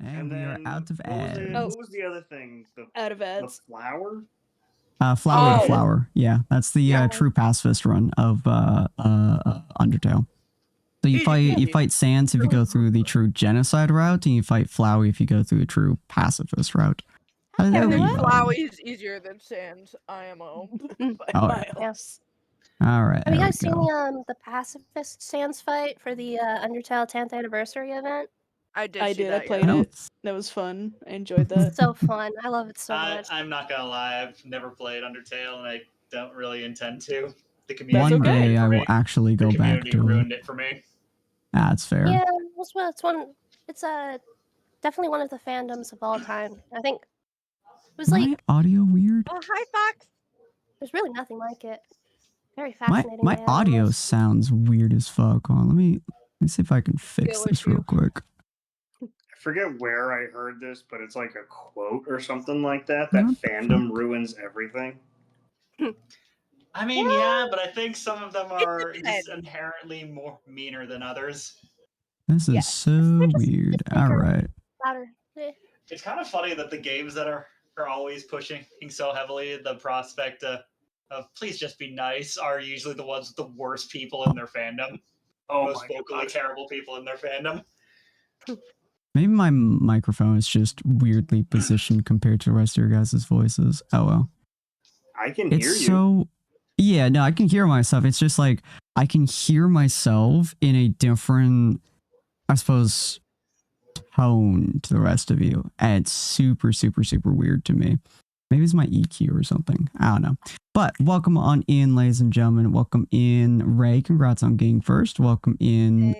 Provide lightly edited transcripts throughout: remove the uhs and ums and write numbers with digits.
And we are out of ads. What was the other thing? Out of ads. The flower? Flower to Flower. Yeah, that's the true pacifist run of Undertale. So you fight Sans if you go through the true genocide route, and you fight Flowey if you go through the true pacifist route. Flowey is easier than Sans, IMO. Yes. All right. Have you guys seen the pacifist Sans fight for the Undertale 10th anniversary event? I did. I played it. That was fun. I enjoyed that. So fun. I love it so much. I'm not gonna lie. I've never played Undertale, and I don't really intend to. The community. One day I will actually go back to ruined it for me. That's fair. Yeah, it's definitely one of the fandoms of all time. I think it was my audio weird. Oh, hi Fox. There's really nothing like it. Very fascinating. My audio sounds weird as fuck. Hold on, let me see if I can fix this real quick. I forget where I heard this, but it's like a quote or something like that. That fandom ruins everything. I mean, yeah, but I think some of them are just inherently more meaner than others. This is so weird. All right. Louder. It's kind of funny that the games that are always pushing so heavily the prospect of please just be nice are usually the ones with the worst people in their fandom. Most vocally terrible people in their fandom. Maybe my microphone is just weirdly positioned compared to the rest of your guys' voices. Oh well. I can hear you. So yeah, no, I can hear myself. It's just like I can hear myself in a different, I suppose, tone to the rest of you. And it's super, super, super weird to me. Maybe it's my EQ or something. I don't know. But welcome on in, ladies and gentlemen. Welcome in, Ray. Congrats on getting first. Welcome in,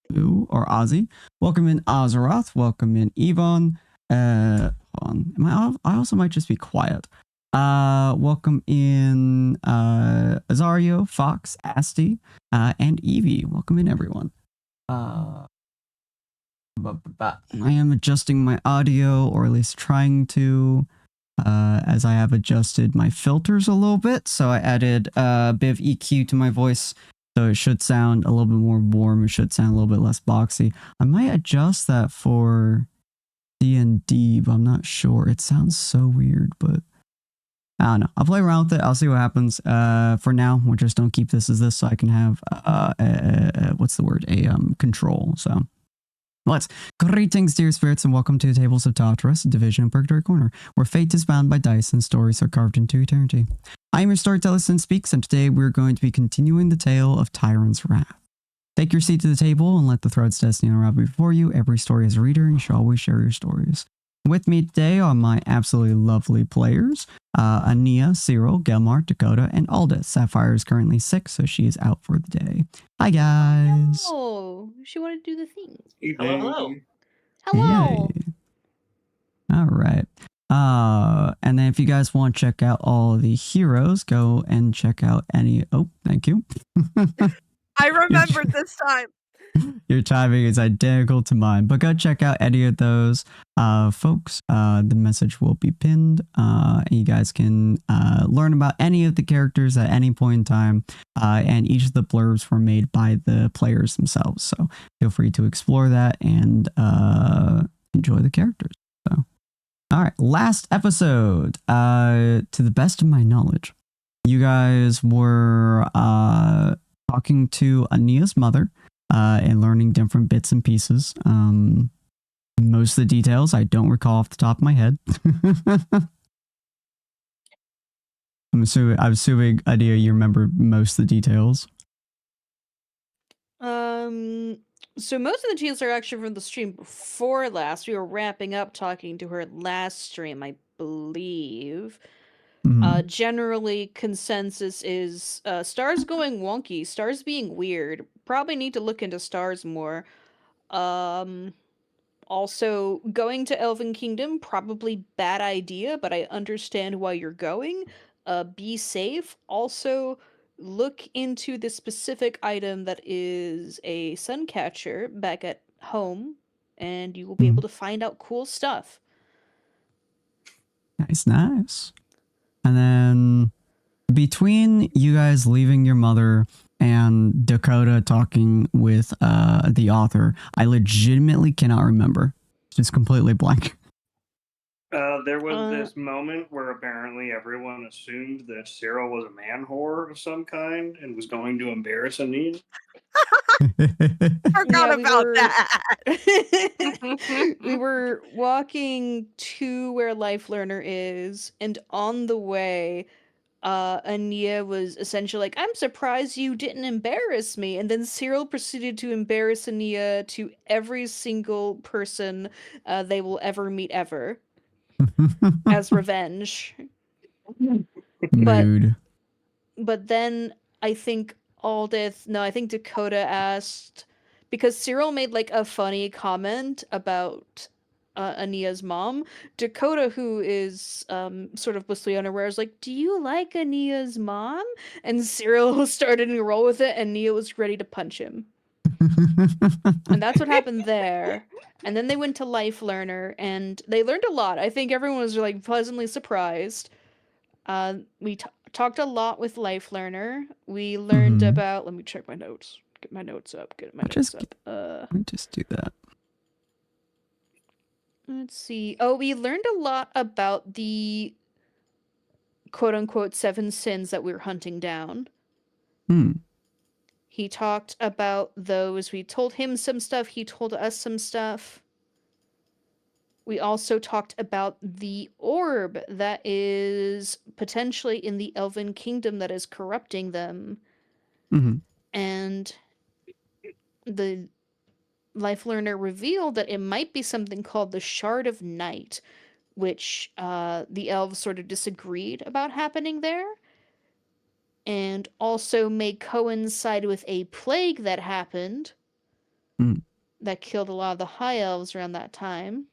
Boo or Ozzy. Welcome in, Azeroth. Welcome in, Yvonne. Hold on. I also might just be quiet. Welcome in, Azario, Fox, Asti, and Evie. Welcome in, everyone. I am adjusting my audio, or at least trying to, as I have adjusted my filters a little bit. So I added a bit of EQ to my voice, so it should sound a little bit more warm. It should sound a little bit less boxy. I might adjust that for D&D, but I'm not sure. It sounds so weird, but I don't know. I'll play around with it. I'll see what happens. For now, we'll just don't keep this as this, so I can have what's the word? Control. So. Greetings, dear spirits, and welcome to the Tables of Tartarus, a division of Purgatory Corner, where fate is bound by dice and stories are carved into eternity. I am your storyteller, Sinspeaks, and today we're going to be continuing the tale of Tyrant's Wrath. Take your seat to the table and let the threads destiny unravel before you. Every story has a reader, and you should always share your stories. With me today are my absolutely lovely players, Ania, Cyril, Gelmar, Dakota, and Alda. Sapphire is currently sick, so she is out for the day. Hi, guys. Oh, she wanted to do the thing. Hello. Hello. Yay. All right. And then if you guys want to check out all of the heroes, go and check out any. Oh, thank you. I remembered this time. Your timing is identical to mine, but go check out any of those folks. The message will be pinned, and you guys can learn about any of the characters at any point in time, and each of the blurbs were made by the players themselves, so feel free to explore that and enjoy the characters. So, all right, last episode, to the best of my knowledge, you guys were talking to Ania's mother, and learning different bits and pieces. Most of the details I don't recall off the top of my head. I'm assuming, Ania, you remember most of the details. So most of the details are actually from the stream before last. We were wrapping up talking to her last stream, I believe. Generally, consensus is stars going wonky, stars being weird. Probably need to look into stars more. Also, going to Elven Kingdom, probably bad idea, but I understand why you're going. Be safe. Also, look into the specific item that is a suncatcher back at home, and you will be able to find out cool stuff. Nice. And then between you guys leaving your mother and Dakota talking with the author, I legitimately cannot remember. just completely blank. There was this moment where apparently everyone assumed that Cyril was a man whore of some kind and was going to embarrass Anise. Forgot about that. We were walking to where Life Learner is, and on the way, Ania was essentially like, I'm surprised you didn't embarrass me. And then Cyril proceeded to embarrass Ania to every single person they will ever meet ever as revenge. Mood. But then I think I think Dakota asked, because Cyril made like a funny comment about Ania's mom. Dakota, who is sort of blissfully unaware, is like, "Do you like Ania's mom?" And Cyril started to roll with it, and Nia was ready to punch him. And that's what happened there. And then they went to Life Learner, and they learned a lot. I think everyone was like pleasantly surprised. We talked a lot with Life Learner. We learned about. Let me check my notes. Get my notes up. Let me just do that. Let's see. Oh, we learned a lot about the quote unquote 7 sins that we were hunting down. He talked about those. We told him some stuff. He told us some stuff. We also talked about the orb that is potentially in the Elven Kingdom that is corrupting them. And the Life Learner revealed that it might be something called the Shard of Night, which the elves sort of disagreed about happening there, and also may coincide with a plague that happened that killed a lot of the high elves around that time.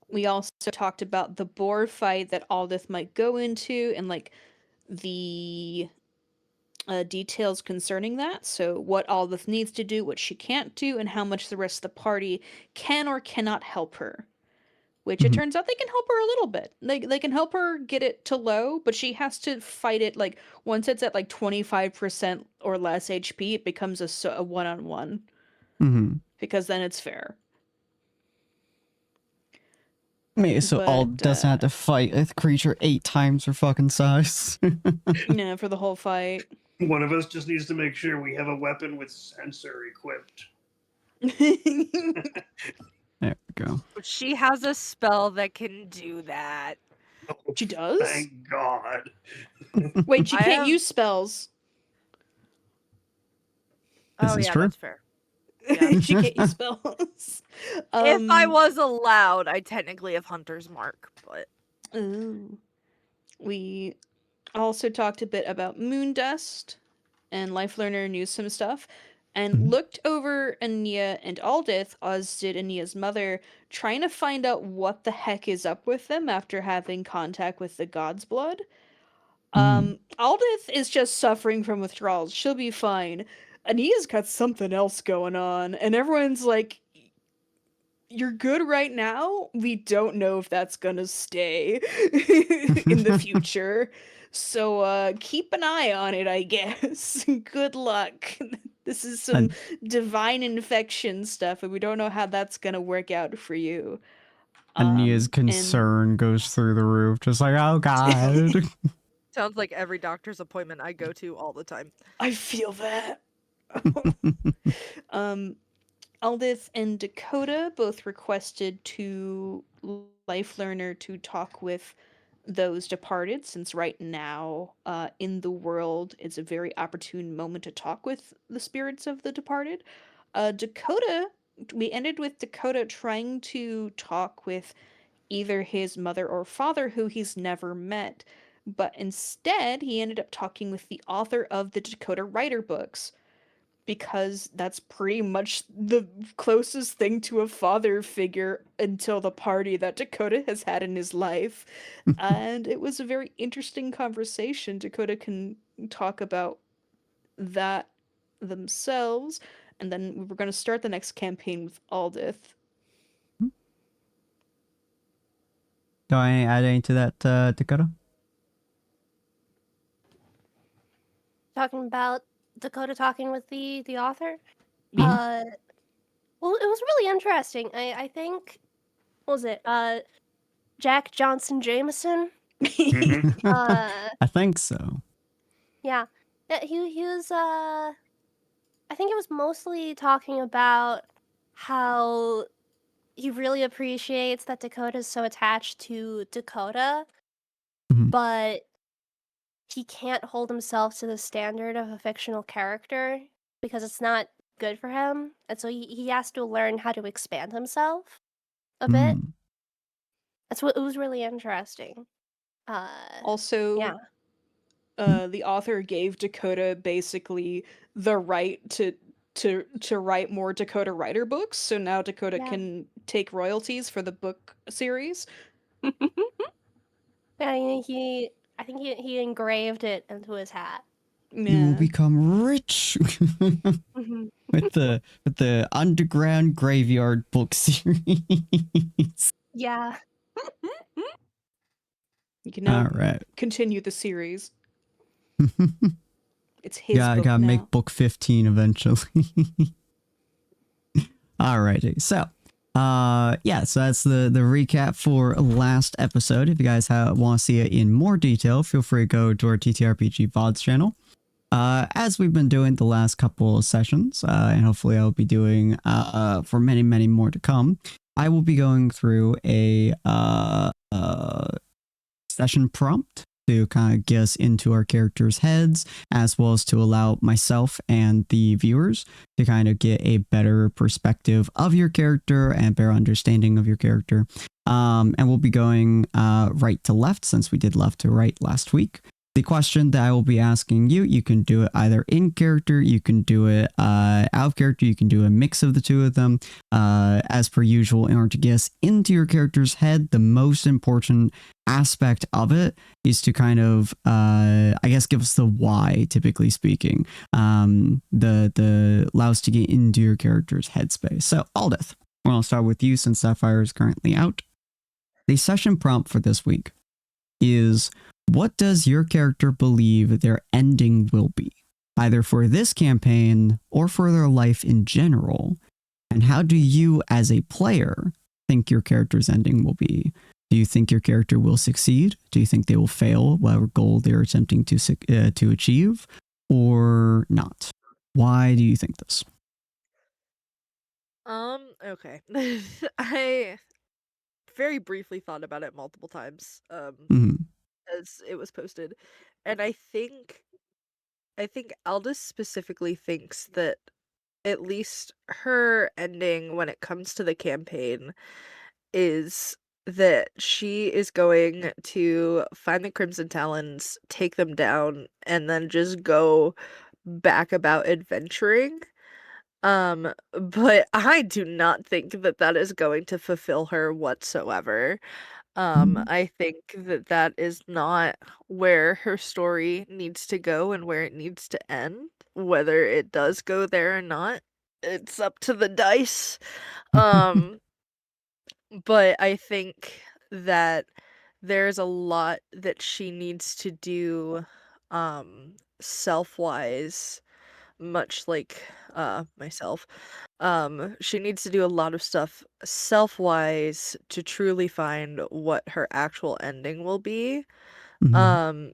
We also talked about the boar fight that Aldith might go into, and like the details concerning that. So what Aldith needs to do, what she can't do, and how much the rest of the party can or cannot help her. Which it turns out they can help her a little bit. They can help her get it to low, but she has to fight it like once it's at like 25% or less HP, it becomes a one-on-one. Because then it's fair. So all doesn't have to fight a creature 8 times her fucking size. Yeah, for the whole fight. One of us just needs to make sure we have a weapon with sensor equipped. There we go. She has a spell that can do that. She does? Thank God. Wait, she can't use spells. Oh, yeah, true? that's fair. Yeah. She can't use spells. If I was allowed, I technically have Hunter's Mark, but... Ooh. We also talked a bit about moon dust, and Life Learner knew some stuff, and looked over Ania and Aldith, as did Ania's mother, trying to find out what the heck is up with them after having contact with the God's Blood. Aldith is just suffering from withdrawals. She'll be fine. Ania's got something else going on, and everyone's like, you're good right now. We don't know if that's gonna stay in the future. So keep an eye on it, I guess. Good luck. This is some divine infection stuff, and we don't know how that's gonna work out for you. Ania's concern goes through the roof, just like, oh god. Sounds like every doctor's appointment I go to all the time. I feel that. Aldith and Dakota both requested to Life Learner to talk with those departed, since right now in the world it's a very opportune moment to talk with the spirits of the departed. We ended with Dakota trying to talk with either his mother or father, who he's never met, but instead he ended up talking with the author of the Dakota Writer books, because that's pretty much the closest thing to a father figure until the party that Dakota has had in his life. And it was a very interesting conversation. Dakota can talk about that themselves, and then we were going to start the next campaign with Aldith. Do I add any to that, Dakota? Talking about Dakota talking with the author. Yeah. Well, it was really interesting. I think, what was it? Jack Johnson Jameson. Mhm. I think so. Yeah. He was I think it was mostly talking about how he really appreciates that Dakota's so attached to Dakota, Mhm. but he can't hold himself to the standard of a fictional character because it's not good for him. And so he has to learn how to expand himself a bit. Mm. That's what it was really interesting. Also, Yeah. the author gave Dakota basically the right to write more Dakota writer books, so now Dakota Yeah. can take royalties for the book series. Yeah, I think he engraved it into his hat. You will Yeah. become rich Mhm. with the underground graveyard book series. Yeah. You can now All right. continue the series. It's his Yeah, I book gotta now. make book 15 eventually. Alrighty, so yeah, so that's the recap for last episode. If you guys want to see it in more detail, feel free to go to our TTRPG VODs channel. As we've been doing the last couple of sessions, and hopefully I'll be doing for many, many more to come, I will be going through a session prompt to kind of get us into our characters' heads, as well as to allow myself and the viewers to kind of get a better perspective of your character and better understanding of your character. And we'll be going right to left, since we did left to right last week. The question that I will be asking you, you can do it either in character, you can do it out of character, you can do a mix of the two of them. As per usual, in order to get us into your character's head, the most important aspect of it is to kind of I guess give us the why, typically speaking, the allow us to get into your character's headspace. So Aldith, well, I'll start with you since Sapphire is currently out. The session prompt for this week is, what does your character believe their ending will be, either for this campaign or for their life in general? And how do you as a player think your character's ending will be? Do you think your character will succeed? Do you think they will fail whatever goal they're attempting to achieve, or not? Why do you think this? Okay. I very briefly thought about it multiple times, Mhm. as it was posted. And I think Aldous specifically thinks that at least her ending when it comes to the campaign is that she is going to find the Crimson Talons, take them down, and then just go back about adventuring. But I do not think that that is going to fulfill her whatsoever. I think that that is not where her story needs to go and where it needs to end. Whether it does go there or not, it's up to the dice. Um, but I think that there's a lot that she needs to do, self-wise, much like myself. She needs to do a lot of stuff self-wise to truly find what her actual ending will be. Mhm. Um,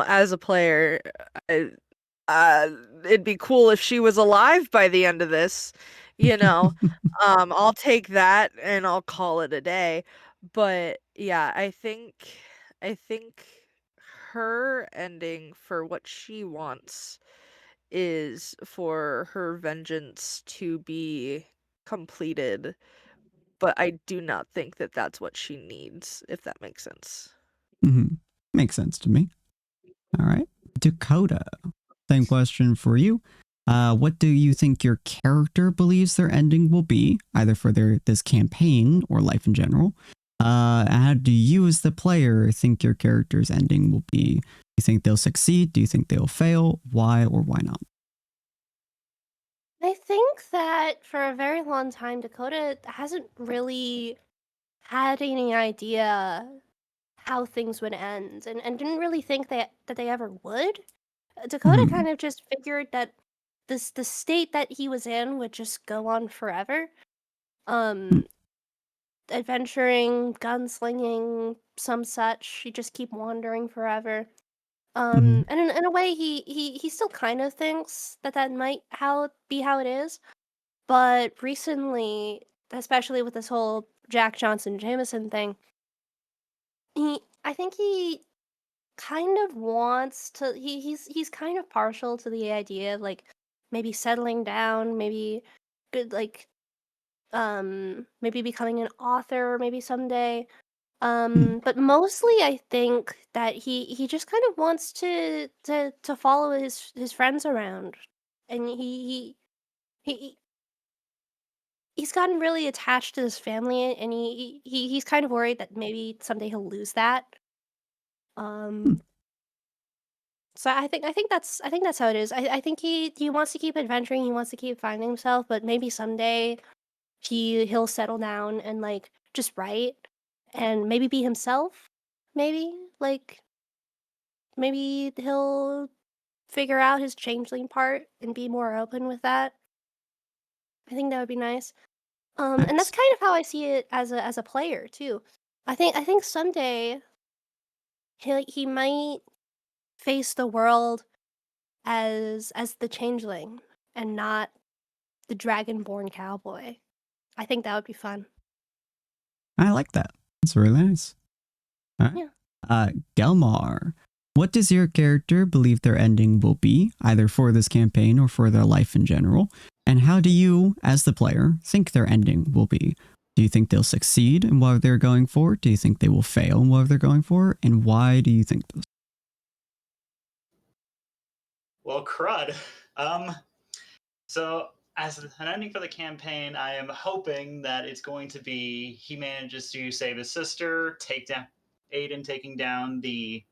as a player, I, uh, it'd be cool if she was alive by the end of this, you know. I'll take that and I'll call it a day. But yeah, I think her ending for what she wants is for her vengeance to be completed, but I do not think that that's what she needs, if that makes sense. Mhm. Makes sense to me. All right. Dakota, same question for you. What do you think your character believes their ending will be, either for this campaign or life in general? And how do you as the player think your character's ending will be? Do you think they'll succeed? Do you think they'll fail? Why or why not? I think that for a very long time, Dakota hasn't really had any idea how things would end, and didn't really think that they ever would. Dakota Mhm. kind of just figured that the state that he was in would just go on forever. Adventuring, gunslinging, some such. You just keep wandering forever. And in a way, he still kind of thinks that might be how it is. But recently, especially with this whole Jack Johnson Jameson thing, I think he kind of wants to. He's kind of partial to the idea of like maybe settling down, maybe good like maybe becoming an author maybe someday. But mostly I think that he just kind of wants to follow his friends around, and he he's gotten really attached to his family, and he's kind of worried that maybe someday he'll lose that. So I think that's how it is. I think he wants to keep adventuring, he wants to keep finding himself, but maybe someday he'll settle down and like just write and maybe be himself. Maybe like maybe he'll figure out his changeling part and be more open with that. I think that would be nice. And that's Nice. kind of how I see it as a player too. I think someday he might face the world as the changeling and not the dragonborn cowboy. I think that would be fun. I like that. It's really nice. All right. Yeah. Gelmar, what does your character believe their ending will be, either for this campaign or for their life in general? And how do you, as the player, think their ending will be? Do you think they'll succeed in what they're going for? Do you think they will fail in what they're going for? And why do you think this? Well, crud. So as an ending for the campaign, I am hoping that it's going to be he manages to save his sister, aid in taking down the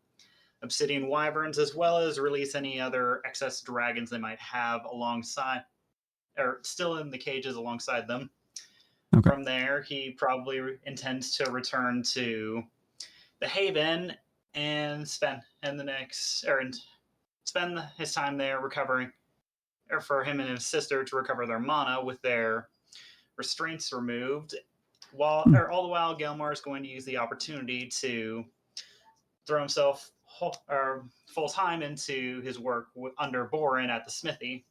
obsidian wyverns, as well as release any other excess dragons they might have alongside, or still in the cages alongside them. Okay. From there, he probably intends to return to the Haven and spend his time there recovering, or for him and his sister to recover their mana with their restraints removed. All the while, Gelmar is going to use the opportunity to throw himself full time into his work under Borin at the smithy.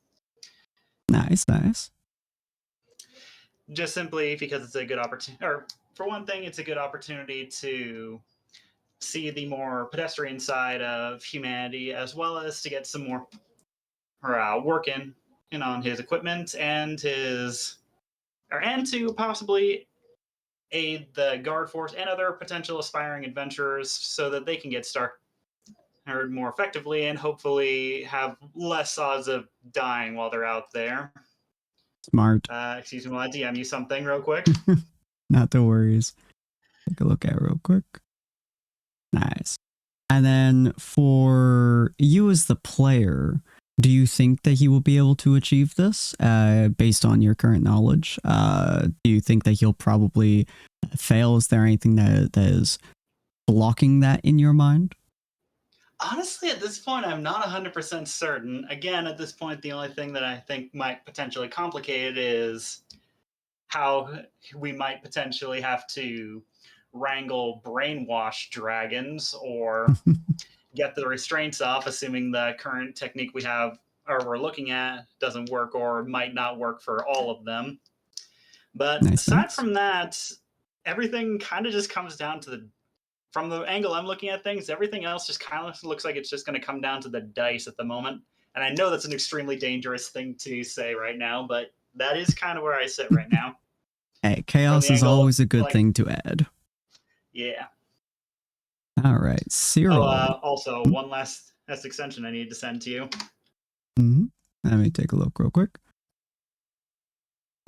Nice. Just simply because it's a good opportunity, or for one thing, it's a good opportunity to see the more pedestrian side of humanity, as well as to get some more work in on his equipment and to possibly aid the guard force and other potential aspiring adventurers so that they can get started more effectively and hopefully have less odds of dying while they're out there. Smart. Excuse me while I DM you something real quick. Not the worries. Take a look at it real quick. Nice. And then for you as the player, do you think that he will be able to achieve this based on your current knowledge? Do you think that he'll probably fail? Is there anything that is blocking that in your mind? Honestly, at this point, I'm not 100% certain. Again, at this point, the only thing that I think might potentially complicate it is how we might potentially have to wrangle brainwash dragons or get the restraints off, assuming the current technique we have or we're looking at doesn't work or might not work for all of them. But aside from that, everything kind of just comes down to from the angle I'm looking at things, everything else just kind of looks like it's just going to come down to the dice at the moment. And I know that's an extremely dangerous thing to say right now, but that is kind of where I sit right now. Hey, chaos is always a good thing to add. Yeah. All right, Cyril. Also, one last extension I need to send to you. Let me take a look real quick.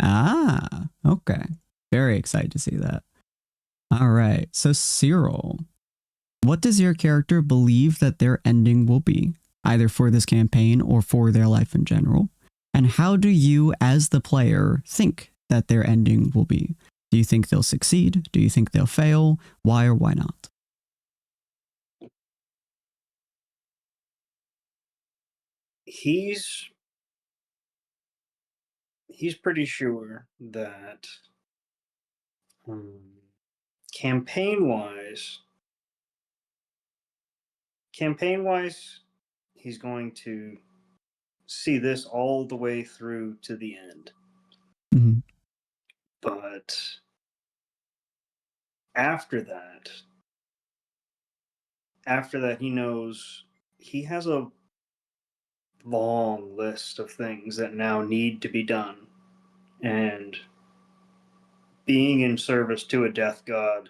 Okay. Very excited to see that. All right, so Cyril, what does your character believe that their ending will be, either for this campaign or for their life in general? And how do you, as the player, think that their ending will be? Do you think they'll succeed? Do you think they'll fail? Why or why not? He's he's pretty sure that campaign wise, he's going to see this all the way through to the end. Mhm. But after that, he knows he has a long list of things that now need to be done. And being in service to a death god,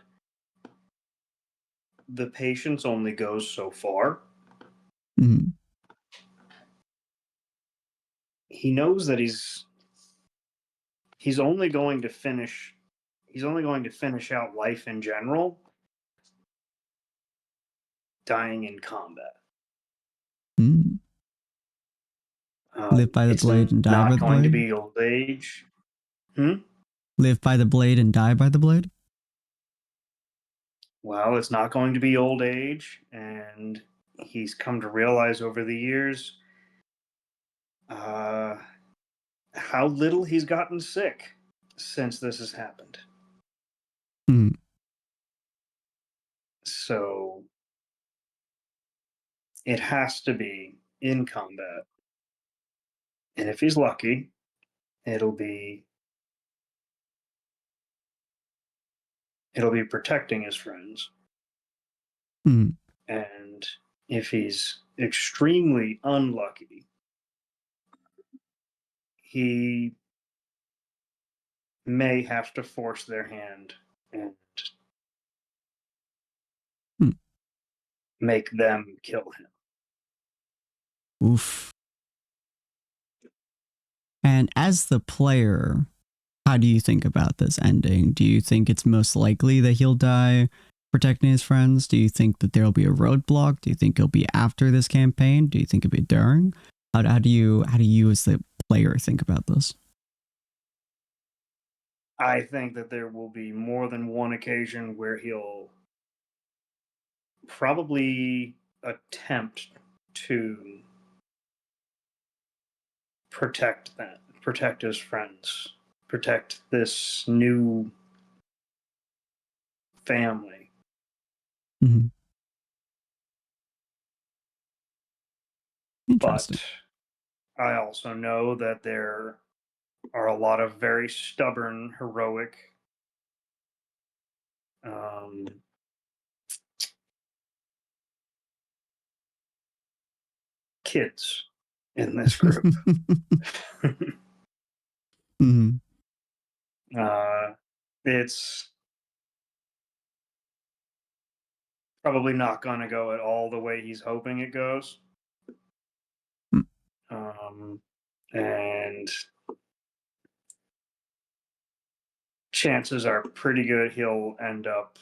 the patience only goes so far. Mhm. He knows that he's only going to finish out life in general dying in combat. Mm. Live by the It's blade and die by not the going to blade? be old age. Live by the blade and die by the blade? Well, it's not going to be old age, and he's come to realize over the years how little he's gotten sick since this has happened. Mm. So it has to be in combat. And if he's lucky, it'll be protecting his friends. Mm. And if he's extremely unlucky, he may have to force their hand and Mm. make them kill him. Oof. And as the player, how do you think about this ending? Do you think it's most likely that he'll die protecting his friends? Do you think that there'll be a roadblock? Do you think it'll be after this campaign? Do you think it'll be during? How do you as the player think about this? I think that there will be more than one occasion where he'll probably attempt to protect his friends, protect this new family. Mm-hmm. Interesting. But I also know that there are a lot of very stubborn, heroic kids in this group. Mm-hmm. It's probably not going to go at all the way he's hoping it goes. And chances are pretty good he'll end up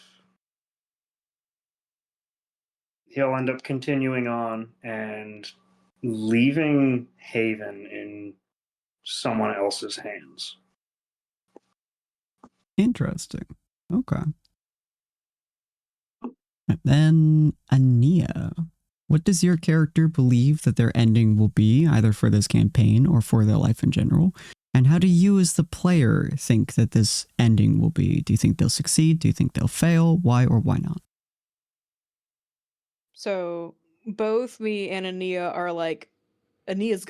continuing on and leaving Haven in someone else's hands. Interesting. Okay. And then Ania. What does your character believe that their ending will be, either for this campaign or for their life in general? And how do you as the player think that this ending will be? Do you think they'll succeed? Do you think they'll fail? Why or why not? So both me and Ania are like, Ania's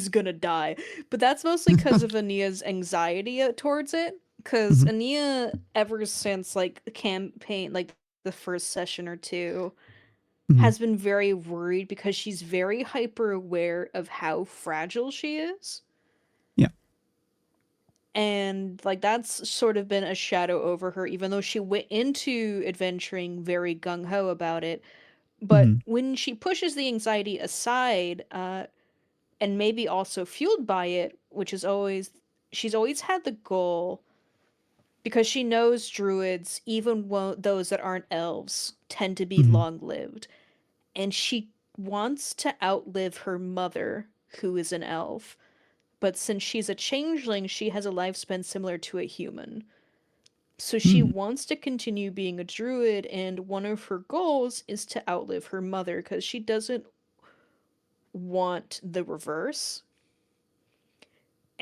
gonna die, but that's mostly because of Ania's anxiety towards it. Because Mhm. Ania, ever since like the campaign, like the first session or two, Mhm. has been very worried because she's very hyper aware of how fragile she is. Yeah. And like that's sort of been a shadow over her, even though she went into adventuring very gung ho about it. But Mhm. when she pushes the anxiety aside, and maybe also fueled by it, which is always she's always had the goal because she knows druids, even those that aren't elves, tend to be Mhm. long-lived, and she wants to outlive her mother, who is an elf. But since she's a changeling, she has a lifespan similar to a human. So she Mm. wants to continue being a druid, and one of her goals is to outlive her mother because she doesn't want the reverse.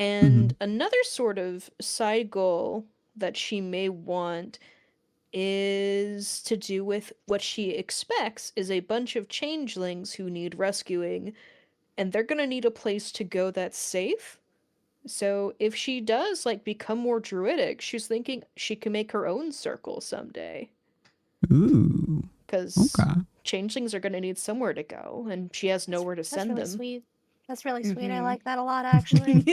And another sort of side goal that she may want is to do with what she expects is a bunch of changelings who need rescuing, and they're gonna need a place to go that's safe. So if she does like become more druidic, she's thinking she can make her own circle someday. Ooh. Because Okay. changelings are gonna need somewhere to go, and she has nowhere to That's send really them. sweet. That's really sweet. I Mhm. like that a lot, actually.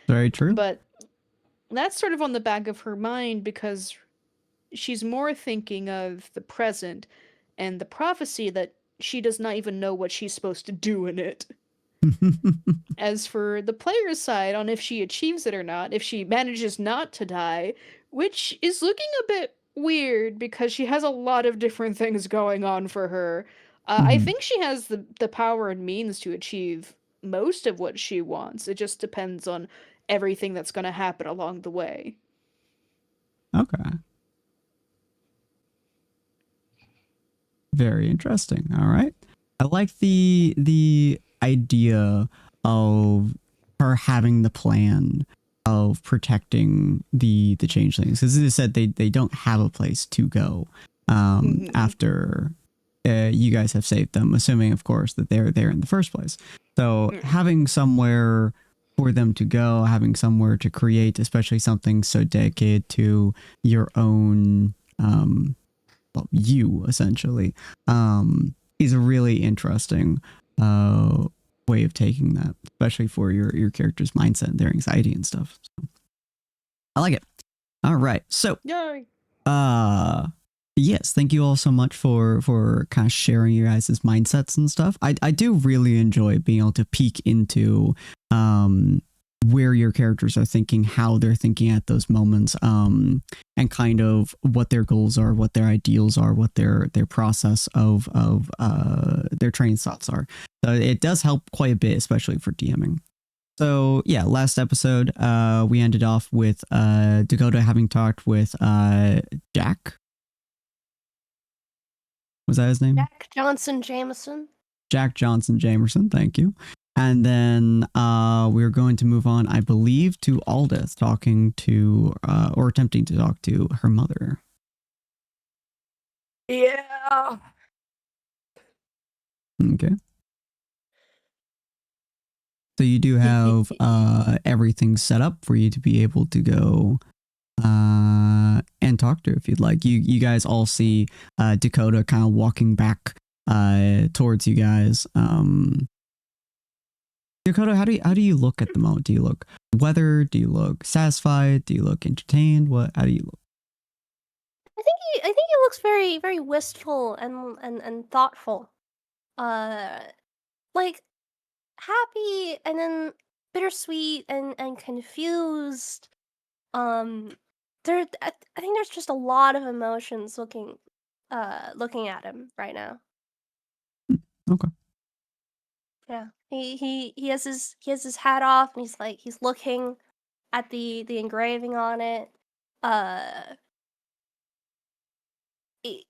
Very true. But that's sort of on the back of her mind because she's more thinking of the present and the prophecy that she does not even know what she's supposed to do in it. As for the player's side, on if she achieves it or not, if she manages not to die, which is looking a bit weird because she has a lot of different things going on for her. I think she has the power and means to achieve most of what she wants. It just depends on everything that's going to happen along the way. Okay. Very interesting. All right. I like the idea of her having the plan of protecting the changelings. As I said, they don't have a place to go after you guys have saved them, assuming of course that they're there in the first place. So having somewhere for them to go, having somewhere to create, especially something so dedicated to your own well, you essentially, is a really interesting way of taking that, especially for your character's mindset and their anxiety and stuff. So, I like it. All right, so Yay! yes, thank you all so much for kind of sharing your guys' mindsets and stuff. I do really enjoy being able to peek into where your characters are thinking, how they're thinking at those moments, and kind of what their goals are, what their ideals are, what their process of their train thoughts are. So it does help quite a bit, especially for DMing. So yeah, last episode, we ended off with Dakota having talked with Jack. Was that his name? Jack Johnson Jameson. Jack Johnson Jamerson, thank you. And then we're going to move on, I believe, to Aldith talking to, or attempting to talk to her mother. Yeah. Okay. So you do have everything set up for you to be able to go and talk to her if you'd like. You guys all see Dakota kind of walking back towards you guys. Dakota, how do you look at the moment? Do you look weathered? Do you look satisfied? Do you look entertained? How do you look? I think he looks very, very wistful and thoughtful. Like happy and then bittersweet and confused. I think there's just a lot of emotions looking at him right now. Okay. Yeah. He has his hat off and he's looking at the engraving on it. He-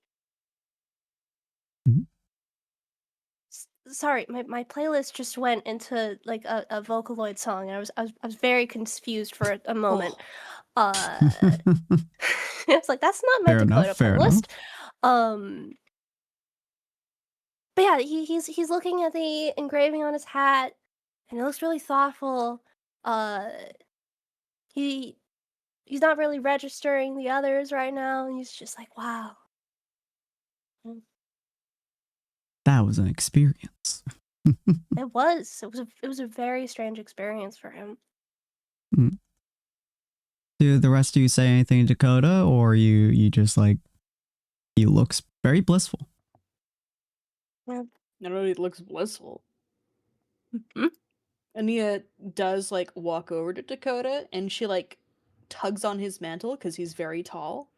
Mhm. Sorry, my playlist just went into like a Vocaloid song and I was very confused for a moment. I was like, that's not my Fair enough, Dakota fair enough. playlist. But yeah, he's looking at the engraving on his hat, and it looks really thoughtful. Uh, he's not really registering the others right now, and he's just like, wow. That was an experience. It was a very strange experience for him. Do the rest of you say anything to Dakota, or you just like, he looks very blissful? I don't know, it looks blissful. Hmm? Ania does like walk over to Dakota and she like tugs on his mantle because he's very tall.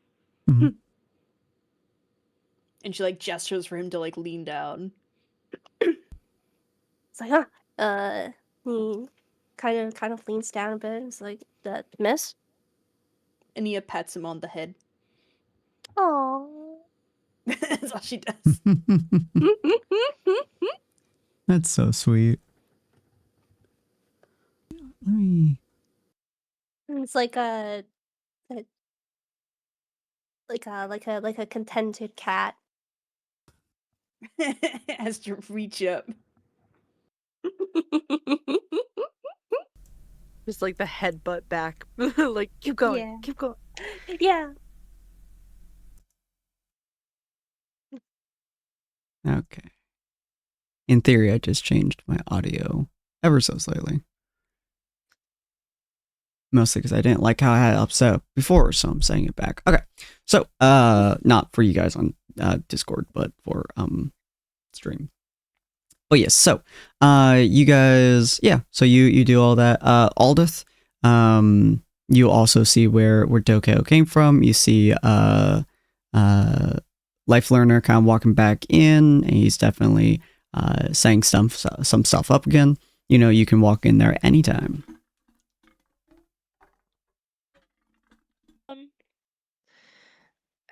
Mhm. And she like gestures for him to like lean down. It's like, he kind of leans down a bit. It's like, that miss. Ania pats him on the head. Aww. That's all she does. That's so sweet. let me. It's like a contented cat. Has to reach up. Just like the headbutt back. Like, keep going, Yeah. keep going. Yeah. Okay. In theory, I just changed my audio ever so slightly. Mostly because I didn't like how I had it upset before, so I'm saying it back. Okay. So, not for you guys on Discord, but for stream. Oh yes, so you guys, yeah, so you do all that. Aldith, you also see where Dokeo came from. You see Life Learner kind of walking back in, and he's definitely saying some stuff up again. You know, you can walk in there anytime.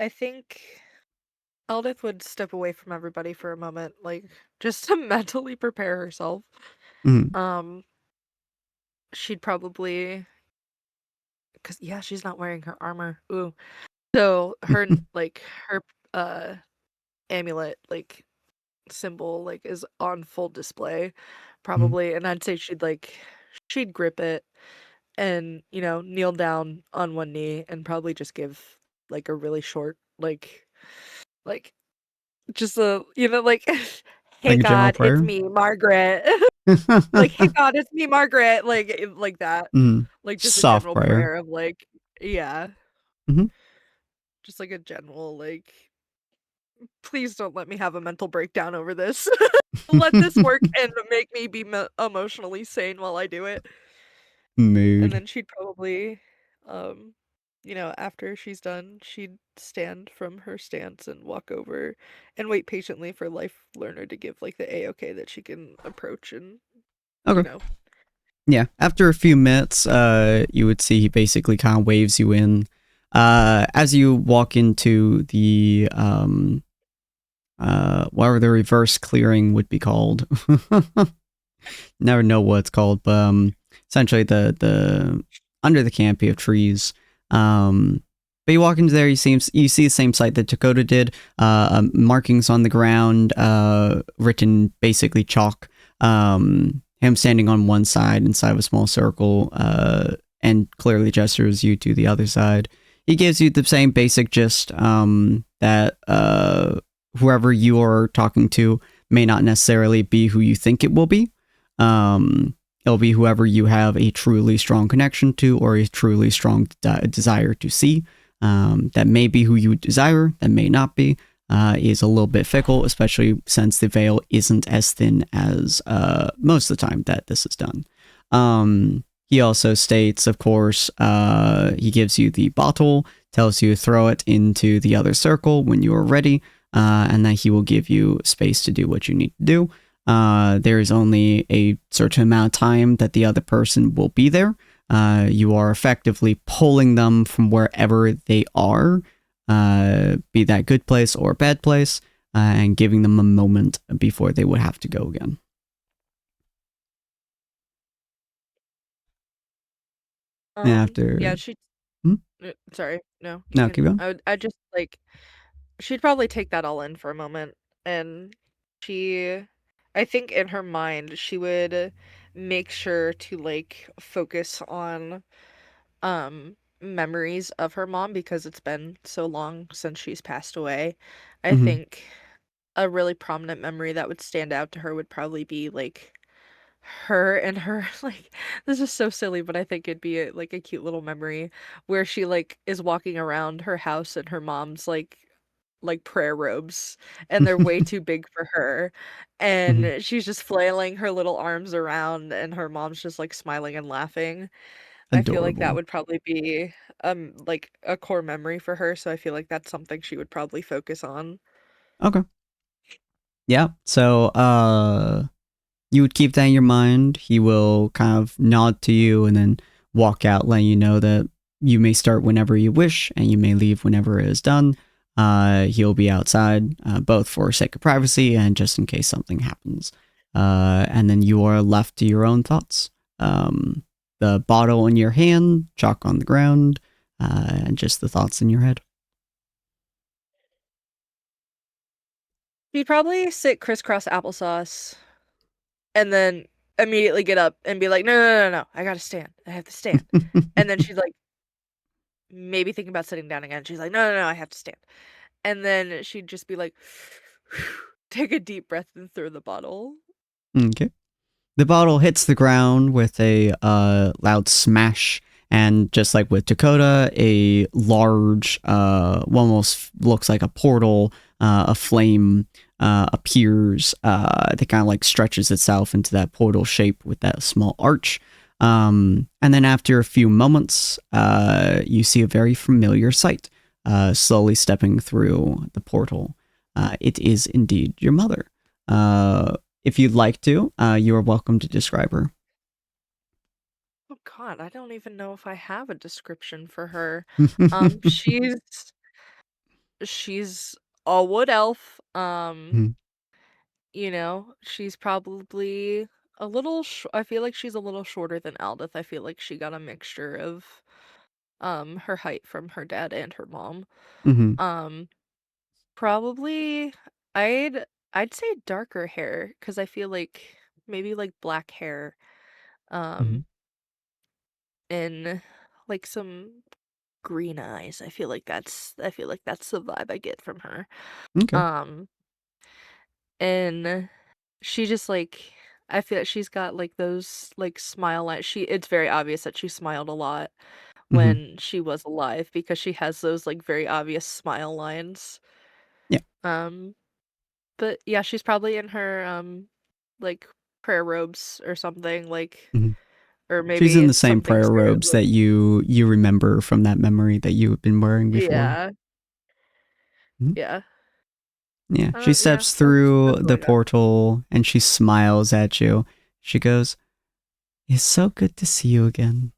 I think Aldith would step away from everybody for a moment, like, just to mentally prepare herself. Mhm. She'd probably, because yeah, she's not wearing her armor. Ooh. So her like her amulet like symbol like is on full display probably, and I'd say she'd grip it and, you know, kneel down on one knee and probably just give like a really short like just a, you know, like hey Like a general God, it's prayer? me, Margaret. Like, hey God, it's me, Margaret. Like that. Like just a Soft general prayer. prayer of like, yeah. Mhm. Just like a general like, please don't let me have a mental breakdown over this. Let this work and make me be emotionally sane while I do it. And Mood. then she'd probably, you know, after she's done, she'd stand from her stance and walk over and wait patiently for Life Learner to give like the A-OK that she can approach and, you Okay. know. Yeah, after a few minutes, you would see he basically kind of waves you in. As you walk into the whatever the reverse clearing would be called. Never know what it's called, but essentially the under the canopy of trees. But you walk into there, you see the same site that Dakota did. Markings on the ground, written basically chalk. Him standing on one side inside of a small circle, and clearly gestures you to the other side. He gives you the same basic gist that whoever you are talking to may not necessarily be who you think it will be. It'll be whoever you have a truly strong connection to or a truly strong desire to see. That may be who you desire, that may not be. Is a little bit fickle, especially since the veil isn't as thin as most of the time that this is done. He also states, of course, he gives you the bottle, tells you to throw it into the other circle when you are ready, and that he will give you space to do what you need to do. There is only a certain amount of time that the other person will be there. You are effectively pulling them from wherever they are, be that good place or bad place, and giving them a moment before they would have to go again. After, yeah, she. Hmm? Sorry, no. No, keep going. I just like. She'd probably take that all in for a moment, and I think in her mind, she would make sure to like focus on memories of her mom because it's been so long since she's passed away. I Mm-hmm. think a really prominent memory that would stand out to her would probably be like her and her like, this is so silly, but I think it'd be like a cute little memory where she like is walking around her house and her mom's like prayer robes, and they're way too big for her, and she's just flailing her little arms around and her mom's just like smiling and laughing. I feel like that Adorable. would probably be like a core memory for her, so I feel like that's something she would probably focus on. Okay. Yeah. So, you would keep that in your mind. He will kind of nod to you and then walk out, letting you know that you may start whenever you wish and you may leave whenever it is done. He'll be outside, both for sake of privacy and just in case something happens. And then you are left to your own thoughts. the bottle in your hand, chalk on the ground, and just the thoughts in your head. She'd probably sit crisscross applesauce and then immediately get up and be like, no, I gotta stand. I have to stand. And then she's like, maybe thinking about sitting down again. She's like, no, I have to stand. And then she'd just be like, take a deep breath and throw the bottle. Okay. The bottle hits the ground with a loud smash, and just like with Dakota, a large, almost looks like a portal, a flame appears that kind of like stretches itself into that portal shape with that small arch. And then after a few moments, you see a very familiar sight slowly stepping through the portal. It is indeed your mother. If you'd like to, you are welcome to describe her. Oh God, I don't even know if I have a description for her. Mhm. She's a wood elf. She's probably a little I feel like she's a little shorter than Aldith. I feel like she got a mixture of her height from her dad and her mom. Mhm. Um Probably I'd say darker hair because I feel like maybe like black hair Mhm. um and like some green eyes. I feel like that's the vibe I get from her. Okay. Um and she just like I feel like she's got like those like smile lines. It's very obvious that she smiled a lot Mhm. when she was alive because she has those like very obvious smile lines. Yeah. Um but yeah, she's probably in her like prayer robes or something like Mhm. or She's in maybe the same something prayer spirit robes that you remember from that memory that you have been wearing before. yeah. Mhm. Yeah. Yeah. She Yeah, steps through that's what the I got. portal and she smiles at you. She goes, "It's so good to see you again."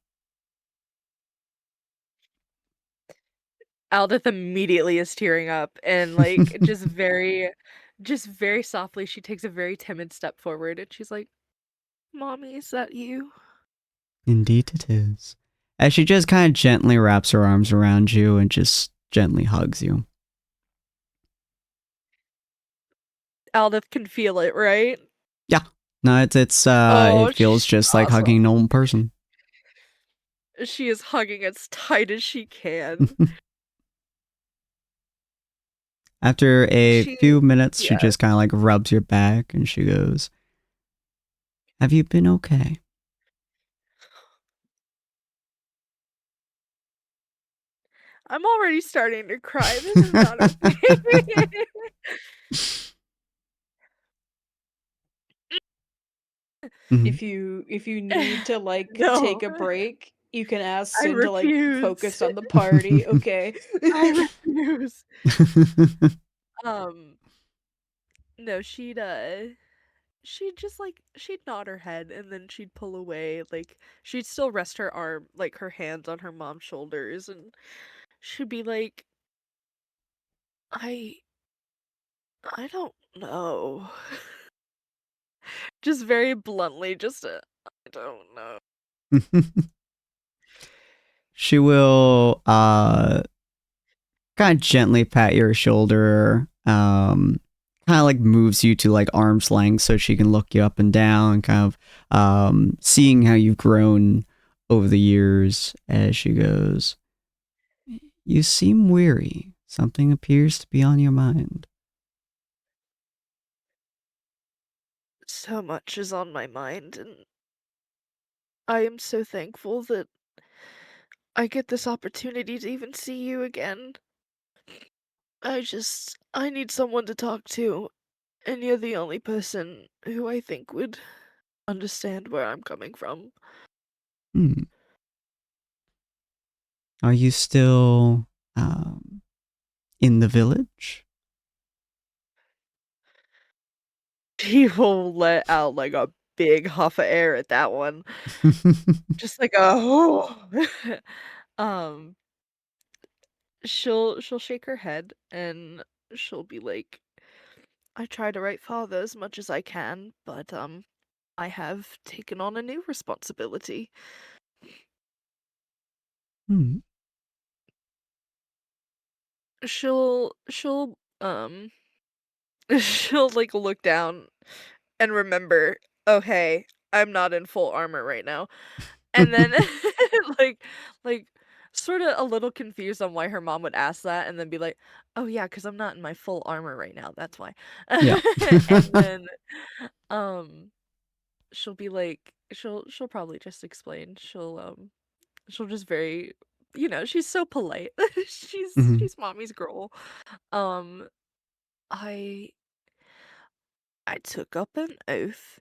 Aldith immediately is tearing up and like just very softly she takes a very timid step forward and she's like, "Mommy, is that you?" Indeed it is. As she just kind of gently wraps her arms around you and just gently hugs you. Aldith can feel it, right? Yeah. No, it's Oh, it feels she's just like hugging an awesome. old person. She is hugging as tight as she can. After a She few minutes, she yeah. just kind of like rubs your back and she goes, "Have you been okay?" I'm already starting to cry. This is not okay. Mhm. If you need to like take No, a break, you can ask I Sin to like refuse. focus on the party, okay? I refuse. Um, no, she'd just like she'd nod her head and then she'd pull away, like she'd still rest her arm, like her hands on her mom's shoulders, and she'd be like, I I don't know. Just very bluntly, I don't know. She will kind of gently pat your shoulder, kind of like moves you to like arm's length so she can look you up and down, kind of seeing how you've grown over the years. As she goes, "You seem weary. Something appears to be on your mind." So much is on my mind, and I am so thankful that I get this opportunity to even see you again. I need someone to talk to, and you're the only person who I think would understand where I'm coming from. Hmm. Are you still in the village? He will let out like a big huff of air at that one. Just like a um she'll shake her head and she'll be like, I try to write father as much as I can, but I have taken on a new responsibility. Hmm. She'll she'll like look down and remember, oh hey, I'm not in full armor right now. And then like like sort of a little confused on why her mom would ask that and then be like, "Oh yeah, cuz I'm not in my full armor right now. That's why." Yeah. And then um she'll be like she'll probably just explain. She'll just very she's so polite. Mhm. She's mommy's girl. Um I I took up an oath.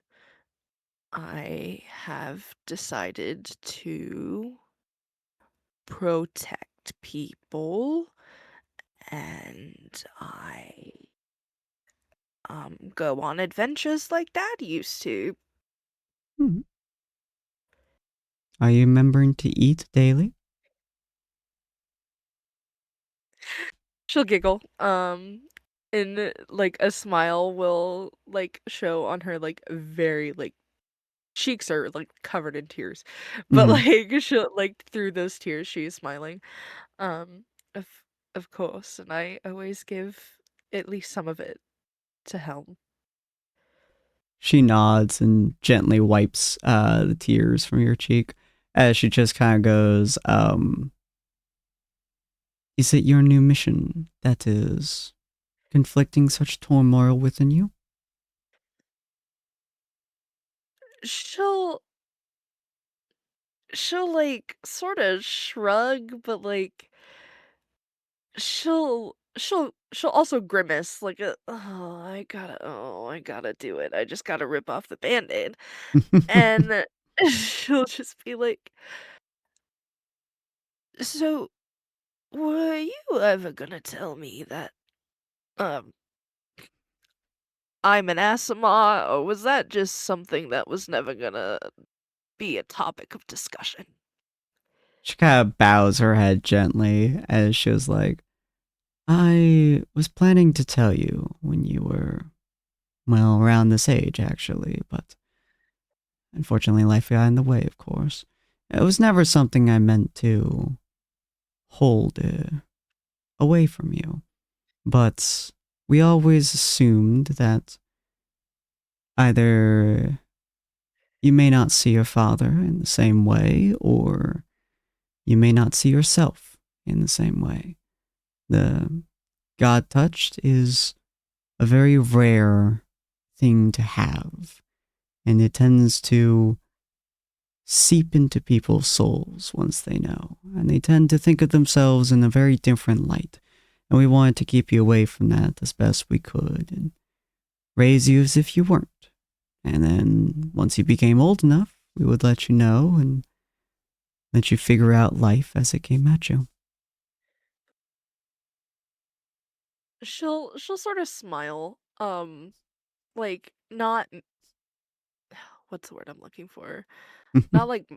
I have decided to protect people and I go on adventures like Dad used to. Hmm. Are you remembering to eat daily? She'll giggle. And like a smile will like show on her like very like cheeks are like covered in tears. But Mhm. like she'll like through those tears she's smiling. Um of of course, and I always give at least some of it to Helm. She nods and gently wipes the tears from your cheek as she just kind of goes, is it your new mission that is conflicting such turmoil within you? She'll she'll like sort of shrug, but like she'll also grimace like oh I gotta do it. I just gotta rip off the band-aid. And she'll just be like, so were you ever gonna tell me that um I'm an Asimar, or was that just something that was never gonna be a topic of discussion? She kind of bows her head gently as she was like, I was planning to tell you when you were, well, around this age, actually, but unfortunately, life got in the way, of course. It was never something I meant to hold away from you, but we always assumed that either you may not see your father in the same way, or you may not see yourself in the same way. The God touched is a very rare thing to have, and it tends to seep into people's souls once they know, and they tend to think of themselves in a very different light. And we wanted to keep you away from that as best we could and raise you as if you weren't. And then once you became old enough, we would let you know and let you figure out life as it came at you. She'll sort of smile, like not what's the word I'm looking for? Not like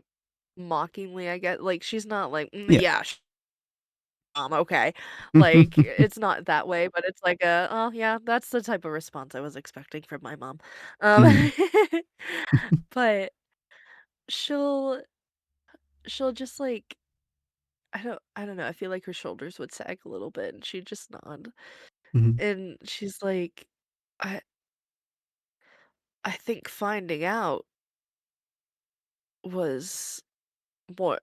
mockingly, I guess. Like she's not like, Yeah. yeah, okay. Like it's not that way, but it's like oh yeah, that's the type of response I was expecting from my mom. Mhm. Um, but she'll she'll just like I don't know. I feel like her shoulders would sag a little bit, and she'd just nod, Mhm. and she's like, I I think finding out was more.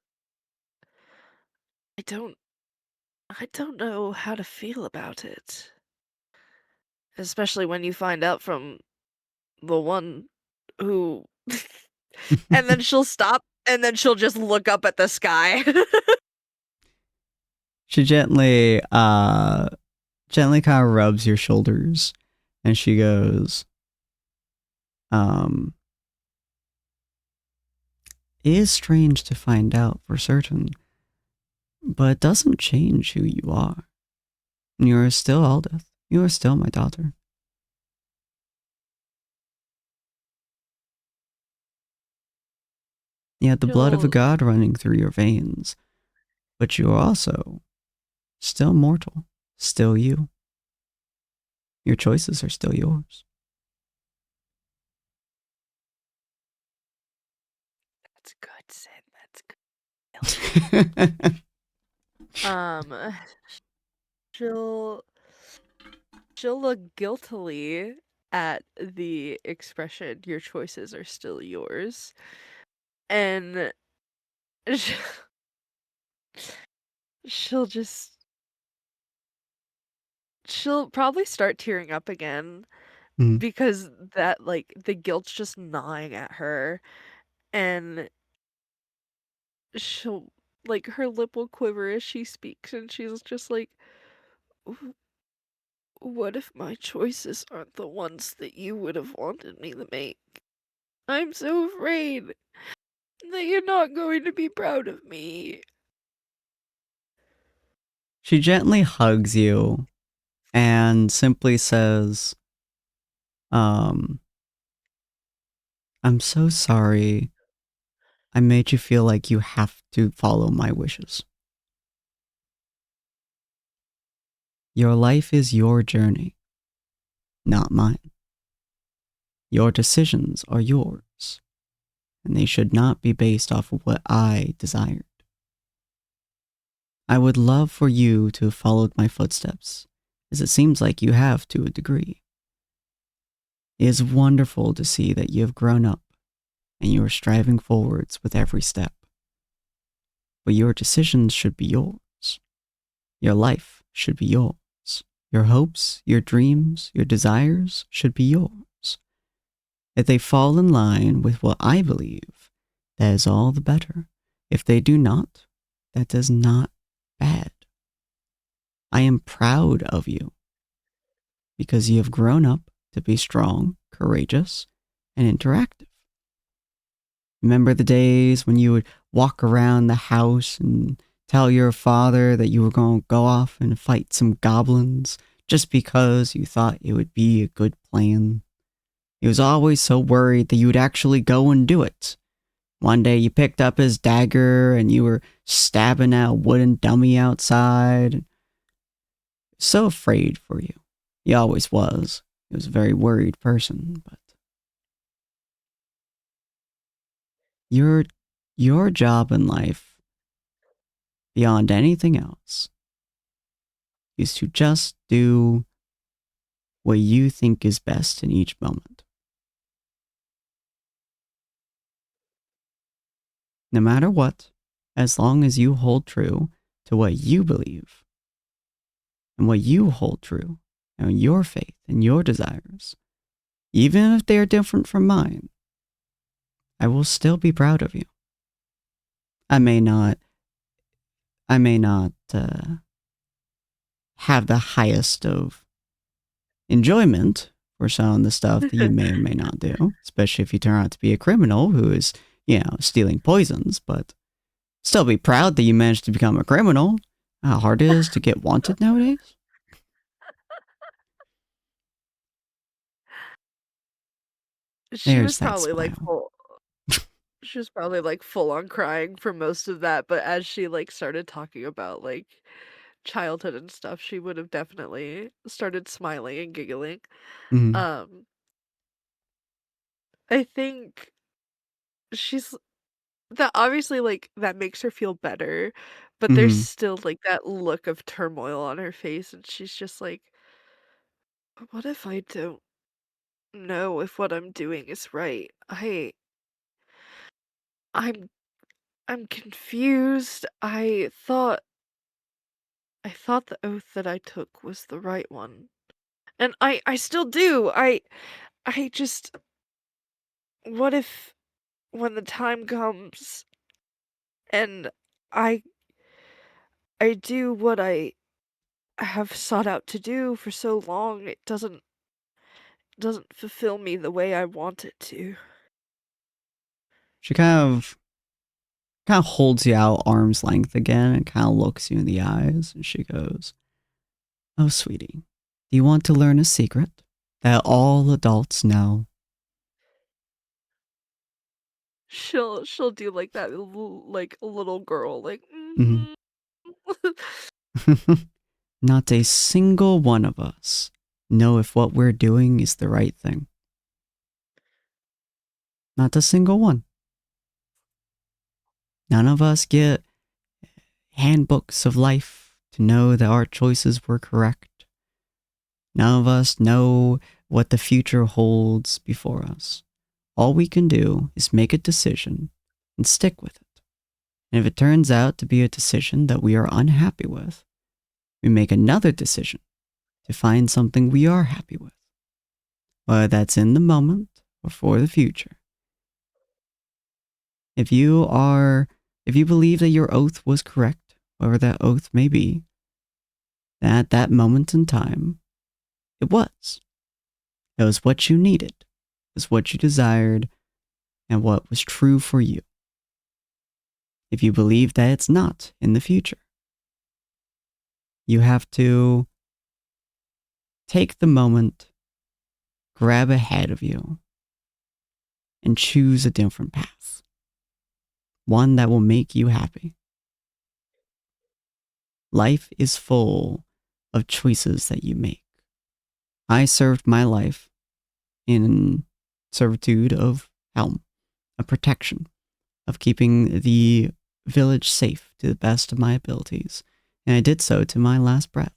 I don't I don't know how to feel about it. Especially when you find out from the one who and then she'll stop and then she'll just look up at the sky. She gently kind of rubs your shoulders and she goes, um, it is strange to find out for certain, but it doesn't change who you are. You are still Aldith. You are still my daughter. You have the blood of a She'll god running through your veins, but you are also still mortal, still you. Your choices are still yours. That's good, Sid. That's good. Um, she'll look guiltily at the expression, "Your choices are still yours," and sh- she'll just she'll probably start tearing up again Mhm. because that like the guilt's just gnawing at her, and she'll like her lip will quiver as she speaks, and she's just like, "W- what if my choices aren't the ones that you would have wanted me to make? I'm so afraid that you're not going to be proud of me." She gently hugs you and simply says, I'm so sorry I made you feel like you have to follow my wishes. Your life is your journey, not mine. Your decisions are yours, and they should not be based off of what I desired. I would love for you to have followed my footsteps, as it seems like you have to a degree. It is wonderful to see that you have grown up and you are striving forwards with every step. But your decisions should be yours. Your life should be yours. Your hopes, your dreams, your desires should be yours. If they fall in line with what I believe, that is all the better. If they do not, that is not bad. I am proud of you because you have grown up to be strong, courageous, and interactive. Remember the days when you would walk around the house and tell your father that you were going to go off and fight some goblins just because you thought it would be a good plan? He was always so worried that you would actually go and do it. One day you picked up his dagger and you were stabbing at a wooden dummy outside. So afraid for you. He always was. He was a very worried person, but your job in life, beyond anything else, is to just do what you think is best in each moment. No matter what, as long as you hold true to what you believe and what you hold true and your faith and your desires, even if they are different from mine, I will still be proud of you. I may not have the highest of enjoyment for some of the stuff that you may or may not do, especially if you turn out to be a criminal who is, stealing poisons, but still be proud that you managed to become a criminal. How hard it is to get wanted nowadays. She There's was that probably like smile. full. She was probably like full on crying for most of that, but as she like started talking about like childhood and stuff, she would have definitely started smiling and giggling. Mhm. Um, I think she's that obviously like that makes her feel better, but there's Mhm. still like that look of turmoil on her face, and she's just like, what if I don't know if what I'm doing is right? I'm I'm confused. I thought the oath that I took was the right one. And I still do. I just what if when the time comes and I I do what I have sought out to do for so long, it doesn't fulfill me the way I want it to. She kind of holds you out arm's length again and kind of looks you in the eyes and she goes, "Oh, sweetie, do you want to learn a secret that all adults know?" She'll do like that like a little girl like Mhm. Not a single one of us know if what we're doing is the right thing. Not a single one. None of us get handbooks of life to know that our choices were correct. None of us know what the future holds before us. All we can do is make a decision and stick with it. And if it turns out to be a decision that we are unhappy with, we make another decision to find something we are happy with, whether that's in the moment or for the future. If you believe that your oath was correct, whatever that oath may be, then at that moment in time, it was. It was what you needed, it was what you desired, and what was true for you. If you believe that it's not in the future, you have to take the moment, grab ahead of you, and choose a different path. One that will make you happy. Life is full of choices that you make. I served my life in servitude of helm, a protection, of keeping the village safe to the best of my abilities, and I did so to my last breath.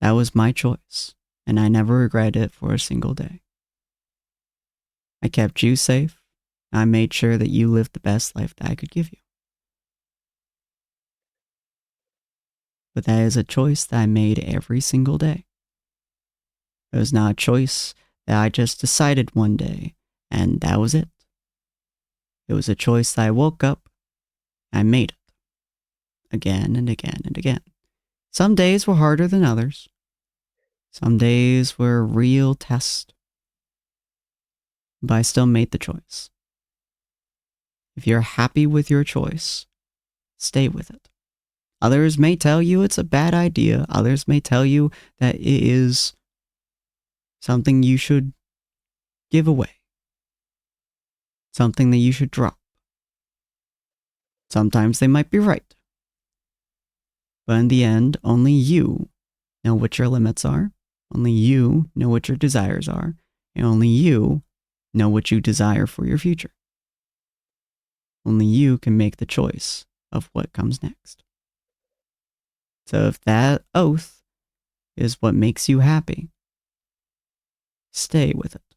That was my choice, and I never regretted it for a single day. I kept you safe. I made sure that you lived the best life that I could give you. But that is a choice that I made every single day. It was not a choice that I just decided one day, and that was it. It was a choice that I woke up, I made it. Again and again and again. Some days were harder than others. Some days were a real test. But I still made the choice. If you're happy with your choice, stay with it. Others may tell you it's a bad idea. Others may tell you that it is something you should give away. Something that you should drop. Sometimes they might be right. But in the end, only you know what your limits are. Only you know what your desires are. And only you know what you desire for your future. Only you can make the choice of what comes next. So if that oath is what makes you happy, stay with it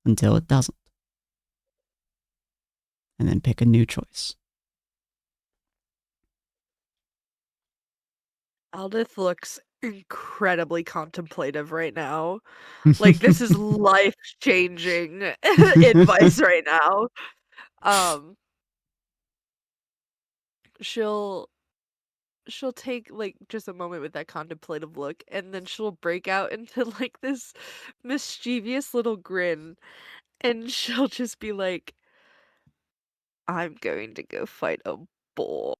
until it doesn't. And then pick a new choice. Aldith looks incredibly contemplative right now. Like, this is life-changing advice right now. She'll take, like, just a moment with that contemplative look, and then she'll break out into, like, this mischievous little grin, and she'll just be like, "I'm going to go fight a boar."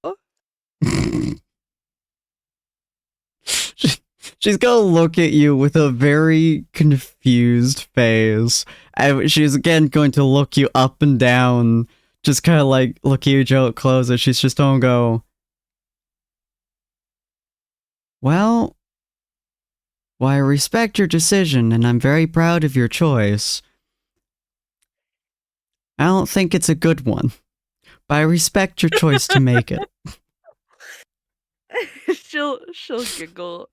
She's gonna look at you with a very confused face. And she's again going to look you up and down, just kind of like look at you Joe close, and she's just gonna go, well, I respect your decision, and I'm very proud of your choice. I don't think it's a good one, but I respect your choice to make it. She'll giggle,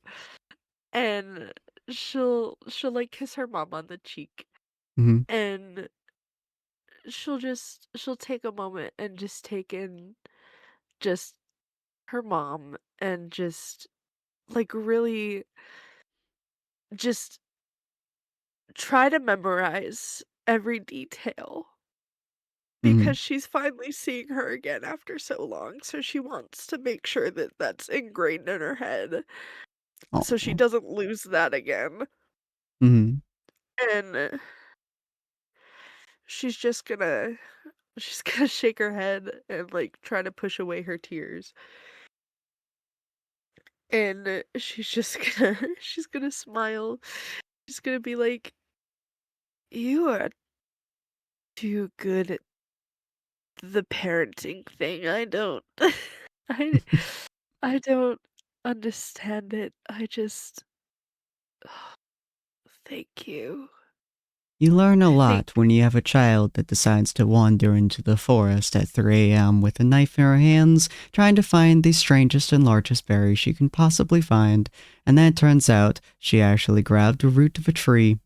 and she'll like kiss her mom on the cheek, Mhm. and she'll take a moment and just take in just her mom, and just like really just try to memorize every detail, Mhm. because she's finally seeing her again after so long, so she wants to make sure that that's ingrained in her head so she Aw. doesn't lose that again. Mhm. And she's just gonna shake her head and like try to push away her tears. And she's just gonna she's gonna smile. She's gonna be like, "You are too good at the parenting thing. I don't I I don't understand it. I just thank you." You learn a lot when you have a child that decides to wander into the forest at 3 a.m. with a knife in her hands, trying to find the strangest and largest berry she can possibly find, and then it turns out she actually grabbed a root of a tree.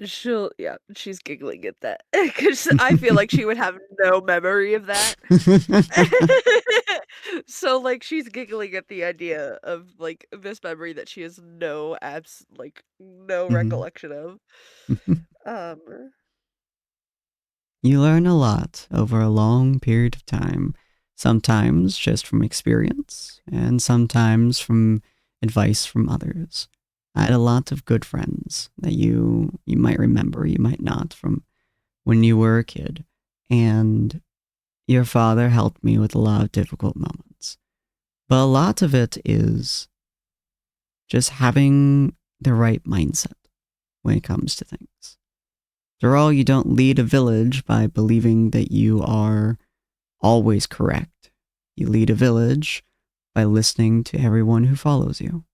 She's giggling at that because I feel like she would have no memory of that. So like she's giggling at the idea of like this memory that she has no no Mhm. recollection of. Um, You learn a lot over a long period of time, sometimes just from experience, and sometimes from advice from others. I had a lot of good friends that you might remember, you might not, from when you were a kid, and your father helped me with a lot of difficult moments. But a lot of it is just having the right mindset when it comes to things. After all, you don't lead a village by believing that you are always correct. You lead a village by listening to everyone who follows you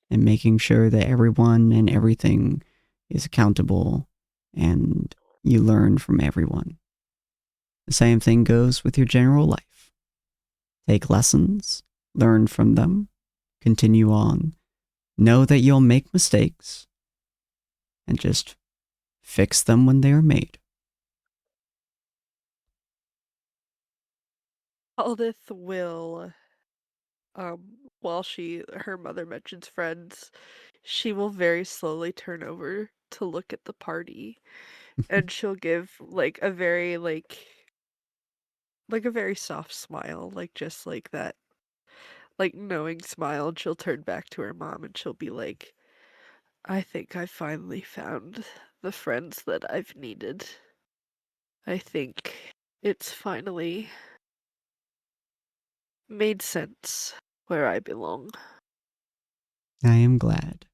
and making sure that everyone and everything is accountable and you learn from everyone. The same thing goes with your general life. Take lessons, learn from them, continue on, know that you'll make mistakes, and just fix them when they are made. Aldith will, while her mother mentions friends, she will very slowly turn over to look at the party, and she'll give like a very like a very soft smile, like just like that, like knowing smile, and she'll turn back to her mom and she'll be like, I think I finally found the friends that I've needed. I think it's finally made sense where I belong. I am glad.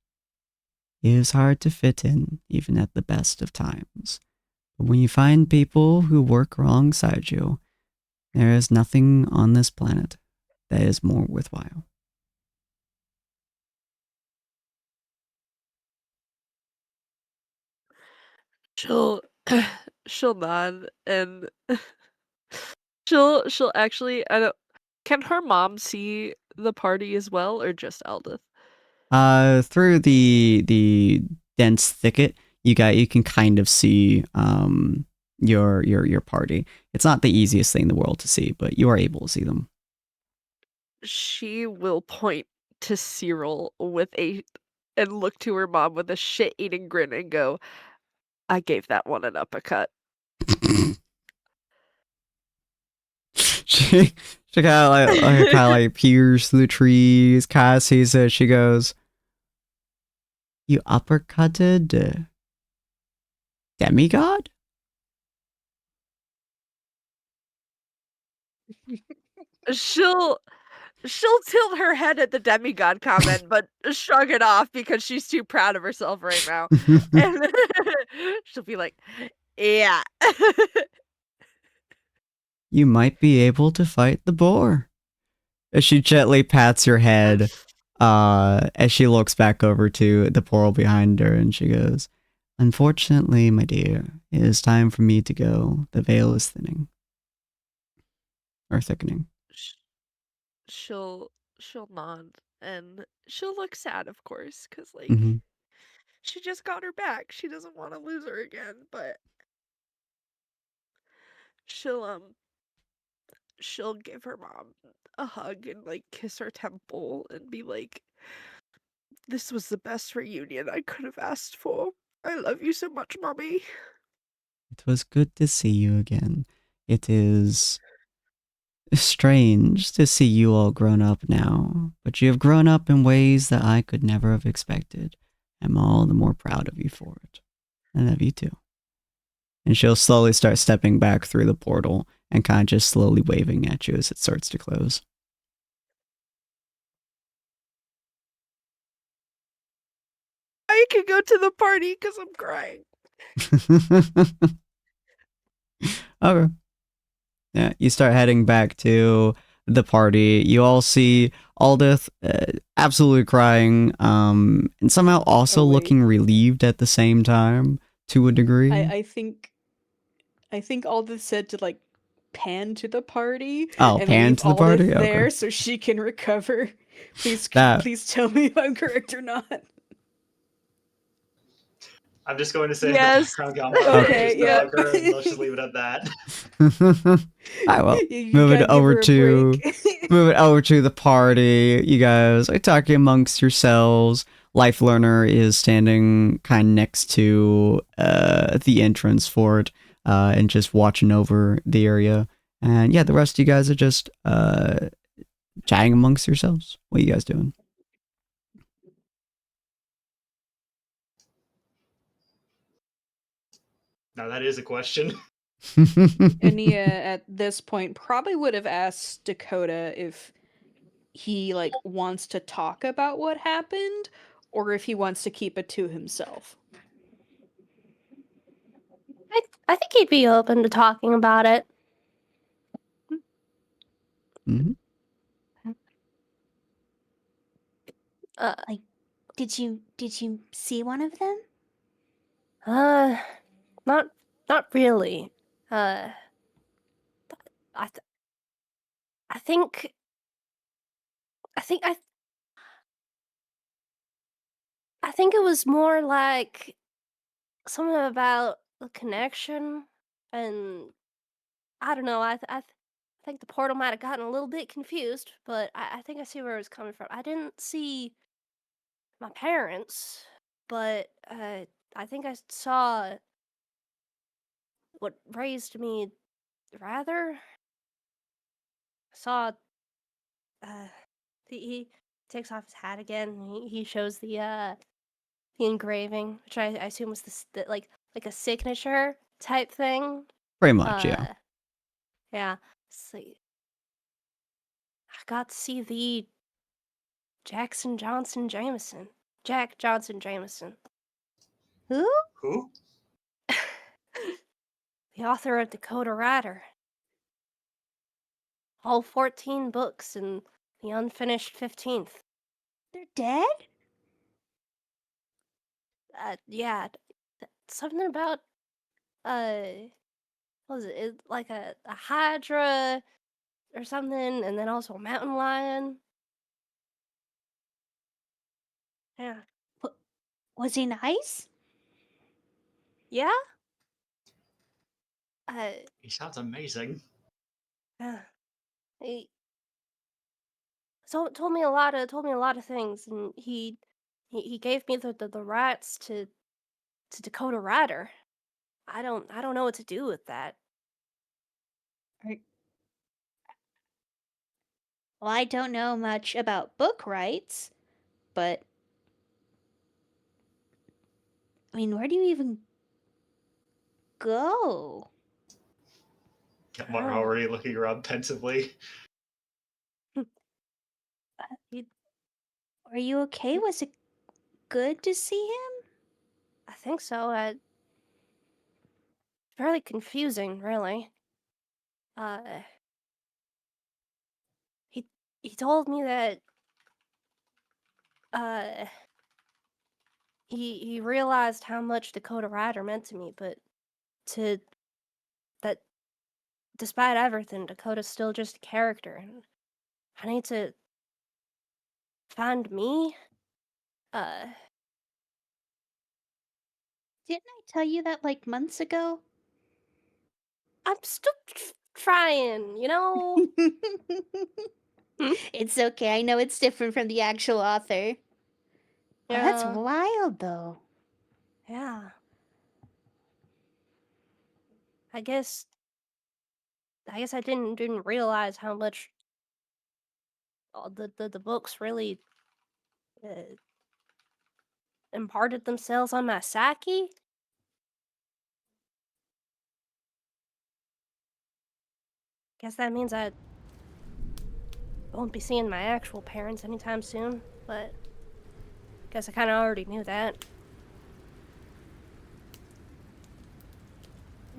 It is hard to fit in, even at the best of times. But when you find people who work alongside you, there is nothing on this planet that is more worthwhile. She'll she'll nod and she'll actually I don't can her mom see the party as well or just Aldith? Through the dense thicket, you can kind of see your party. It's not the easiest thing in the world to see, but you are able to see them. She will point to Cyril and look to her mom with a shit-eating grin and go, I gave that one an uppercut. she she kind of like peers through the trees, kind of sees it. She goes, "You uppercutted demigod?" She'll tilt her head at the demigod comment, but shrug it off because she's too proud of herself right now. And she'll be like, yeah. You might be able to fight the boar. As she gently pats your head, as she looks back over to the portal behind her, and she goes, "Unfortunately, my dear, it is time for me to go. The veil is thinning. Or thickening." Sh- she'll nod and she'll look sad, of course, because Mm-hmm. she just got her back. She doesn't want to lose her again, but she'll she'll give her mom a hug and like kiss her temple and be like, this was the best reunion I could have asked for. I love you so much, mommy. It was good to see you again. It is strange to see you all grown up now, but you have grown up in ways that I could never have expected. I'm all the more proud of you for it. I love you too. And she'll slowly start stepping back through the portal and kind of just slowly waving at you as it starts to close. I can go to the party because I'm crying. Okay. Yeah, you start heading back to the party. You all see Aldith absolutely crying, and somehow also Oh, wait. looking relieved at the same time, to a degree. I think Aldith said to like pan to the party Oh, and pan leave to the Aldith party? there Okay. so she can recover. Please, That- please tell me if I'm correct or not. I'm just going to say Yes. the background got Okay, just yeah. dog her, and let's just leave it at that. Alright, well, You move it gotta give over her a to break. move it over to the party. You guys are talking amongst yourselves. Life Learner is standing kind of next to the entrance for it, and just watching over the area. And yeah, the rest of you guys are just chatting amongst yourselves. What are you guys doing? Now that is a question. Ania at this point probably would have asked Dakota if he like wants to talk about what happened or if he wants to keep it to himself. I think he'd be open to talking about it. Mhm. Did you see one of them? Not really. I th- I think I think I think it was more like something about the connection, and I don't know. I think the portal might have gotten a little bit confused, but I think I see where it was coming from. I didn't see my parents, but I think I saw what raised me. Rather, I saw he takes off his hat again. And he shows the engraving, which I assume was like a signature type thing. Pretty much, yeah. Yeah. See, I got to see the Jack Johnson Jameson. Who? Who? The author of Dakota Rider. All 14 books and the unfinished 15th. They're dead? Yeah. Something about, what was it? Like a Hydra or something, and then also a mountain lion. Yeah. Was he nice? Yeah? He sounds amazing. Yeah. He told me a lot of things, and he gave me the rights to Dakota Rider. I don't know what to do with that. Well, I don't know much about book rights, but I mean, where do you even go? We're already looking around pensively. Are you okay? Was it good to see him? I think so. Fairly confusing, really. He told me that he realized how much Dakota Rider meant to me, but that despite everything, Dakota's still just a character, and I need to find me. Didn't I tell you that like months ago? I'm still trying, you know. It's okay. I know it's different from the actual author. Oh, that's Yeah. wild, though. Yeah. I guess I didn't realize how much all the books really imparted themselves on my psyche. Guess that means I won't be seeing my actual parents anytime soon, but guess I kind of already knew that.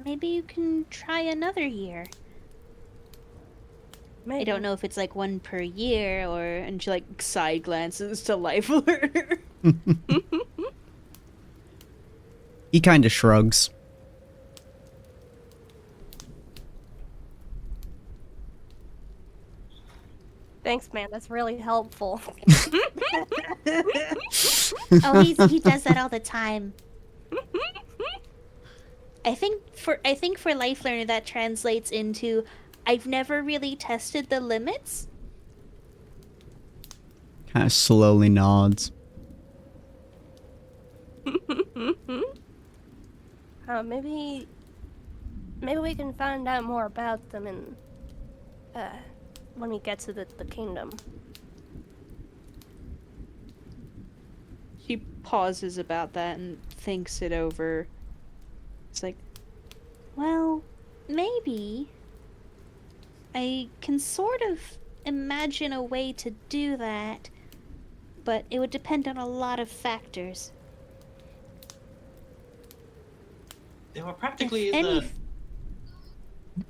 Maybe you can try another year. Maybe. I don't know if it's like one per year or. And she like side glances to Life Learner. He kind of shrugs. Thanks, man. That's really helpful. Oh, he does that all the time. I think for Life Learner that translates into I've never really tested the limits. Kind of slowly nods. Maybe we can find out more about them in when we get to the kingdom. She pauses about that and thinks it over. It's like, Well, maybe. I can sort of imagine a way to do that, but it would depend on a lot of factors. They were practically If any...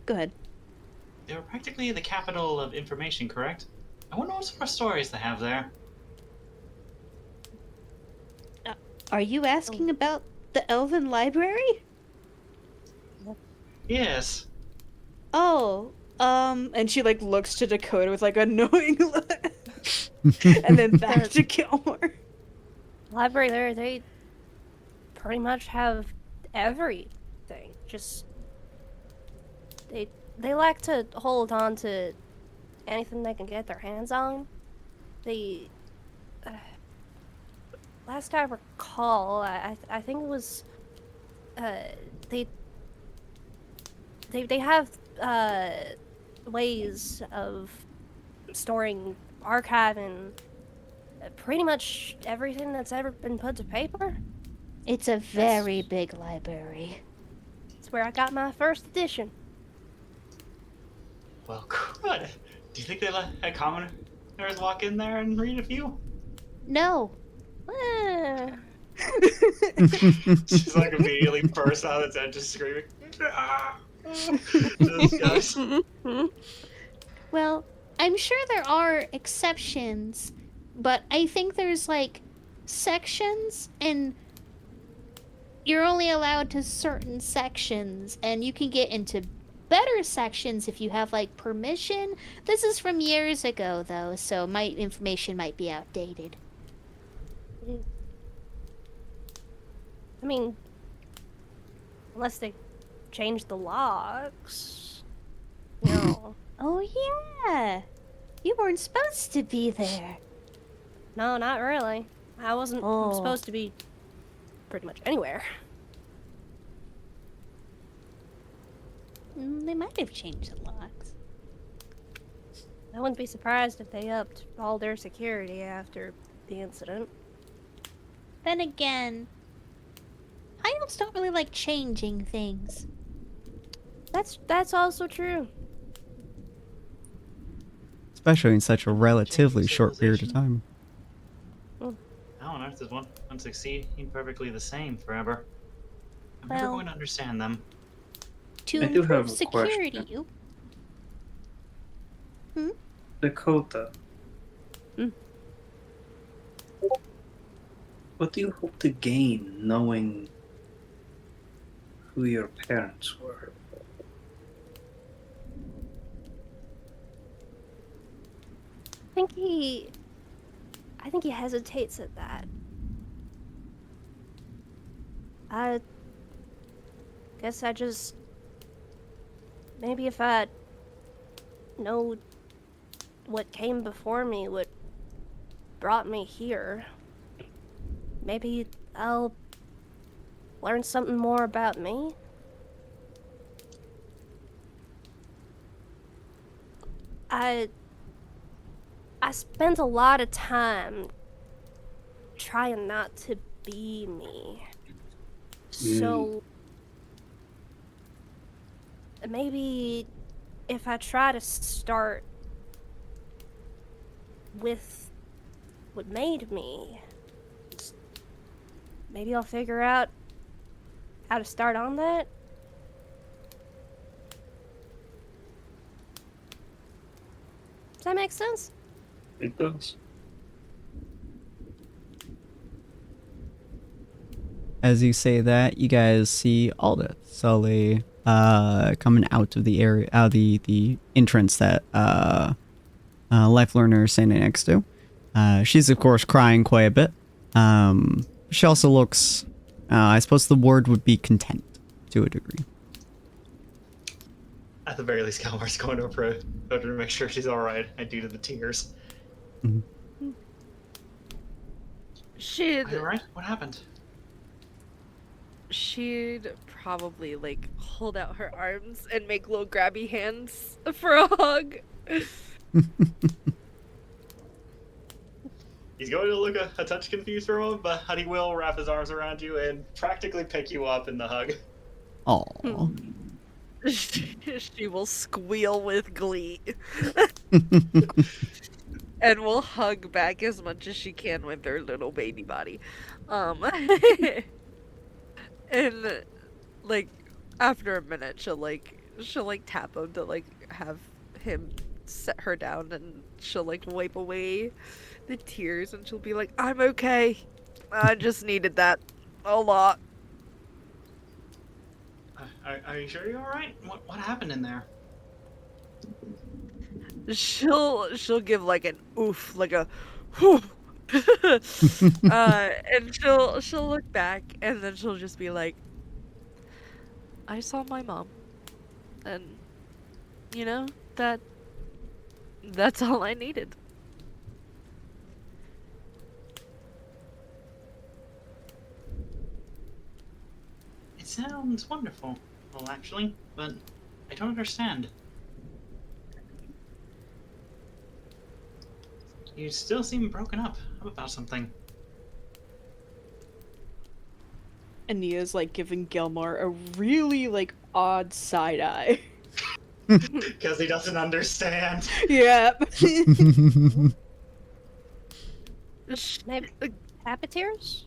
Go ahead. They were practically the capital of information, correct? I wonder what sort of stories they have there. Are you asking about the Elven Library? Yes. Oh, and she like looks to Dakota with like a knowing look. And then back to Gilmore. Library there, they pretty much have everything. Just they like to hold on to anything they can get their hands on. They last I recall, I think it was they have ways of storing, archiving pretty much everything that's ever been put to paper. It's a very big library. It's where I got my first edition. Well, good. Do you think they let commoners walk in there and read a few? No. Eh, She's like immediately bursts out of its head, just screaming. Disgust. Well, I'm sure there are exceptions, but I think there's like sections, and you're only allowed to certain sections, and you can get into better sections if you have like permission. This is from years ago though, so my information might be outdated. I mean, unless they change the locks. No. Oh yeah. You weren't supposed to be there. No, not really. I wasn't Oh. supposed to be pretty much anywhere. They might have changed the locks. I wouldn't be surprised if they upped all their security after the incident. Then again, high elves don't really like changing things. That's also true. Especially in such a relatively short period of time. How on earth does one succeed perfectly the same forever? I'm never Well- going to understand them. To I do have improve a security. Dakota. Hmm. What do you hope to gain knowing who your parents were? I think he hesitates at that. I guess I just maybe if I know what came before me, what brought me here, maybe I'll learn something more about me. I spent a lot of time trying not to be me. So maybe if I try to start with what made me, maybe I'll figure out how to start on that. Does that make sense? It does. As you say that, you guys see Aldith slowly coming out of the area, out of the entrance that Life Learner is standing next to. She's of course crying quite a bit. She also looks, I suppose the word would be content to a degree. At the very least, Kalmar's going over to make sure she's alright, and due to the tears. Mm-hmm. Are you alright? What happened? She'd probably like hold out her arms and make little grabby hands for a hug. He's going to look a touch confused for a moment, but he will wrap his arms around you and practically pick you up in the hug. Aww. She will squeal with glee. And will hug back as much as she can with her little baby body. And like after a minute she'll tap him to like have him set her down, and she'll like wipe away the tears, and she'll be like, I'm okay. I just needed that a lot. Are you sure you're alright? What happened in there? She'll give like an oof, like a whew. And she'll look back, and then she'll just be like, I saw my mom, and you know, that's all I needed. It sounds wonderful. Well, actually, but I don't understand. You still seem broken up about something. And Nia's like giving Gilmar a really like odd side eye. Because he doesn't understand. Yeah. Maybe happy tears?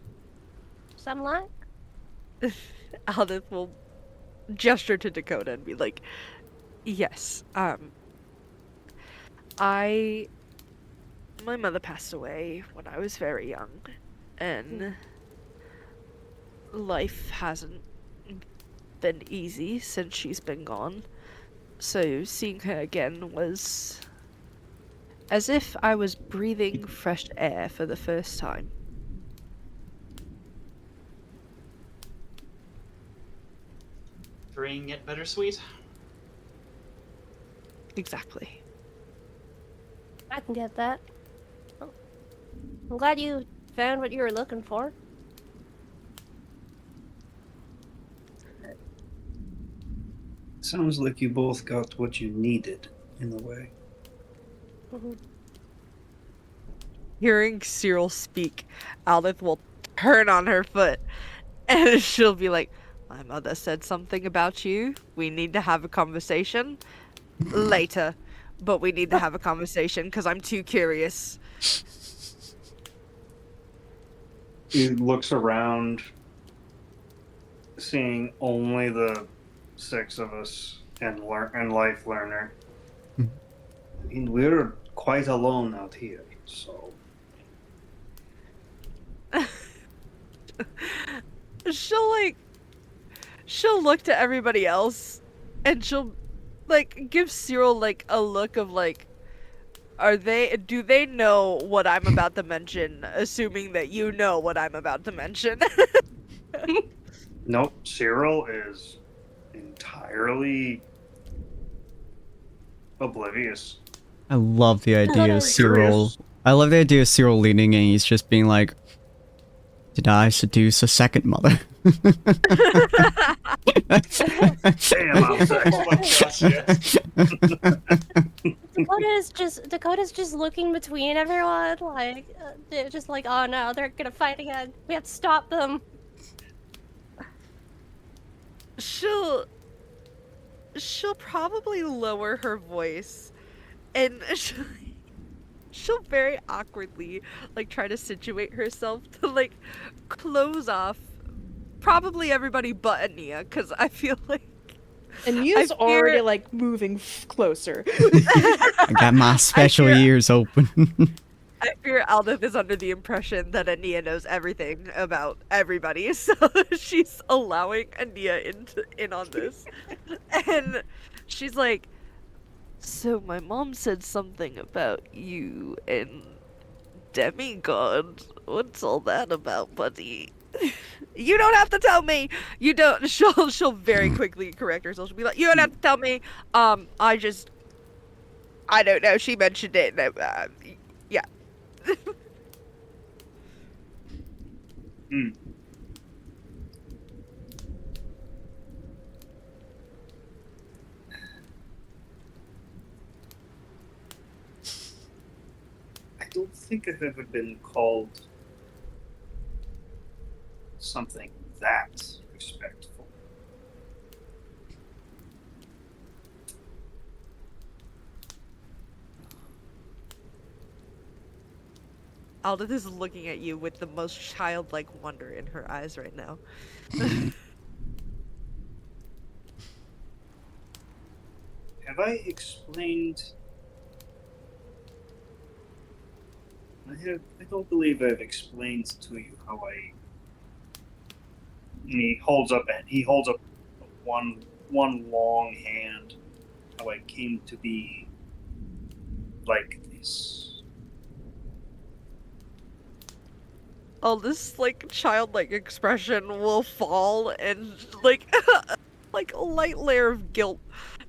Something like? Aldith will gesture to Dakota and be like, yes, my mother passed away when I was very young, and life hasn't been easy since she's been gone. So seeing her again was as if I was breathing fresh air for the first time. Freeing yet bittersweet. Exactly. I can get that. Oh, I'm glad you found what you were looking for. Sounds like you both got what you needed, in a way. Hearing Cyril speak, Aldith will turn on her foot, and she'll be like, my mother said something about you. We need to have a conversation later, but we need to have a conversation because I'm too curious. He looks around, seeing only the 6 of us and Life Learner. I mean, we're quite alone out here, so... She'll look to everybody else, and she'll like give Cyril like a look of like, do they know what I'm about to mention, assuming that you know what I'm about to mention? Nope, Cyril is entirely oblivious. I love the idea of Cyril. Curious. I love the idea of Cyril leaning and he's just being like, did I seduce a second mother? Damn, I'm sexy. Dakota's just looking between everyone, like, they're just like, oh no, they're gonna fight again. We have to stop them. She'll probably lower her voice, and she'll very awkwardly like try to situate herself to like close off probably everybody but Ania, because I feel like And Nia's I already fear- like moving closer. I got my special fear- ears open. I fear Aldith is under the impression that Ania knows everything about everybody, so she's allowing Ania in on this. And she's like, so my mom said something about you and demigod. What's all that about, buddy? You don't have to tell me. You don't. She'll very quickly correct herself. She'll be like, you don't have to tell me. I don't know. She mentioned it. Yeah. Hmm. I don't think I've ever been called something that respectful. Aldith is looking at you with the most childlike wonder in her eyes right now. Have I explained? I don't believe I've explained to you how I. And he holds up one long hand. How I came to be like this. This like childlike expression will fall and like like a light layer of guilt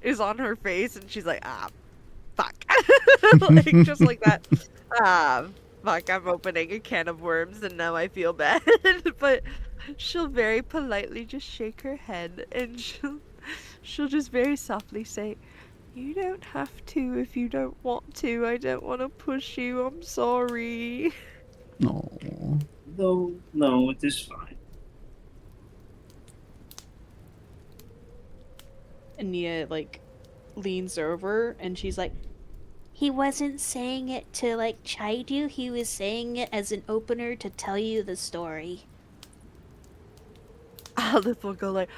is on her face and she's like, fuck. Like just like that. Ah, fuck, I'm opening a can of worms and now I feel bad. But she'll very politely just shake her head and she'll just very softly say, you don't have to if you don't want to. I don't want to push you. I'm sorry. No. No, it is fine. And Nia like leans over and she's like, He wasn't saying it to like chide you, he was saying it as an opener to tell you the story. Aldith will go like,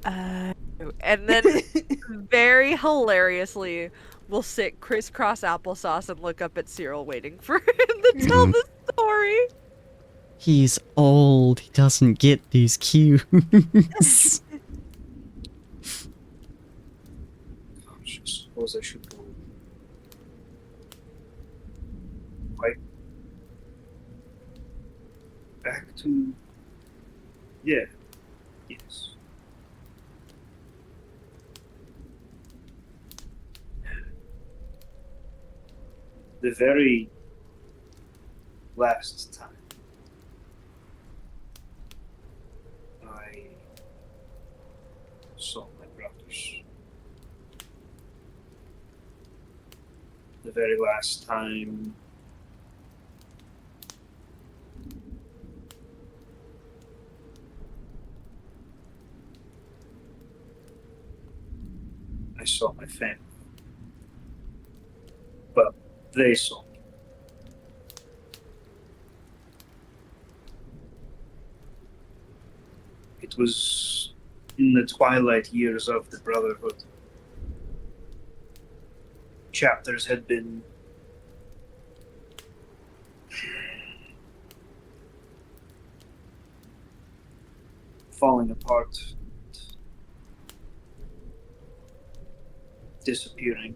and then very hilariously will sit crisscross applesauce and look up at Cyril waiting for him to tell the story. He's old. He doesn't get these cues. Gosh, I suppose I should go. Right back to. Yeah. Yes. The very last time I saw my brothers. The very last time I saw my family. But they saw me. It was in the twilight years of the Brotherhood. Chapters had been falling apart, disappearing,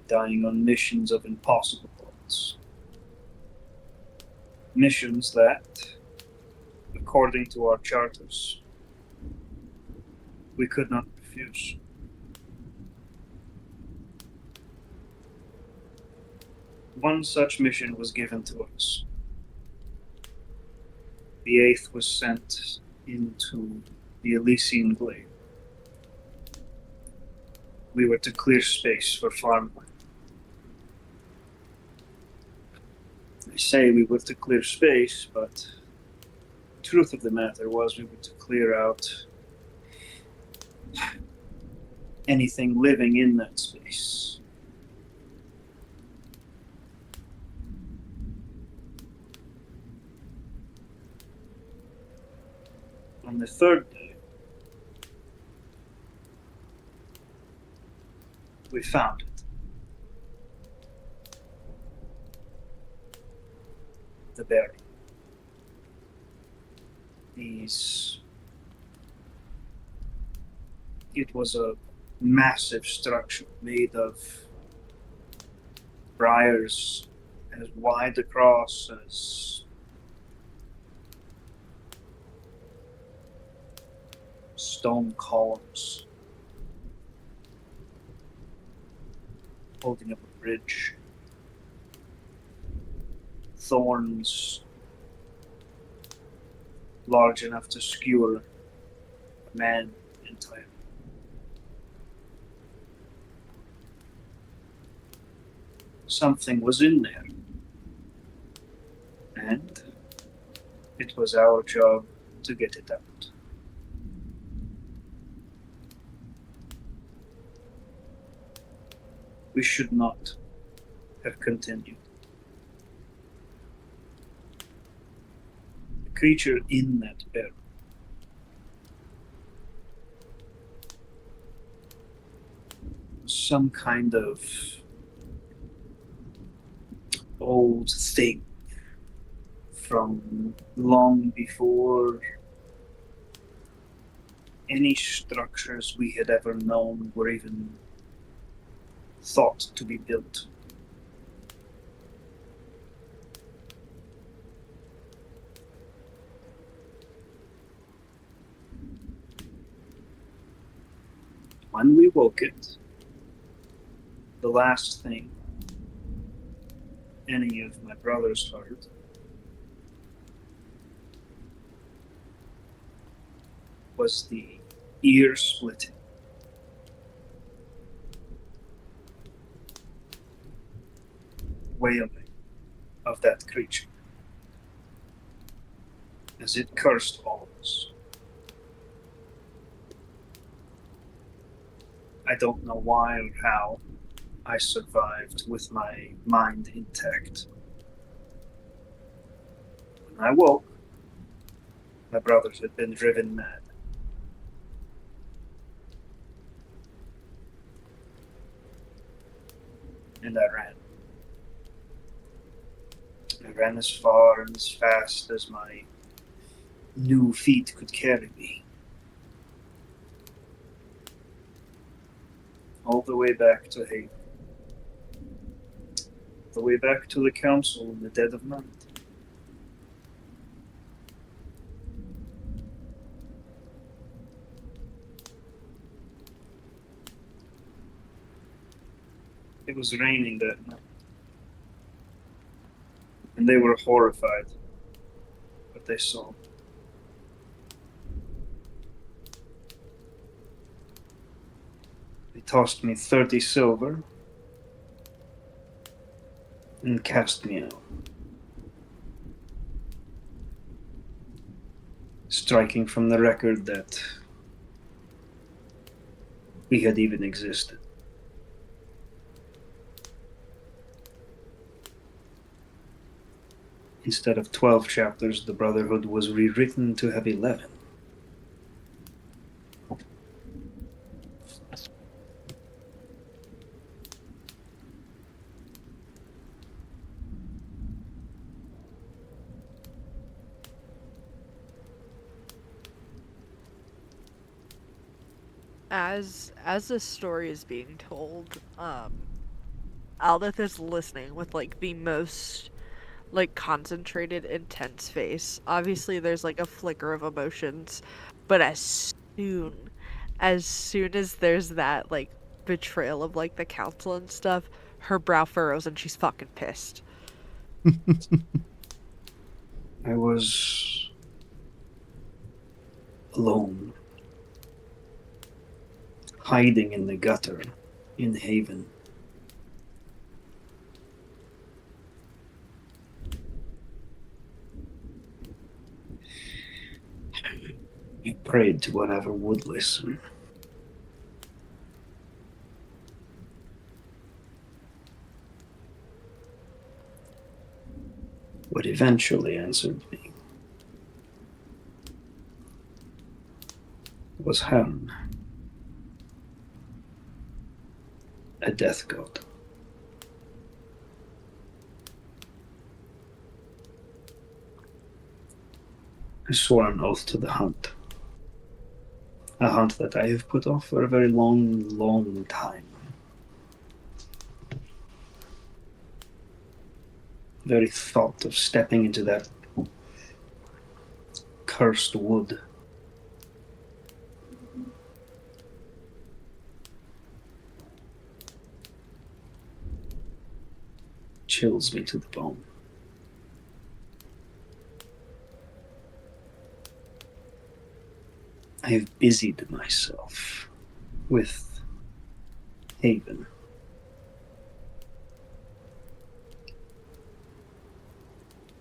dying on missions of impossible odds. Missions that, according to our charters, we could not refuse. One such mission was given to us. The eighth was sent into the Elysian Glade. We were to clear space for farmland. I say we were to clear space, but the truth of the matter was we were to clear out anything living in that space. On the third day, We found it. The berry. It was a massive structure made of briars as wide across as stone columns holding up a bridge. Thorns large enough to skewer a man entirely. Something was in there. And it was our job to get it out. We should not have continued. The creature in that barrel was some kind of old thing from long before any structures we had ever known were even thought to be built. When we woke it, the last thing any of my brothers heard was the ear splitting. Wailing of that creature as it cursed all of us. I don't know why or how I survived with my mind intact. When I woke, my brothers had been driven mad. And I ran. I ran as far and as fast as my new feet could carry me. All the way back to Haven. The way back to the council in the dead of night. It was raining that night. And they were horrified what they saw. They tossed me 30 silver and cast me out, striking from the record that we had even existed. Instead of 12 chapters, the Brotherhood was rewritten to have 11. As this story is being told, Aldith is listening with like the most like concentrated, intense face. Obviously there's like a flicker of emotions, but soon as there's that like betrayal of like the council and stuff, her brow furrows and she's fucking pissed. I was alone, hiding in the gutter in Haven. I prayed to whatever would listen. What eventually answered me was Helm. a death god. I swore an oath to the hunt. A hunt that I have put off for a very long, long time. The very thought of stepping into that cursed wood chills me to the bone. I have busied myself with Haven.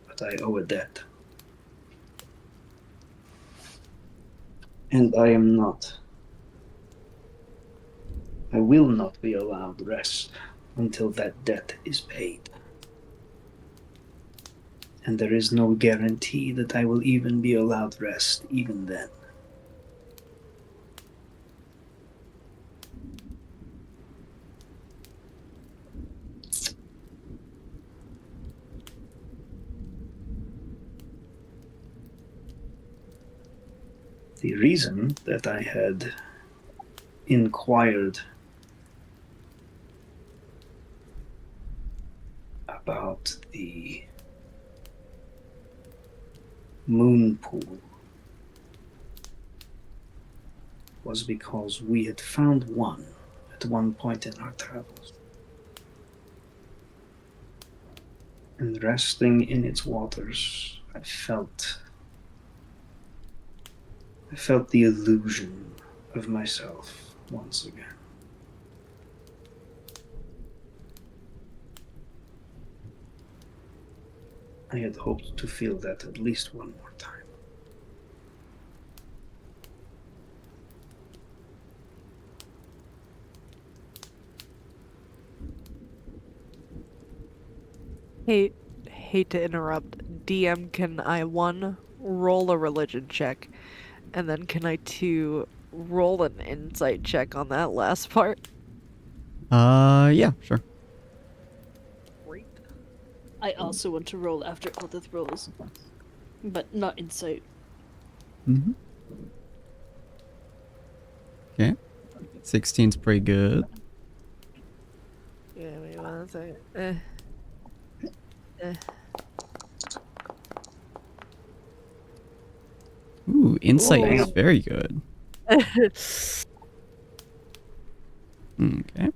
But I owe a debt. And I am not. I will not be allowed rest until that debt is paid. And there is no guarantee that I will even be allowed rest even then. The reason that I had inquired about the moon pool was because we had found one at one point in our travels. And resting in its waters, I felt the illusion of myself once again. I had hoped to feel that at least one more time. Hate to interrupt. DM, can I 1 roll a religion check, and then can I 2 roll an insight check on that last part? Yeah, sure. Great. I also want to roll after Aldith rolls, but not insight. Mm-hmm. Okay. 16's pretty good. Yeah, wait 1 second. Ooh, insight is Damn. very good. Okay.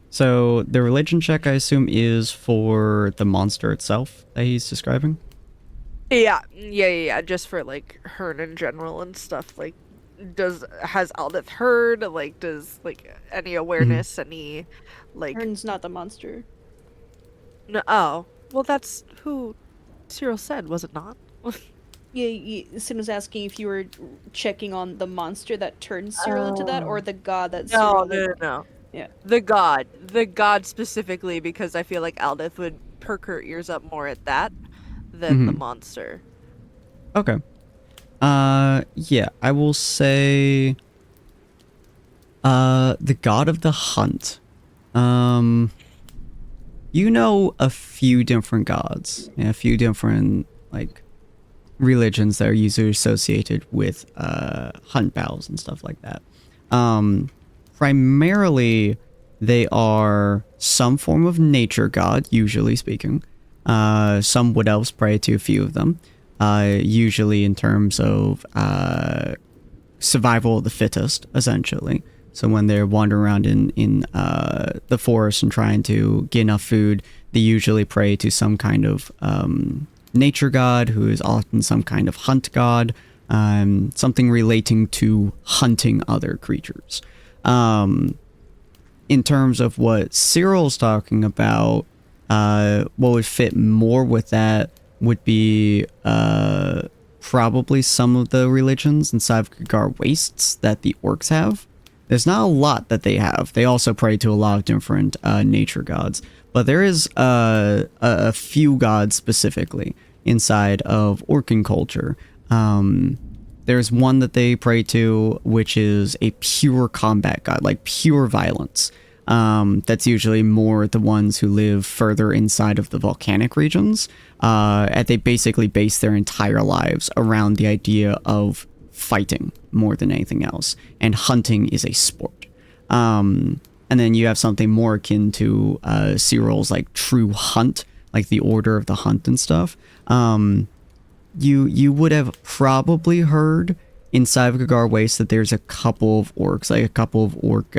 So the religion check, I assume, is for the monster itself that he's describing? Yeah, just for like Hearn in general and stuff. Like, has Aldith heard? Like, does like any awareness, any like Hearn's not the monster. no? Oh, well, that's who Cyril said, was it not? Yeah, Sin was asking if you were checking on the monster that turned Cyril into that, or the god that Cyril. No. Yeah. The god specifically, because I feel like Aldith would perk her ears up more at that than the monster. Okay. Yeah, I will say the god of the hunt. You know a few different gods, and a few different like religions that are usually associated with hunt battles and stuff like that. Primarily they are some form of nature god, usually speaking. Some wood elves pray to a few of them. Usually in terms of survival of the fittest, essentially. So when they're wandering around in the forest and trying to get enough food, they usually pray to some kind of nature god, who is often some kind of hunt god, something relating to hunting other creatures. In terms of what Cyril's talking about, what would fit more with that would be probably some of the religions inside of Kagar Wastes that the orcs have. There's not a lot that they have. They also pray to a lot of different nature gods, but there is a few gods specifically inside of Orcan culture. There's one that they pray to, which is a pure combat god, like pure violence. That's usually more the ones who live further inside of the volcanic regions. And they basically base their entire lives around the idea of fighting more than anything else. And hunting is a sport. And then you have something more akin to Cyril's like true hunt, like the order of the hunt and stuff. You would have probably heard inside of Gagar Waste that there's a couple of orcs, like a couple of orc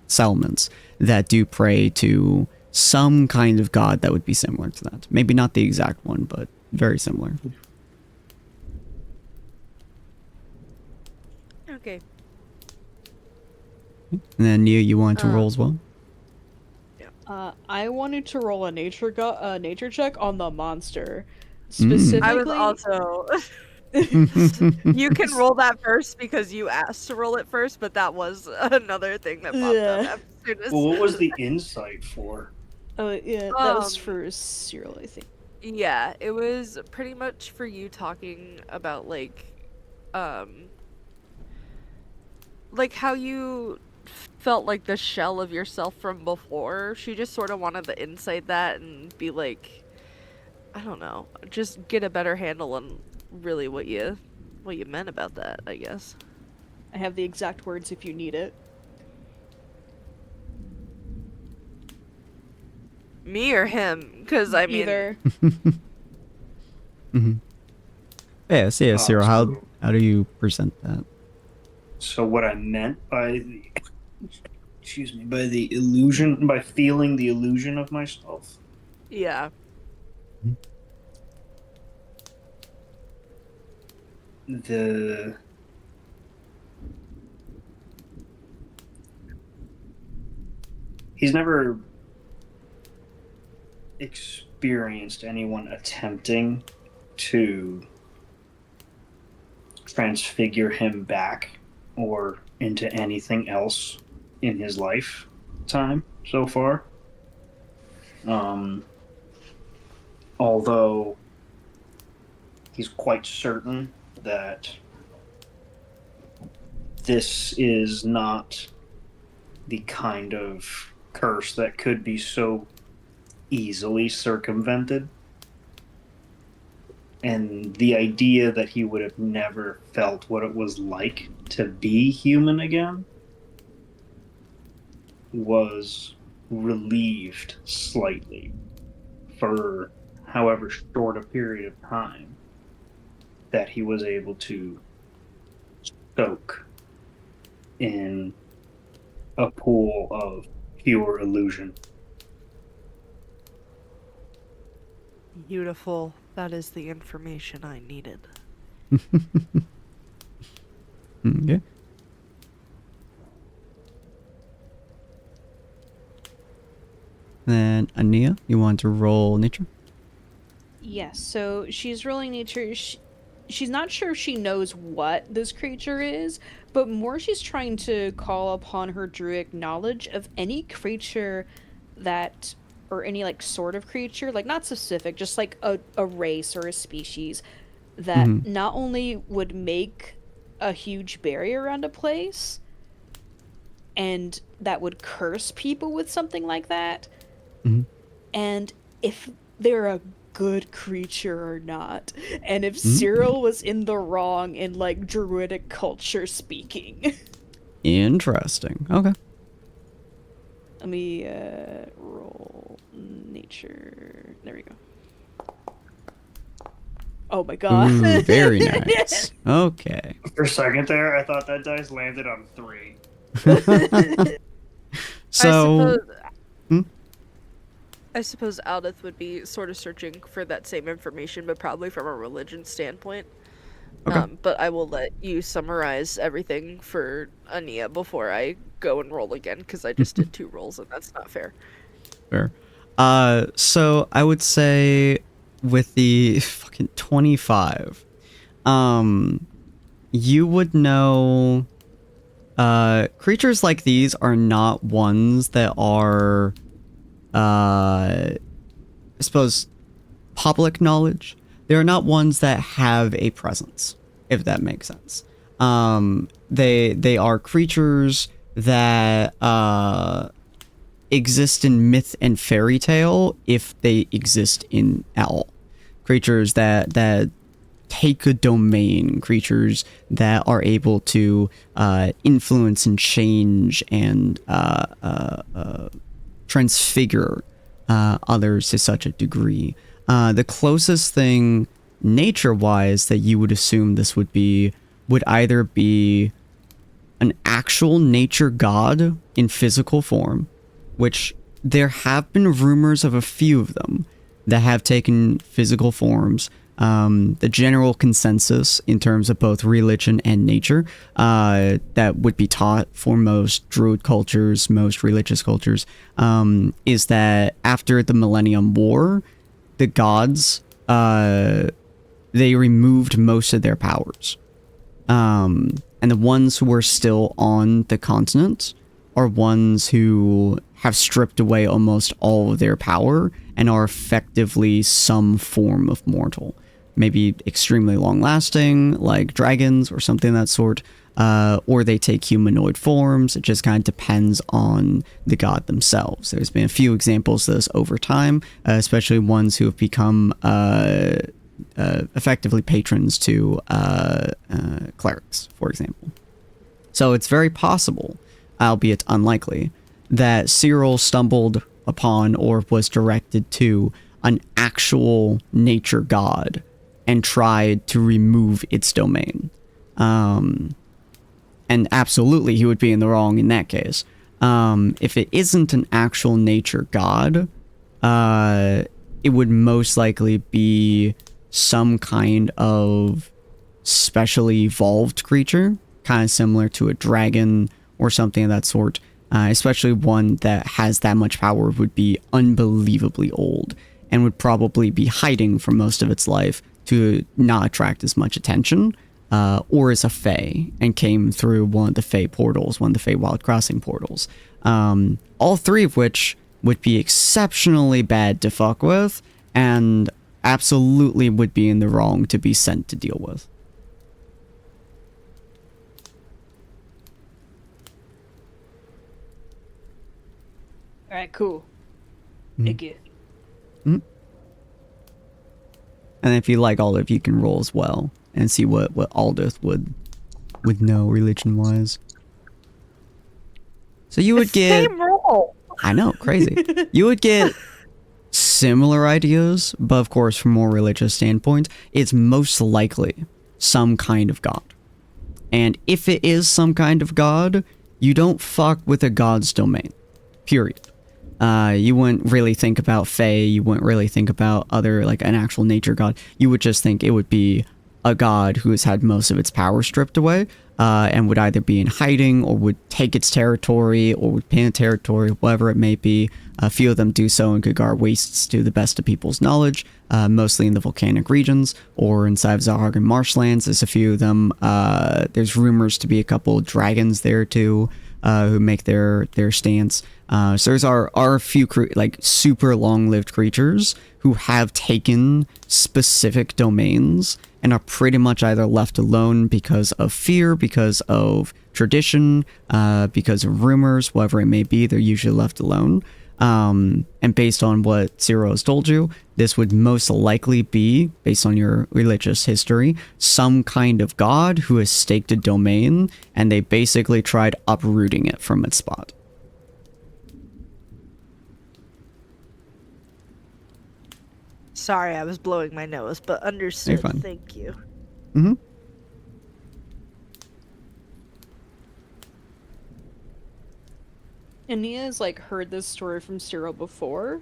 settlements that do pray to some kind of god that would be similar to that. Maybe not the exact one, but very similar. Okay. And then you wanted to roll as well? I wanted to roll a nature check on the monster. Specifically, I was also. You can roll that first because you asked to roll it first, but that was another thing that popped up as soon as. Well, what was the insight for? Oh yeah, that was for Cyril, I think. Yeah, it was pretty much for you talking about like how you felt like the shell of yourself from before. She just sort of wanted to insight that and be like, I don't know, just get a better handle on really what you meant about that, I guess. I have the exact words if you need it. Me or him? Because I mean, either. Yeah, Cyril, how do you present that? So what I meant by the by the illusion, by feeling the illusion of myself. Yeah. He's never experienced anyone attempting to transfigure him back or into anything else in his lifetime so far. Although he's quite certain that this is not the kind of curse that could be so easily circumvented. And the idea that he would have never felt what it was like to be human again was relieved slightly for however short a period of time that he was able to soak in a pool of pure illusion. Beautiful. That is the information I needed. Okay. Then Ania, you want to roll nature? Yes, so she's rolling nature. She's not sure if she knows what this creature is, but more she's trying to call upon her druidic knowledge of any creature that, or any like sort of creature, like not specific, just like a race or a species that not only would make a huge barrier around a place and that would curse people with something like that, and if they're a good creature or not, and if Cyril was in the wrong in like druidic culture speaking. Interesting. Okay. Let me roll nature. There we go. Oh my god. Ooh, very nice. Okay. For a second there, I thought that dice landed on 3. So I suppose Aldith would be sort of searching for that same information, but probably from a religion standpoint. Okay. But I will let you summarize everything for Ania before I go and roll again, because I just did 2 rolls, and that's not fair. Fair. So I would say with the fucking 25, you would know, creatures like these are not ones that are, I suppose, public knowledge. They are not ones that have a presence, if that makes sense. They are creatures that exist in myth and fairy tale if they exist in all. Creatures that take a domain, creatures that are able to influence and change and transfigure others to such a degree. The closest thing nature-wise that you would assume this would either be an actual nature god in physical form, which there have been rumors of a few of them that have taken physical forms. The general consensus in terms of both religion and nature that would be taught for most druid cultures, most religious cultures, is that after the Millennium War, the gods, they removed most of their powers. And the ones who are still on the continent are ones who have stripped away almost all of their power and are effectively some form of mortal. Maybe extremely long-lasting, like dragons or something of that sort, or they take humanoid forms. It just kind of depends on the god themselves. There's been a few examples of this over time, especially ones who have become effectively patrons to clerics, for example. So it's very possible, albeit unlikely, that Cyril stumbled upon or was directed to an actual nature god and tried to remove its domain. And absolutely he would be in the wrong in that case. If it isn't an actual nature god, it would most likely be some kind of specially evolved creature, kind of similar to a dragon or something of that sort. Especially one that has that much power would be unbelievably old and would probably be hiding for most of its life to not attract as much attention, or as a fae, and came through one of the fae portals, one of the fae Wild Crossing portals. All three of which would be exceptionally bad to fuck with, and absolutely would be in the wrong to be sent to deal with. Alright, cool. Mm. Thank you. And if you like Aldith, you can roll as well and see what Aldith would know religion-wise. So you would get... Same roll! I know, crazy. You would get similar ideas, but of course, from a more religious standpoint, it's most likely some kind of god. And if it is some kind of god, you don't fuck with a god's domain. Period. You wouldn't really think about Fae, you wouldn't really think about other, like, an actual nature god. You would just think it would be a god who has had most of its power stripped away, and would either be in hiding, or would take its territory, or would pin a territory, whatever it may be. A few of them do so in Gugar Wastes to the best of people's knowledge, mostly in the volcanic regions, or inside of Zahargan marshlands. There's a few of them. There's rumors to be a couple of dragons there too, who make their stance. So there's are a few like super long-lived creatures who have taken specific domains and are pretty much either left alone because of fear, because of tradition, because of rumors, whatever it may be. They're usually left alone. And based on what Zero has told you, this would most likely be, based on your religious history, some kind of god who has staked a domain, and they basically tried uprooting it from its spot. Sorry, I was blowing my nose, but understood. Thank you. Mm-hmm. And Nia's, like, heard this story from Cyril before,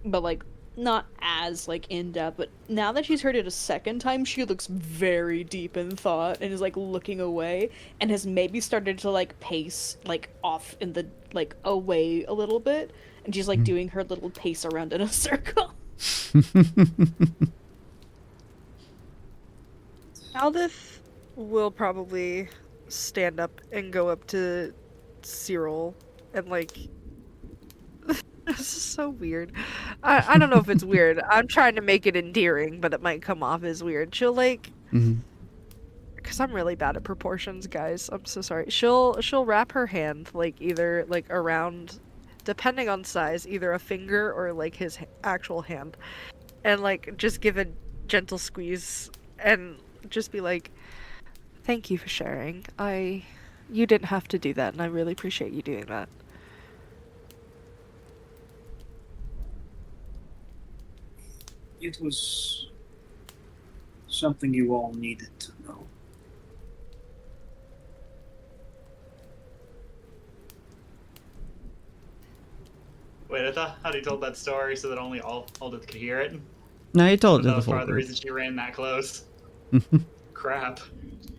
but, like, not as, like, in-depth, but now that she's heard it a second time, she looks very deep in thought and is, like, looking away, and has maybe started to, like, pace, like, off in the, like, away a little bit, and she's, like, doing her little pace around in a circle. Aldith will probably stand up and go up to Cyril and, like, this is so weird. I don't know if it's weird. I'm trying to make it endearing, but it might come off as weird. She'll, like, because because I'm really bad at proportions, guys. I'm so sorry. She'll wrap her hand like either like around, depending on size, either a finger or like his actual hand, and like just give a gentle squeeze and just be like, "Thank you for sharing. You didn't have to do that, and I really appreciate you doing that." It was something you all needed to know. Wait, I thought Howdy told that story so that only Aldith could hear it. No, he told it That to the was full part of the group. reason she ran that close. Crap.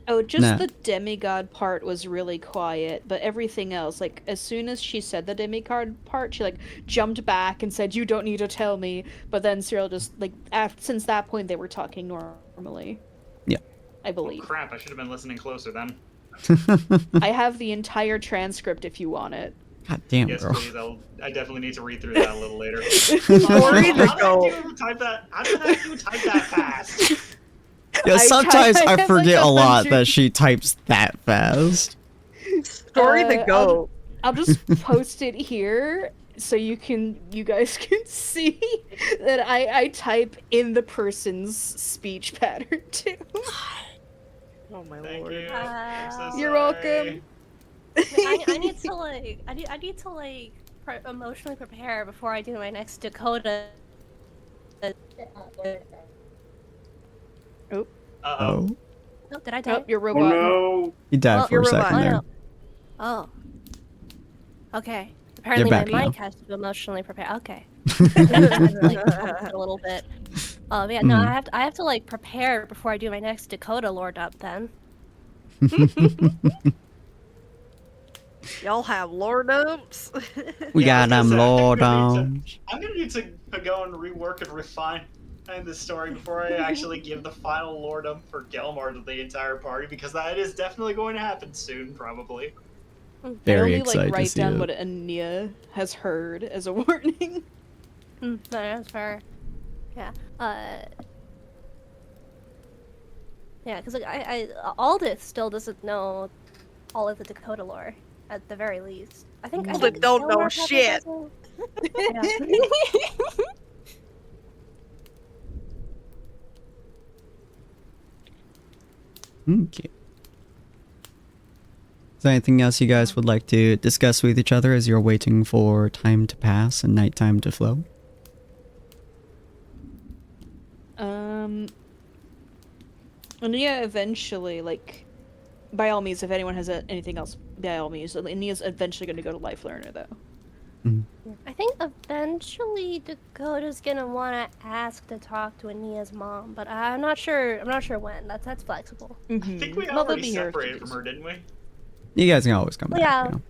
Oh, just Nah. the demigod part was really quiet, but everything else, like, as soon as she said the demigod part, she, like, jumped back and said, "You don't need to tell me," but then Cyril just, like, since that point, they were talking normally. Yeah. I Oh, believe. crap, I should have been listening closer then. I have the entire transcript if you want it. God damn, Yes, girl. please. I definitely need to read through that a little later. Story to How go. did you type that? How did you type that fast? Yeah, sometimes I have, forget like, a lot 100 that she types that fast. Story to go. I'll just post it here so you guys can see that I type in the person's speech pattern too. Oh my Thank lord. you. I'm so sorry. You're welcome. I need to like emotionally prepare before I do my next Dakota. Oh, Uh-oh. Oh, did I die? your Oh robot. no! He died Well, for a you're second right. there. Oh. Okay. Apparently back my now. mic has to emotionally prepare. Okay. I had to, like, focus a little bit. Yeah, no, I have to like prepare before I do my next Dakota Lord up then. Y'all have lordums. We Yeah, I got was them gonna say, lordoms. I'm gonna need to go and rework and refine this story before I actually give the final lordom for Gelmar to the entire party, because that is definitely going to happen soon, probably. Very I only excited like to write see down it. what Ania has heard as a warning. No, that's fair. Yeah. Yeah, because like Aldith still doesn't know all of the Dakota lore, at the very least. I think Aldith don't know Gilmore probably shit. doesn't. Yeah. Okay. Is there anything else you guys would like to discuss with each other as you're waiting for time to pass and nighttime to flow? Ania eventually, like, by all means, if anyone has anything else, by all means, Ania's eventually going to go to Life Learner, though. I think eventually Dakota's gonna want to ask to talk to Ania's mom, but I'm not sure. I'm not sure when. That's flexible. I think we Well, they'll already be here separated for from her, didn't we? You guys can always come back. Yeah. You know?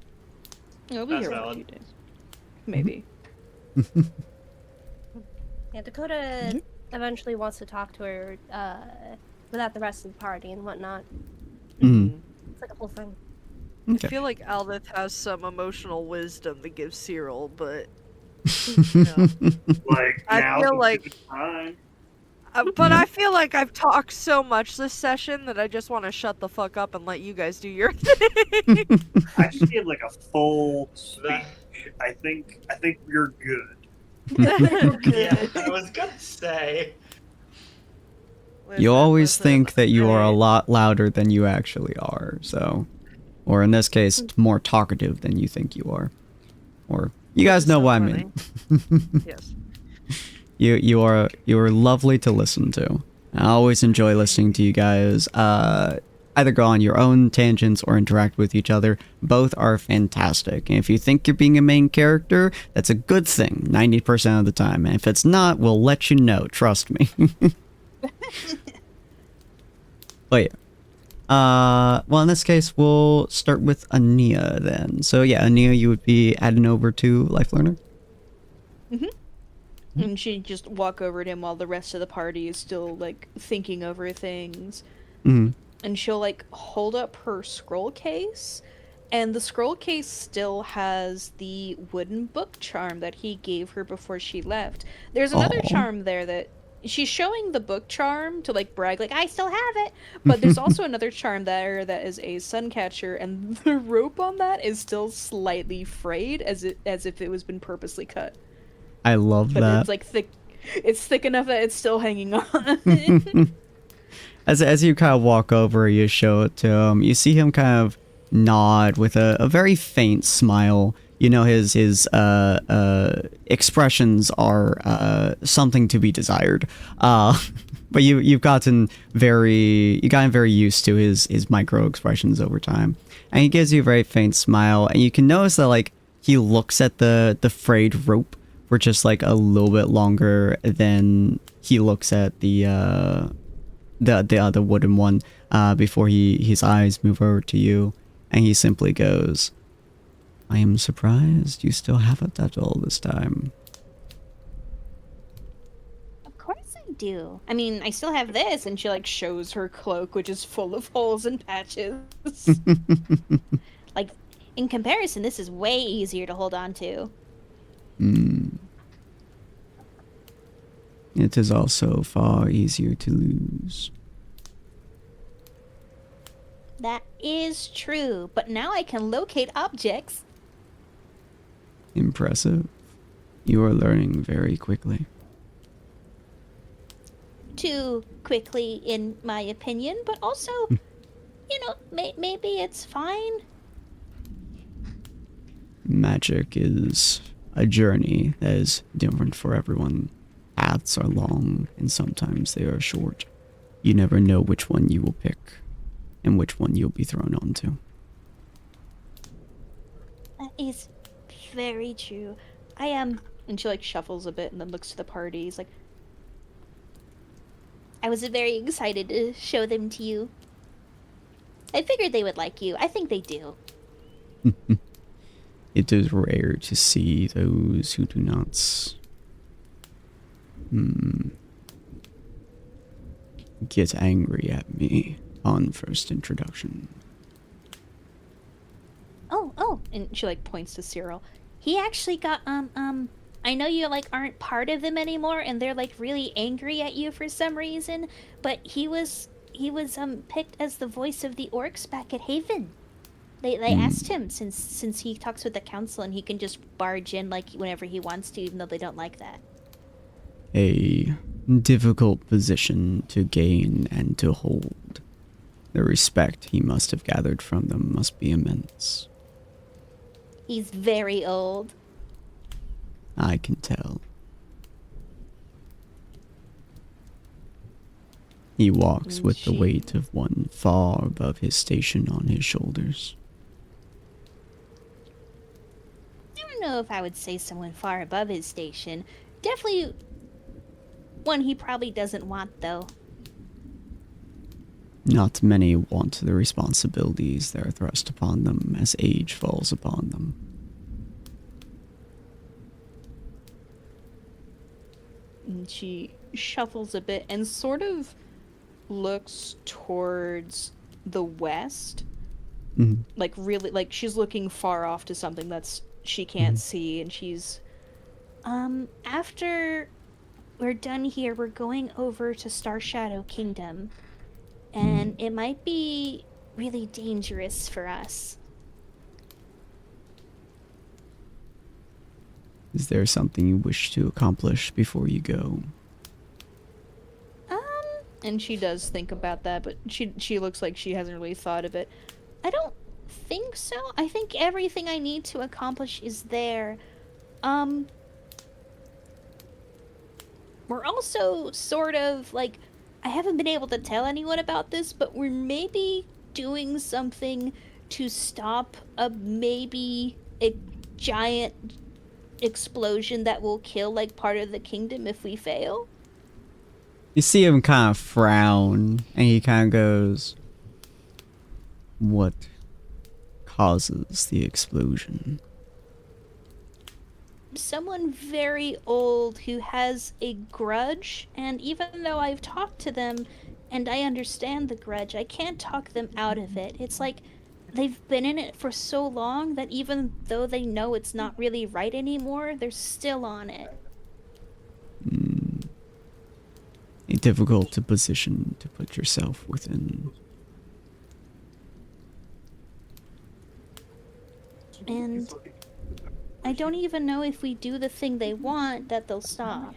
It'll be That's here for a valid. few days. Maybe. Yeah, Dakota eventually wants to talk to her without the rest of the party and whatnot. Mm. It's like a whole thing. Okay. I feel like Aldith has some emotional wisdom to give Cyril, but Like I now feel is like- the time. but Yeah. I feel like I've talked so much this session that I just want to shut the fuck up and let you guys do your thing. I just need like a full speech. That- I think you're good. Yeah, I was gonna say. You always think that you are a I- lot louder than you actually are, so... Or in this case, more talkative than you think you are. Or, you guys is know so what I funny. mean. Yes. You are lovely to listen to. I always enjoy listening to you guys either go on your own tangents or interact with each other. Both are fantastic. And if you think you're being a main character, that's a good thing 90% of the time. And if it's not, we'll let you know, trust me. But yeah. Well, in this case, we'll start with Ania then. So yeah, Ania, you would be adding over to Life Learner? And she'd just walk over to him while the rest of the party is still, like, thinking over things. Mm-hmm. And she'll, like, hold up her scroll case, and the scroll case still has the wooden book charm that he gave her before she left. There's another Aw. charm there that she's showing the book charm to like brag, like I still have it. But there's also another charm there that is a sun catcher, and the rope on that is still slightly frayed, as if it was been purposely cut. I love But that. it's like thick. It's thick enough that it's still hanging on. As you kind of walk over, you show it to him. You see him kind of nod with a very faint smile. You know, his expressions are something to be desired. But you've gotten very used to his micro expressions over time, and he gives you a very faint smile, and you can notice that like he looks at the frayed rope for just like a little bit longer than he looks at the other wooden one before his eyes move over to you, and he simply goes, I am surprised you still have it at all this time. Of course I do. I mean, I still have this, and she like shows her cloak, which is full of holes and patches. Like, in comparison, this is way easier to hold on to. It is also far easier to lose. That is true, but now I can locate objects. Impressive. You are learning very quickly. Too quickly, in my opinion, but also, you know, maybe it's fine. Magic is a journey that is different for everyone. Paths are long, and sometimes they are short. You never know which one you will pick, and which one you'll be thrown onto. That is very true. I am. And she like shuffles a bit and then looks to the party. He's like, I was very excited to show them to you. I figured they would like you. I think they do. It is rare to see those who do not get angry at me on first introduction. Oh, and she like points to Cyril. he actually got, I know you, like, aren't part of them anymore, and they're, like, really angry at you for some reason, but he was, picked as the voice of the orcs back at Haven. They asked him, since he talks with the council, and he can just barge in, like, whenever he wants to, even though they don't like that. A difficult position to gain and to hold. The respect he must have gathered from them must be immense. He's very old. I can tell. He walks with the weight of one far above his station on his shoulders. I don't know if I would say someone far above his station. Definitely one he probably doesn't want, though. Not many want the responsibilities that are thrust upon them as age falls upon them. And she shuffles a bit and sort of looks towards the west. Like really, like she's looking far off to something that's she can't see, and she's after we're done here, we're going over to Star Shadow Kingdom, and it might be really dangerous for us. Is there something you wish to accomplish before you go? And she does think about that, but she looks like she hasn't really thought of it. I don't think so. I think everything I need to accomplish is there. We're also sort of, like, I haven't been able to tell anyone about this, but we're maybe doing something to stop a giant explosion that will kill, like, part of the kingdom if we fail. You see him kind of frown, and he kind of goes, what causes the explosion? Someone very old who has a grudge, and even though I've talked to them and I understand the grudge, I can't talk them out of it. It's like they've been in it for so long that even though they know it's not really right anymore, they're still on it. difficult to position to put yourself within. And I don't even know if we do the thing they want that they'll stop.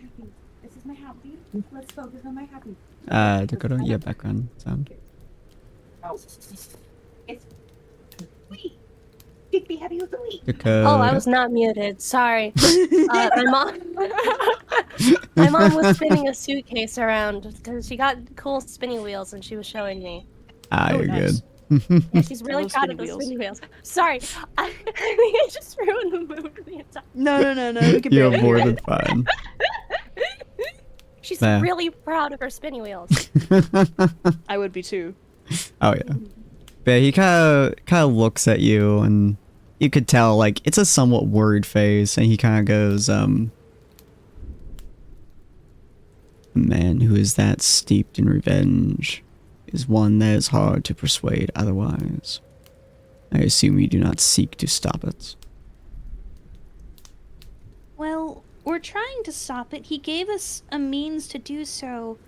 This is my happy. Let's focus on my happy. Dakota, yeah, background sound. Oh, it's wait. Be happy with the week. Dakota. Oh, I was not muted. Sorry. My mom. My mom was spinning a suitcase around because she got cool spinning wheels and she was showing me. Ah, Oh, you're nice. good. Yeah, she's really love proud of spinning those wheels. spinning wheels. Sorry, I think I just ruined the mood for the entire. No. We can You're barely more hear than it. fine. She's Yeah. really proud of her spinning wheels. I would be too. Oh yeah. But he kind of looks at you, and you could tell like it's a somewhat worried face, and he kind of goes, "A man who is that steeped in revenge is one that is hard to persuade otherwise. I assume you do not seek to stop it." Well, we're trying to stop it. He gave us a means to do so.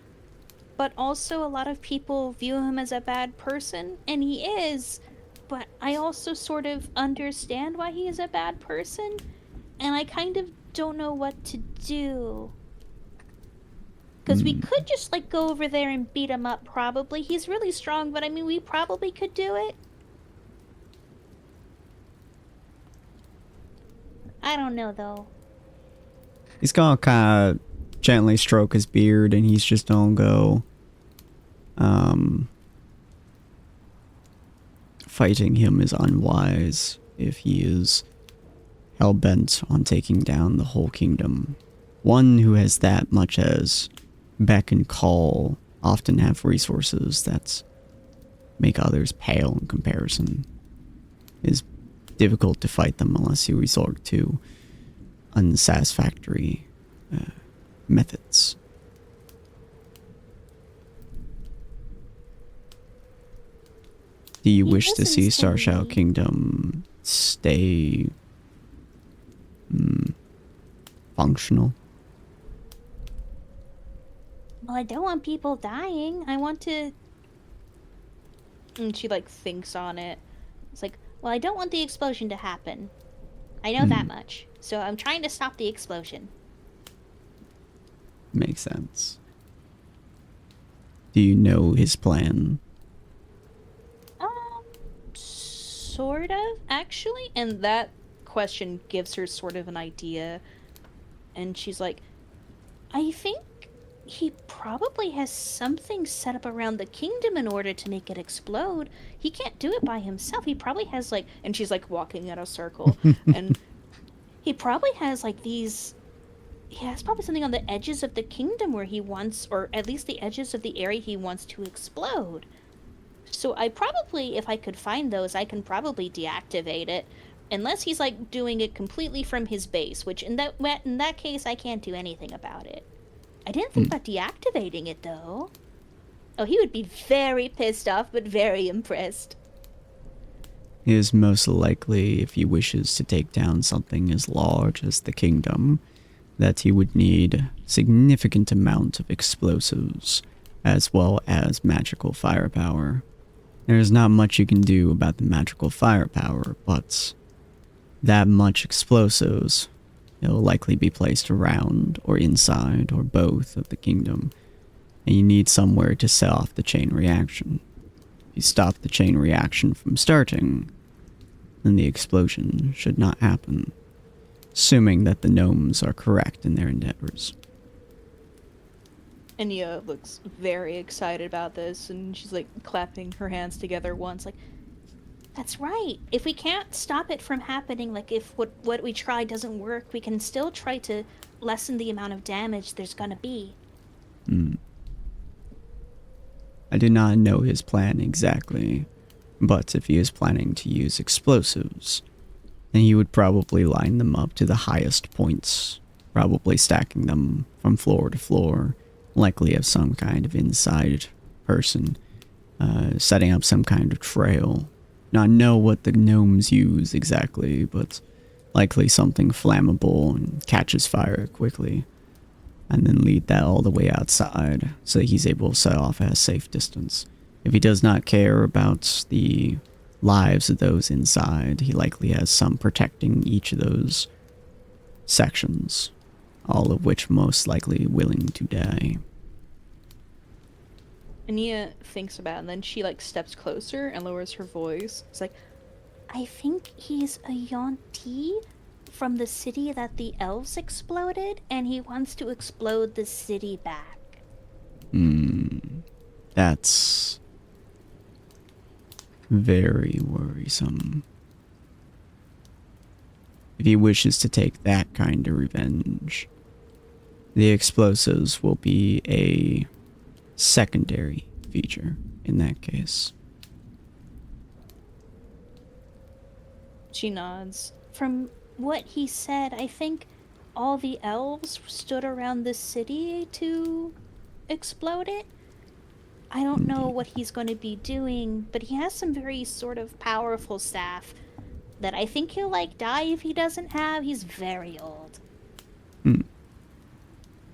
But also, a lot of people view him as a bad person, and he is. But I also sort of understand why he is a bad person, and I kind of don't know what to do. Because we could just, like, go over there and beat him up, probably. He's really strong, but I mean, we probably could do it. I don't know, though. He's gonna kind of gently stroke his beard, and he's just gonna go, fighting him is unwise if he is hell-bent on taking down the whole kingdom. One who has that much as beck and call often have resources that make others pale in comparison. It is difficult to fight them unless you resort to unsatisfactory methods. Do you He wish to see listens to Starshout me. Kingdom stay functional? Well, I don't want people dying. I want to... And she like thinks on it. It's like, well, I don't want the explosion to happen. I know that much. So I'm trying to stop the explosion. Makes sense. Do you know his plan? Sort of, actually. And that question gives her sort of an idea. And she's like, I think he probably has something set up around the kingdom in order to make it explode. He can't do it by himself. He probably has, like... and she's like walking in a circle. And He probably has, like, these... He has probably something on the edges of the kingdom where he wants... or at least the edges of the area he wants to explode. So I probably, if I could find those, I can probably deactivate it. Unless he's, like, doing it completely from his base, which in that case, I can't do anything about it. I didn't think about deactivating it, though. Oh, he would be very pissed off, but very impressed. It is most likely, if he wishes to take down something as large as the kingdom, that he would need significant amount of explosives, as well as magical firepower. There is not much you can do about the magical firepower, but that much explosives, it will likely be placed around or inside or both of the kingdom, and you need somewhere to set off the chain reaction. If you stop the chain reaction from starting, then the explosion should not happen, assuming that the gnomes are correct in their endeavors. Enya looks very excited about this, and she's like clapping her hands together once, like, That's right. If we can't stop it from happening, like if what we try doesn't work, we can still try to lessen the amount of damage there's gonna be. I do not know his plan exactly, but if he is planning to use explosives, then he would probably line them up to the highest points, probably stacking them from floor to floor, likely have some kind of inside person, setting up some kind of trail. Not know what the gnomes use exactly, but likely something flammable and catches fire quickly. and then lead that all the way outside so that he's able to set off at a safe distance. If he does not care about the lives of those inside, he likely has some protecting each of those sections, all of which most likely willing to die. Ania thinks about it, and then she like steps closer and lowers her voice. It's like, I think he's a Yuan-ti from the city that the elves exploded, and he wants to explode the city back. That's very worrisome. If he wishes to take that kind of revenge, the explosives will be a secondary feature in that case. she nods. From what he said, I think all the elves stood around the city to explode it. I don't know what he's going to be doing, but he has some very sort of powerful staff that I think he'll like die if he doesn't have. He's very old.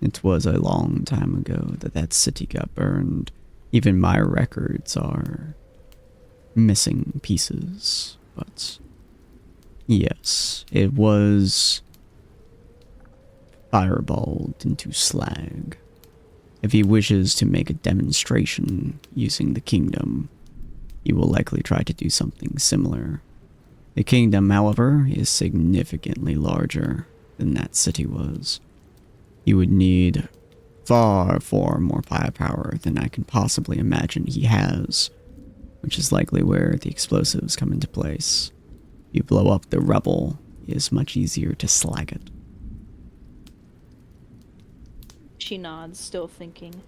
It was a long time ago that that city got burned. Even my records are missing pieces, but yes, it was fireballed into slag. If he wishes to make a demonstration using the kingdom, he will likely try to do something similar. The kingdom, however, is significantly larger than that city was. He would need far more firepower than I can possibly imagine he has, which is likely where the explosives come into place. If you blow up the rubble, it is much easier to slag it. She nods, still thinking.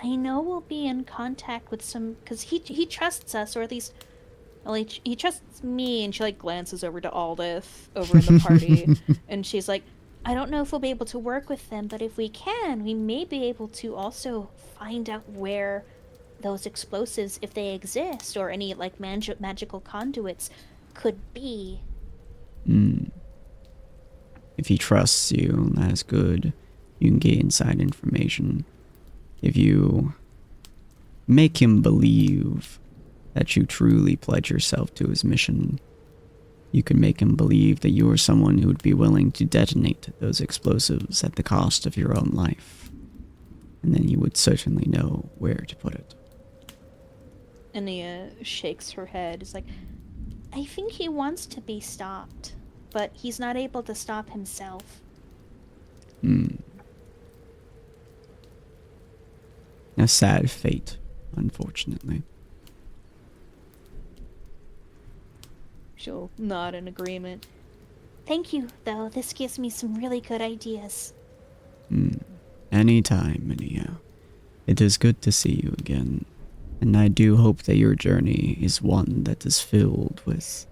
I know we'll be in contact with some, because he trusts us, or at least, well, he trusts me. And she like glances over to Aldith over in the party, and she's like, I don't know if we'll be able to work with them, but if we can, we may be able to also find out where those explosives, if they exist, or any like magical conduits, could be. If he trusts you, that is good. You can get inside information. If you make him believe that you truly pledge yourself to his mission, you can make him believe that you are someone who would be willing to detonate those explosives at the cost of your own life. And then you would certainly know where to put it. Ania shakes her head. It's like, I think he wants to be stopped, but he's not able to stop himself. A sad fate, unfortunately. she'll nod in agreement. Thank you, though. This gives me some really good ideas. Anytime, anyhow. It is good to see you again. And I do hope that your journey is one that is filled with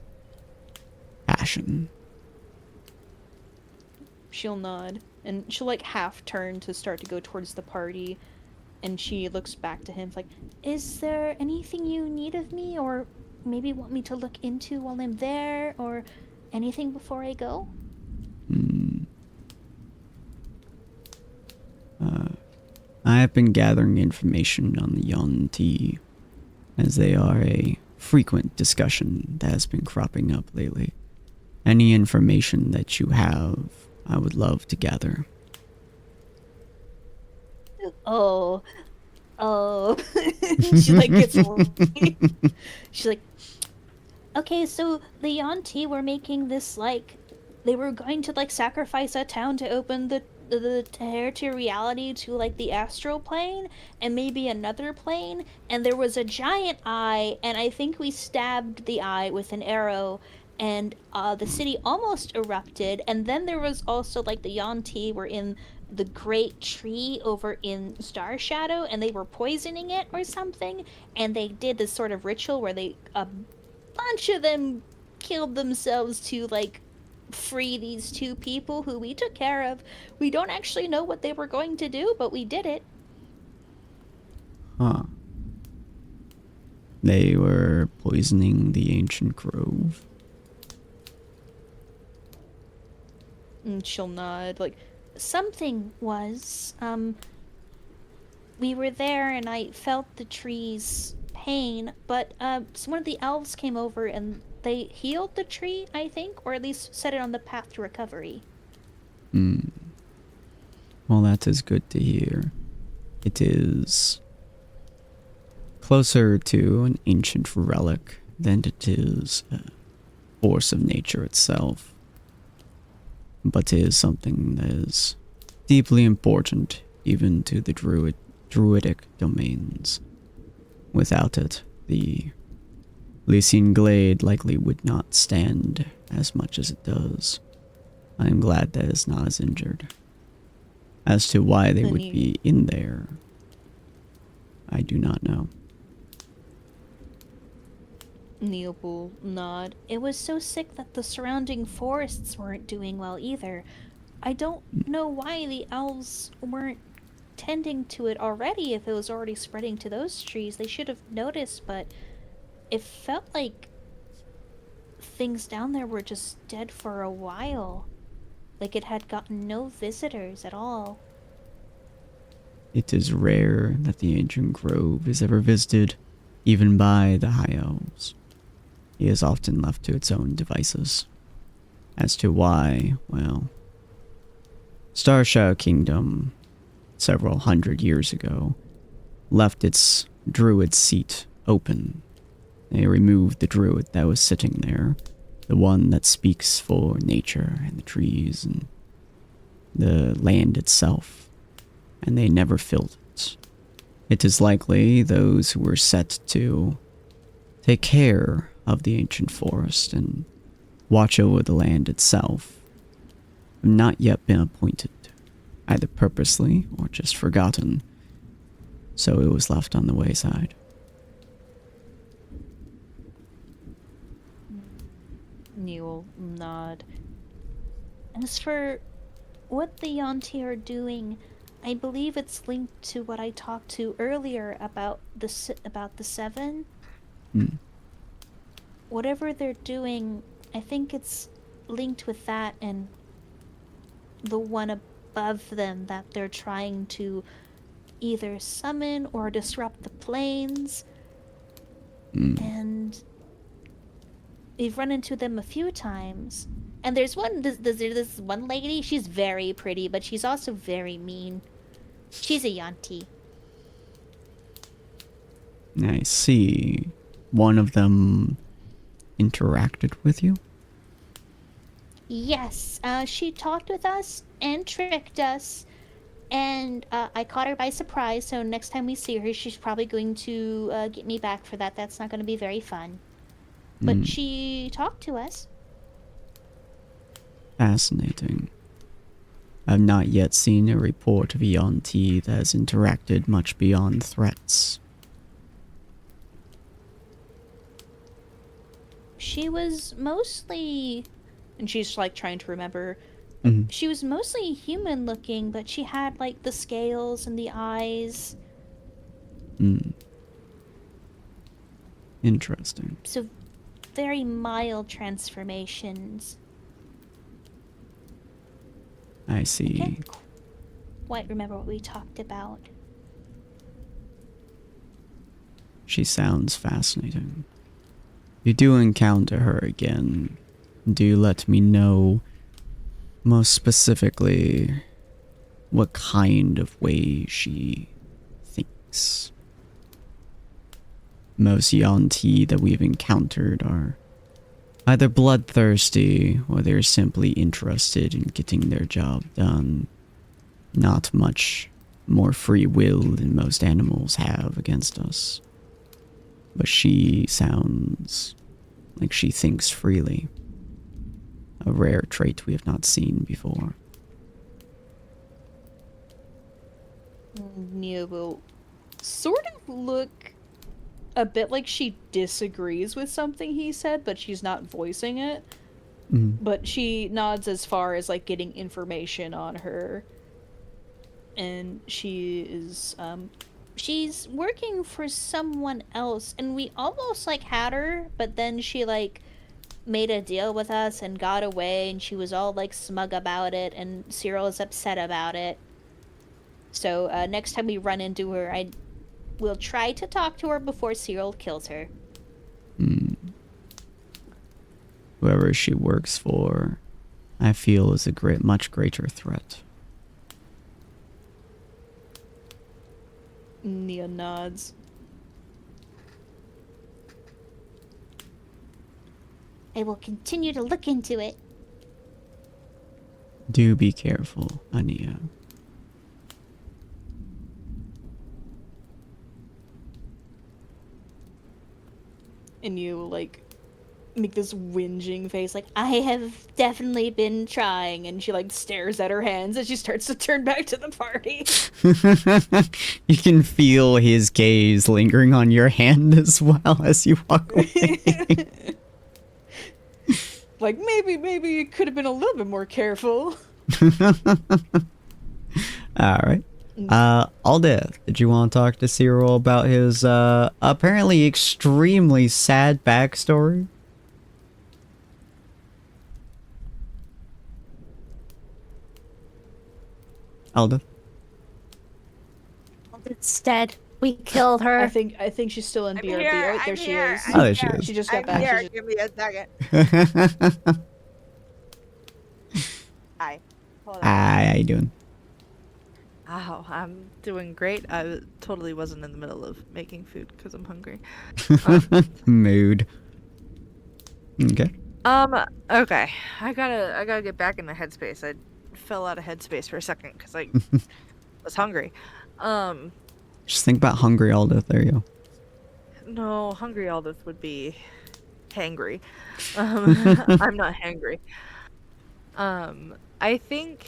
passion. She'll nod, and she'll like half turn to start to go towards the party, and she looks back to him like, Is there anything you need of me, or maybe want me to look into while I'm there, or anything before I go? I have been gathering information on the Yuan-ti, as they are a frequent discussion that has been cropping up lately. Any information that you have, I would love to gather. oh. She like gets She's like, okay, so the Yuan-ti were making this, like, they were going to, like, sacrifice a town to open the territoriality to, like, the astral plane and maybe another plane, and there was a giant eye, and I think we stabbed the eye with an arrow, and the city almost erupted, and then there was also, like, the Yuan-ti were in the great tree over in Star Shadow, and they were poisoning it or something, and they did this sort of ritual where they, a bunch of them killed themselves to, like, free these two people who we took care of. We don't actually know what they were going to do, but we did it. Huh. They were poisoning the ancient grove. And she'll nod like, something was. We were there and I felt the tree's pain, but so one of the elves came over and they healed the tree, I think, or at least set it on the path to recovery. Hmm. Well, that is good to hear. It is closer to an ancient relic than it is a force of nature itself. But it is something that is deeply important even to the druidic domains. Without it, the Lycian Glade likely would not stand as much as it does. I am glad that it's not as injured. As to why they would be in there, I do not know. Neil will nod. It was so sick that the surrounding forests weren't doing well either. I don't know why the elves weren't tending to it already if it was already spreading to those trees. They should have noticed, but it felt like things down there were just dead for a while. Like it had gotten no visitors at all. It is rare that the ancient grove is ever visited, even by the High Elves. It is often left to its own devices. As to why, well, Starshaw Kingdom, several hundred years ago, left its druid seat open. They removed the druid that was sitting there, the one that speaks for nature and the trees and the land itself, and they never filled it. It is likely those who were set to take care of the ancient forest and watch over the land itself have not yet been appointed, either purposely or just forgotten, so it was left on the wayside. Neil nod. As for what the Yonti are doing, I believe it's linked to what I talked to earlier about the seven. Whatever they're doing, I think it's linked with that and the one above them that they're trying to either summon or disrupt the planes. And we've run into them a few times. And there's this one lady, she's very pretty, but she's also very mean. She's a Yanti. I see. One of them interacted with you? Yes, she talked with us and tricked us. And I caught her by surprise, so next time we see her, she's probably going to get me back for that. That's not going to be very fun. But she talked to us. Fascinating. I've not yet seen a report of a Yonti that has interacted much beyond threats. She was mostly... And she's, like, trying to remember... She was mostly human looking, but she had, like, the scales and the eyes. Interesting. So, very mild transformations. I see. I can't quite remember what we talked about. She sounds fascinating. If you do encounter her again, do let me know most specifically what kind of way she thinks. Most Yonti that we've encountered are either bloodthirsty or they're simply interested in getting their job done. Not much more free will than most animals have against us. But she sounds like she thinks freely. A rare trait we have not seen before. Nia will sort of look a bit like she disagrees with something he said, but she's not voicing it. But she nods as far as, like, getting information on her. And she is, she's working for someone else, and we almost, like, had her, but then she, like, made a deal with us and got away, and she was all like smug about it, and Cyril is upset about it. So next time we run into her, I will try to talk to her before Cyril kills her. Whoever she works for, I feel is a much greater threat. Nia nods. I will continue to look into it. Do be careful, Ania. And you, like, make this whinging face, like, I have definitely been trying. And she, like, stares at her hands as she starts to turn back to the party. You can feel his gaze lingering on your hand as well as you walk away. Like, maybe you could have been a little bit more careful. Alright. Aldith, did you want to talk to Cyril about his apparently extremely sad backstory? Aldith? It's dead. We killed her. I think she's still in I'm BRB. here, Oh, there I'm she here, is. Oh, there she is. She just got I'm back. here. She just... Give me a second. Hi. Hold on. Hi, how you doing? Oh, I'm doing great. I totally wasn't in the middle of making food because I'm hungry. Mood. Okay. Okay. I gotta get back in the headspace. I fell out of headspace for a second because I was hungry. Just think about hungry Aldith. There you go. No, hungry Aldith would be hangry. I'm not hangry. I think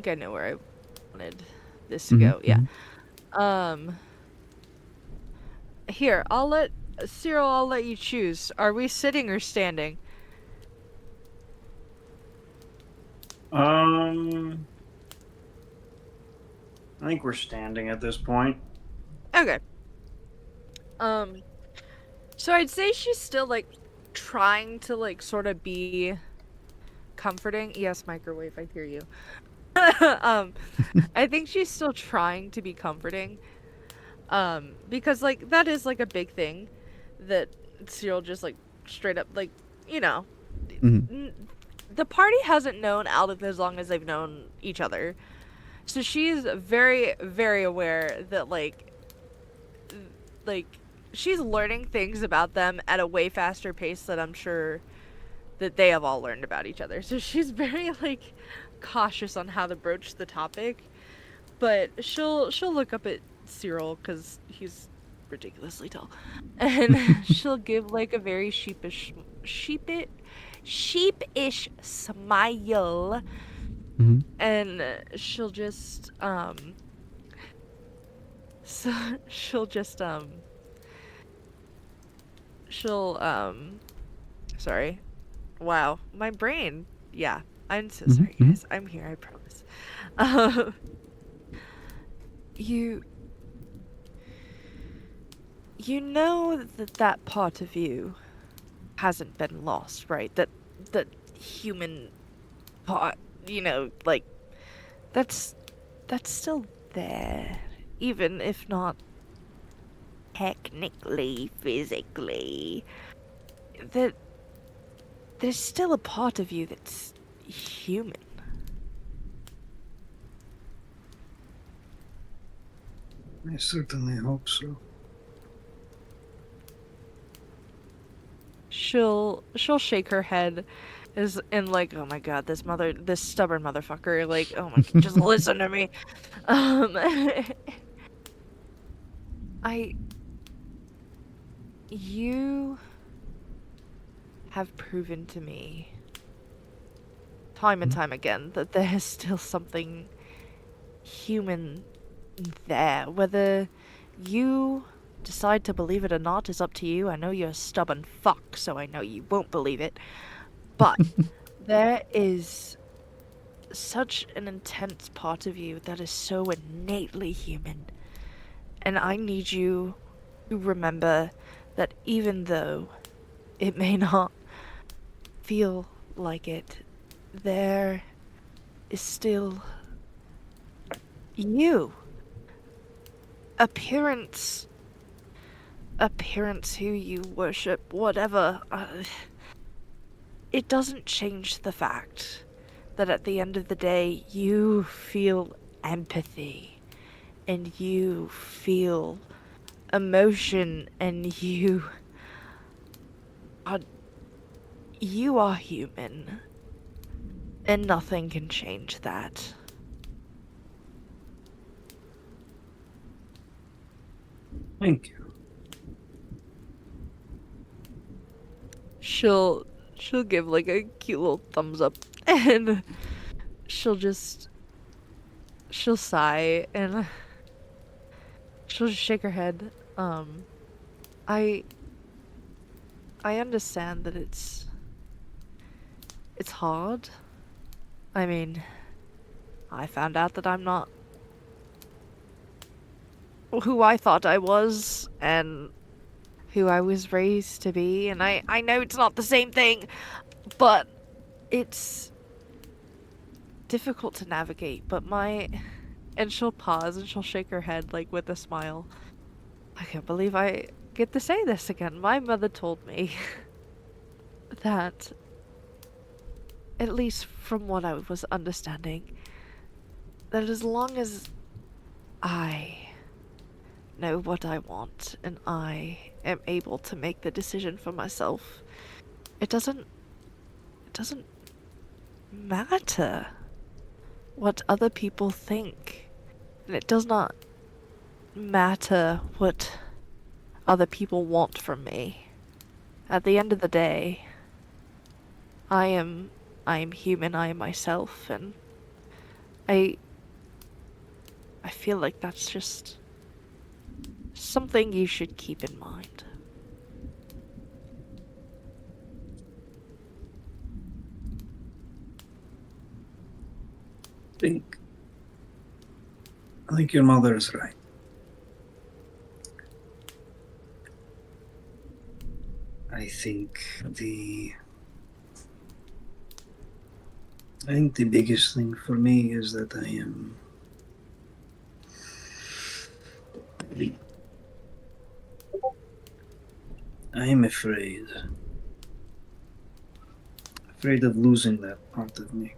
I know where I wanted this to go. Yeah. Here, Cyril, I'll let you choose. Are we sitting or standing? I think we're standing at this point. Okay. So I'd say she's still like trying to like sort of be comforting. Yes, microwave, I hear you. I think she's still trying to be comforting. Because like that is like a big thing that Cyril just like straight up like, you know, the party hasn't known Aldith as long as they've known each other. So she's very, very aware that like she's learning things about them at a way faster pace than I'm sure that they have all learned about each other. So she's very like cautious on how to broach the topic, but she'll look up at Cyril because he's ridiculously tall, and she'll give like a very sheepish smile, and she'll just sorry, wow, my brain, yeah, I'm so sorry guys, I'm here, I promise. You know that part of you hasn't been lost, right? That human part, you know, like that's still there, even if not technically, physically. That there's still a part of you that's human. I certainly hope so. She'll shake her head and like, oh my god, this stubborn motherfucker, like, oh my god, just listen to me. You have proven to me time and time again that there is still something human there. Whether you decide to believe it or not is up to you. I know you're a stubborn fuck, so I know you won't believe it. But there is such an intense part of you that is so innately human. And I need you to remember that even though it may not feel like it, there is still you. Appearance who you worship, whatever. It doesn't change the fact that at the end of the day, you feel empathy and you feel emotion and you are human. And nothing can change that. Thank you. She'll give like a cute little thumbs up and she'll sigh and she'll just shake her head. I understand that it's hard. I mean, I found out that I'm not who I thought I was and who I was raised to be, and I know it's not the same thing, but it's difficult to navigate, but and she'll pause and she'll shake her head like with a smile. I can't believe I get to say this again. My mother told me that, at least from what I was understanding, that as long as I know what I want and I am able to make the decision for myself, it doesn't matter what other people think. And it does not matter what other people want from me. At the end of the day, I am human, I am myself, and I feel like that's just something you should keep in mind. I think your mother is right. I think the biggest thing for me is that I am afraid of losing that part of me.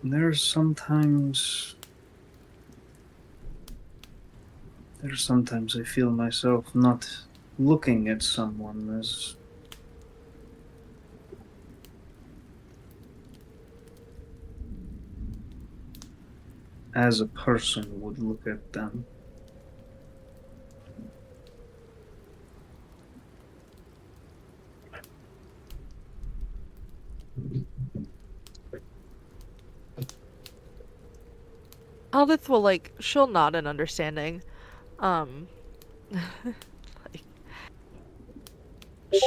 There's sometimes I feel myself not looking at someone as a person would look at them. Aldith will she'll nod in understanding.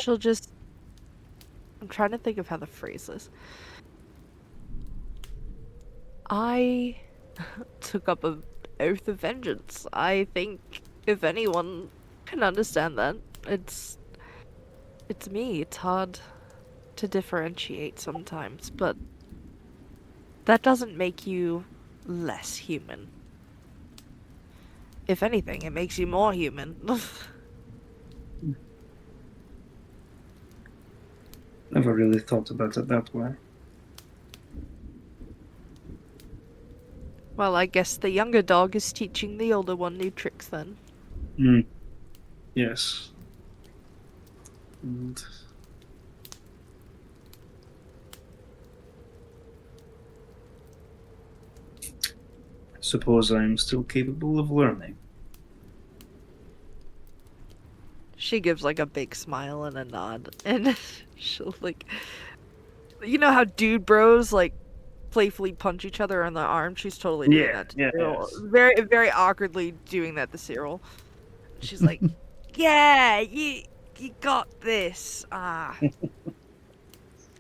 She'll just, I'm trying to think of how to phrase this. I took up an oath of vengeance. I think if anyone can understand that, it's me. It's hard to differentiate sometimes, but that doesn't make you less human. If anything, it makes you more human. Never really thought about it that way. Well, I guess the younger dog is teaching the older one new tricks then. Yes. And I suppose I am still capable of learning. She gives a big smile and a nod, and she'll you know how dude bros playfully punch each other on the arm? She's totally doing that to Cyril. Yes. Very, very awkwardly doing that to Cyril. She's like, yeah, you got this.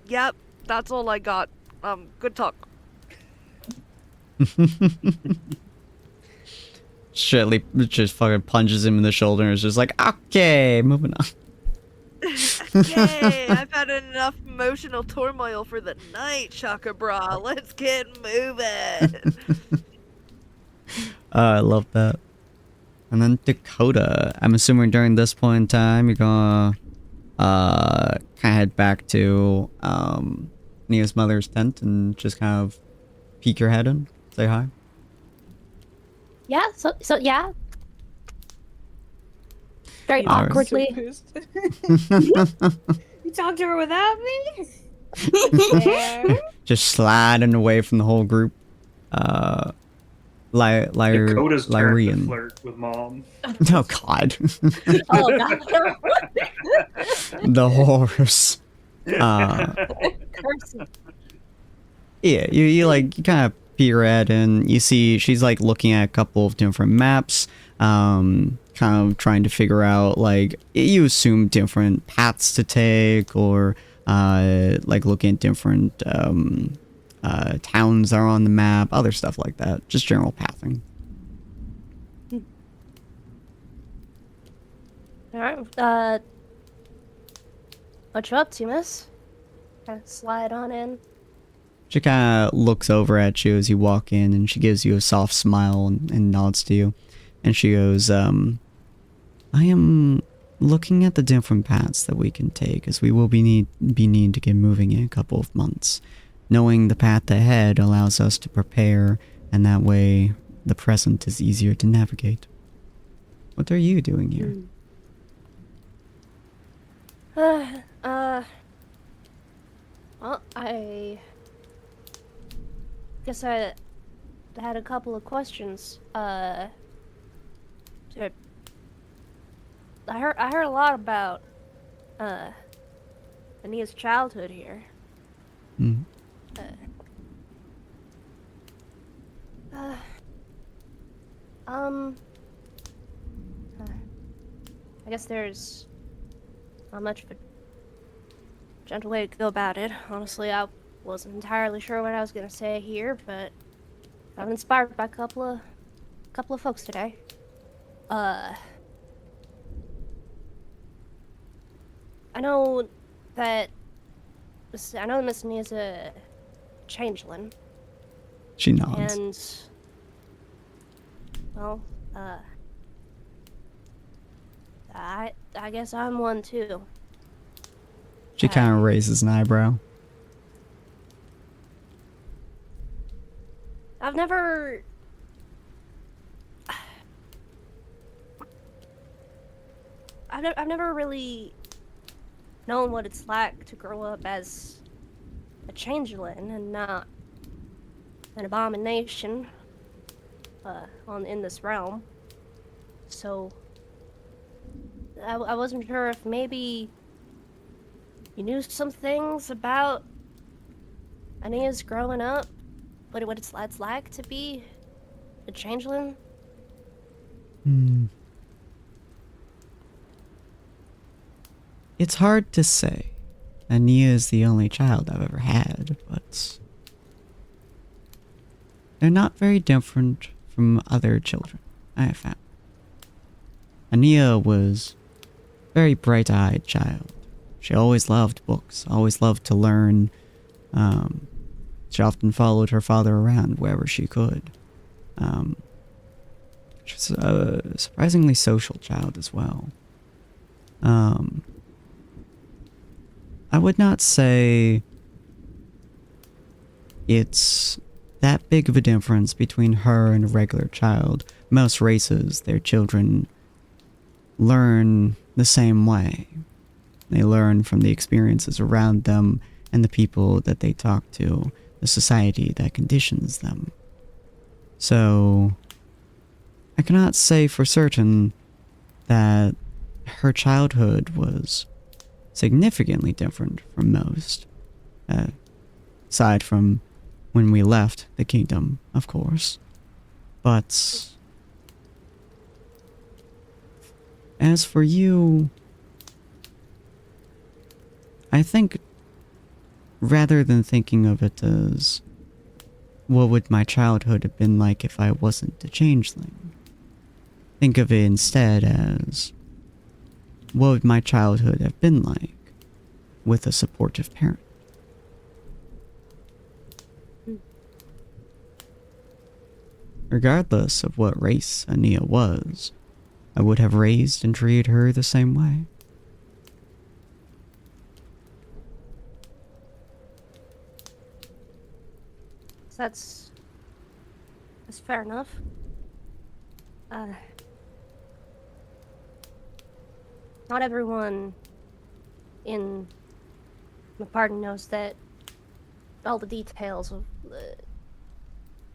Yep, that's all I got. Good talk. Shirley just fucking punches him in the shoulder and is just like, okay, moving on. Yay! I've had enough emotional turmoil for the night, Chaka Bra. Let's get moving. I love that. And then Dakota. I'm assuming during this point in time, you're gonna kind of head back to Nia's mother's tent and just kind of peek your head in, say hi. Yeah. So yeah. Very All right. awkwardly. You talked to her without me? Yeah. Just sliding away from the whole group. Dakota's turn to Lyrian. flirt with mom. Oh God. Oh god. The horse. Curses. Yeah, you kind of peer at and you see she's like looking at a couple of different maps, kind of trying to figure out, like, you assume different paths to take, or like looking at different towns that are on the map, other stuff like that, just general pathing. Alright, what you up to, miss? Kind of slide on in. She kind of looks over at you as you walk in, and she gives you a soft smile and nods to you. And she goes, I am looking at the different paths that we can take, as we will be need to get moving in a couple of months. Knowing the path ahead allows us to prepare, and that way the present is easier to navigate. What are you doing here? Well, I guess I had a couple of questions. I heard a lot about Ania's childhood here. Mm. I guess there's not much of a gentle way to go about it. Honestly, I wasn't entirely sure what I was gonna say here, but I'm inspired by a couple of folks today. I know that Miss Nia's a changeling. She nods. And, well, I guess I'm one too. She kind of raises an eyebrow. I've never really known what it's like to grow up as a changeling and not an abomination in this realm. So I wasn't sure if maybe you knew some things about Ania's growing up, what it's like to be a changeling. It's hard to say. Ania is the only child I've ever had, but they're not very different from other children I have found. Ania was a very bright-eyed child. She always loved books, always loved to learn. She often followed her father around wherever she could. She was a surprisingly social child as well. I would not say it's that big of a difference between her and a regular child. Most races, their children learn the same way. They learn from the experiences around them and the people that they talk to, the society that conditions them. So, I cannot say for certain that her childhood was significantly different from most. Aside from when we left the kingdom, of course. But as for you, I think rather than thinking of it as what would my childhood have been like if I wasn't a changeling, think of it instead as what would my childhood have been like with a supportive parent. Regardless of what race Ania was, I would have raised and treated her the same way. That's fair enough. Not everyone in the party knows that all the details of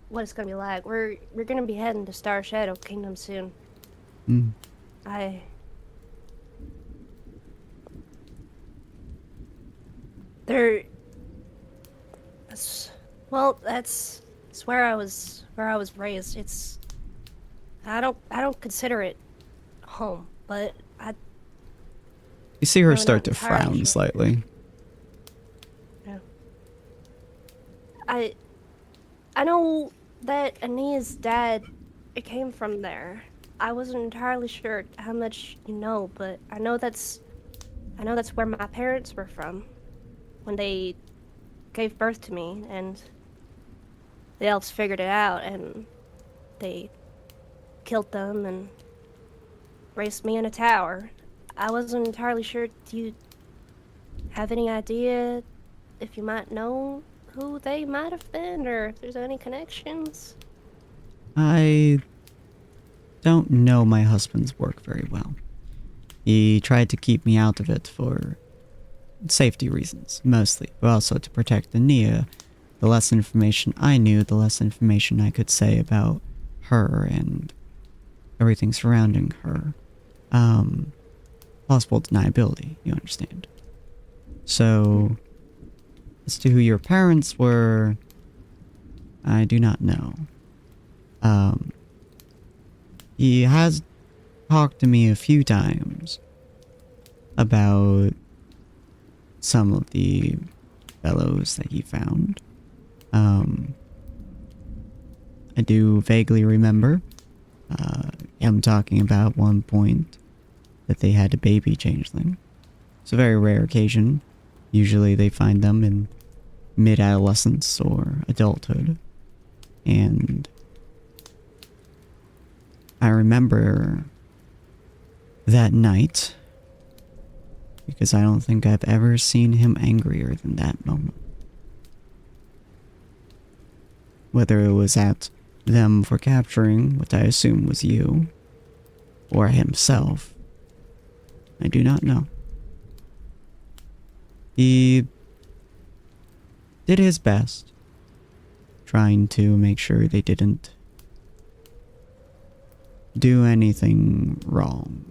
what it's gonna be like. We're gonna be heading to Star Shadow Kingdom soon. Mm. That's where I was raised. I don't consider it home, but You see her really start not to entirely frown sure. slightly. Yeah. I know that Ania's dad, it came from there. I wasn't entirely sure how much you know, but I know that's where my parents were from when they gave birth to me, and the elves figured it out, and they killed them and raised me in a tower. I wasn't entirely sure. Do you have any idea if you might know who they might have been, or if there's any connections? I don't know my husband's work very well. He tried to keep me out of it for safety reasons, mostly, but also to protect Ania. The less information I knew, the less information I could say about her and everything surrounding her. Possible deniability, you understand. So, as to who your parents were, I do not know. He has talked to me a few times about some of the fellows that he found. I do vaguely remember him talking about one point that they had a baby changeling. It's a very rare occasion. Usually they find them in mid-adolescence or adulthood. And I remember that night because I don't think I've ever seen him angrier than that moment. Whether it was at them for capturing what I assume was you, or himself, I do not know. He did his best, trying to make sure they didn't do anything wrong.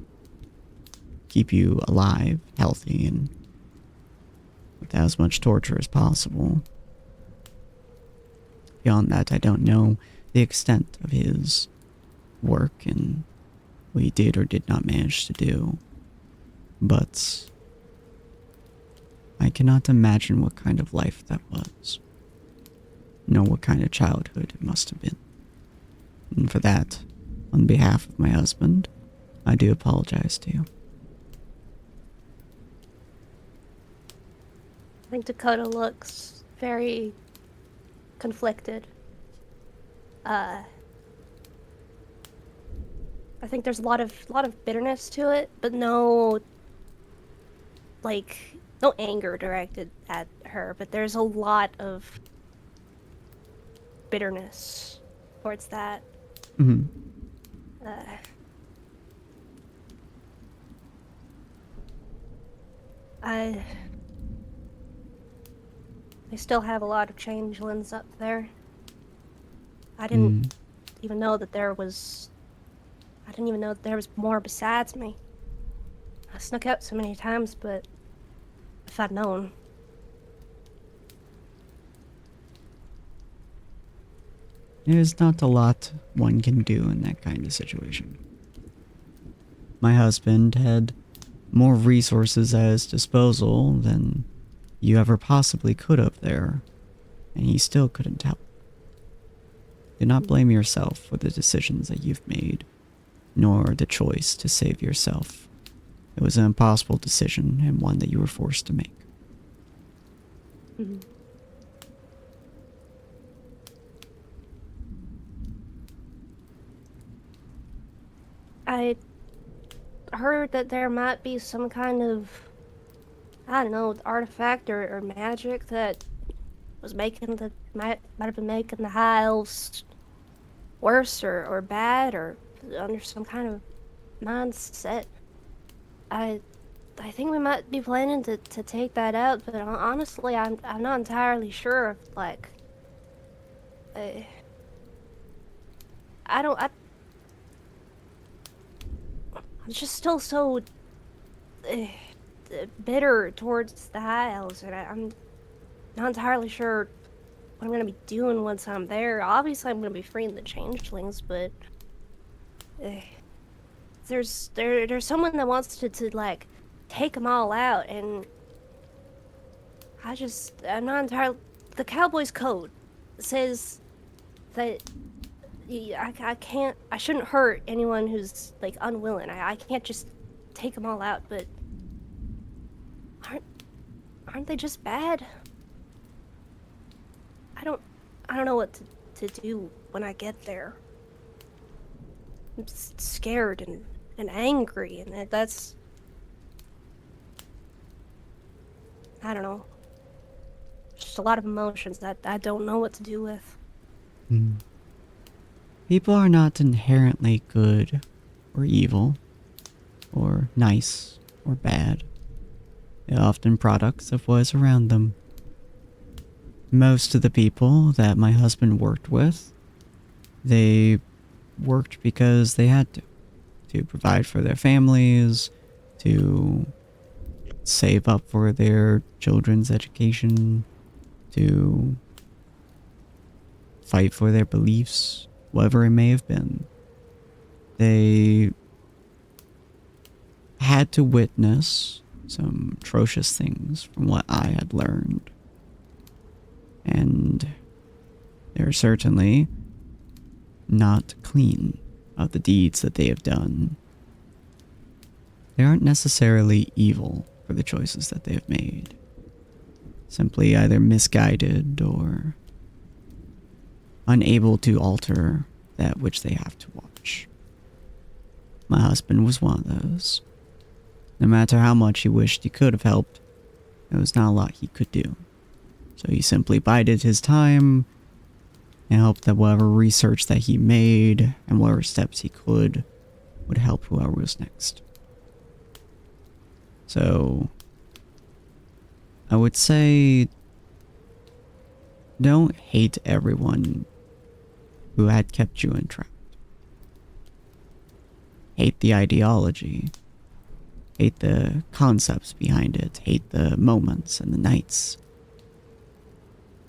Keep you alive, healthy, and with as much torture as possible. Beyond that, I don't know the extent of his work and what he did or did not manage to do. But I cannot imagine what kind of life that was. Nor what kind of childhood it must have been. And for that, on behalf of my husband, I do apologize to you. I think Dakota looks very conflicted. I think there's a lot of bitterness to it, but no anger directed at her, but there's a lot of bitterness towards that. Mm-hmm. I still have a lot of changelings up there. I didn't even know that there was more besides me. I snuck out so many times, but if I'd known. There's not a lot one can do in that kind of situation. My husband had more resources at his disposal than you ever possibly could have there, and he still couldn't help. Do not blame yourself for the decisions that you've made, nor the choice to save yourself. It was an impossible decision and one that you were forced to make. Mhm. I heard that there might be some kind of, I don't know, artifact or magic that was making might have been making the high elves worse or bad or under some kind of mindset. I I think we might be planning to take that out, but honestly, I'm not entirely sure if like uh, I'm just still so uh, bitter towards the high elves, and I'm not entirely sure what I'm gonna be doing once I'm there. Obviously, I'm gonna be freeing the changelings, but uh, there's someone that wants to like take them all out, and I'm not entirely. The Cowboys Code says that I can't, I shouldn't hurt anyone who's like unwilling. I can't just take them all out, but aren't aren't they just bad? I don't I don't know what to do when I get there. I'm scared and angry, and that's, I don't know, just a lot of emotions that I don't know what to do with. Hmm. People are not inherently good or evil, or nice or bad. They're often products of what is around them. Most of the people that my husband worked with, they worked because they had to provide for their families, to save up for their children's education, to fight for their beliefs, whatever it may have been. They had to witness some atrocious things from what I had learned. And they're certainly not clean of the deeds that they have done. They aren't necessarily evil for the choices that they have made. Simply either misguided or unable to alter that which they have to watch. My husband was one of those. No matter how much he wished he could have helped, there was not a lot he could do. So he simply bided his time and hoped that whatever research that he made and whatever steps he could would help whoever was next. So I would say don't hate everyone who had kept you entrapped. Hate the ideology. Hate the concepts behind it. Hate the moments and the nights.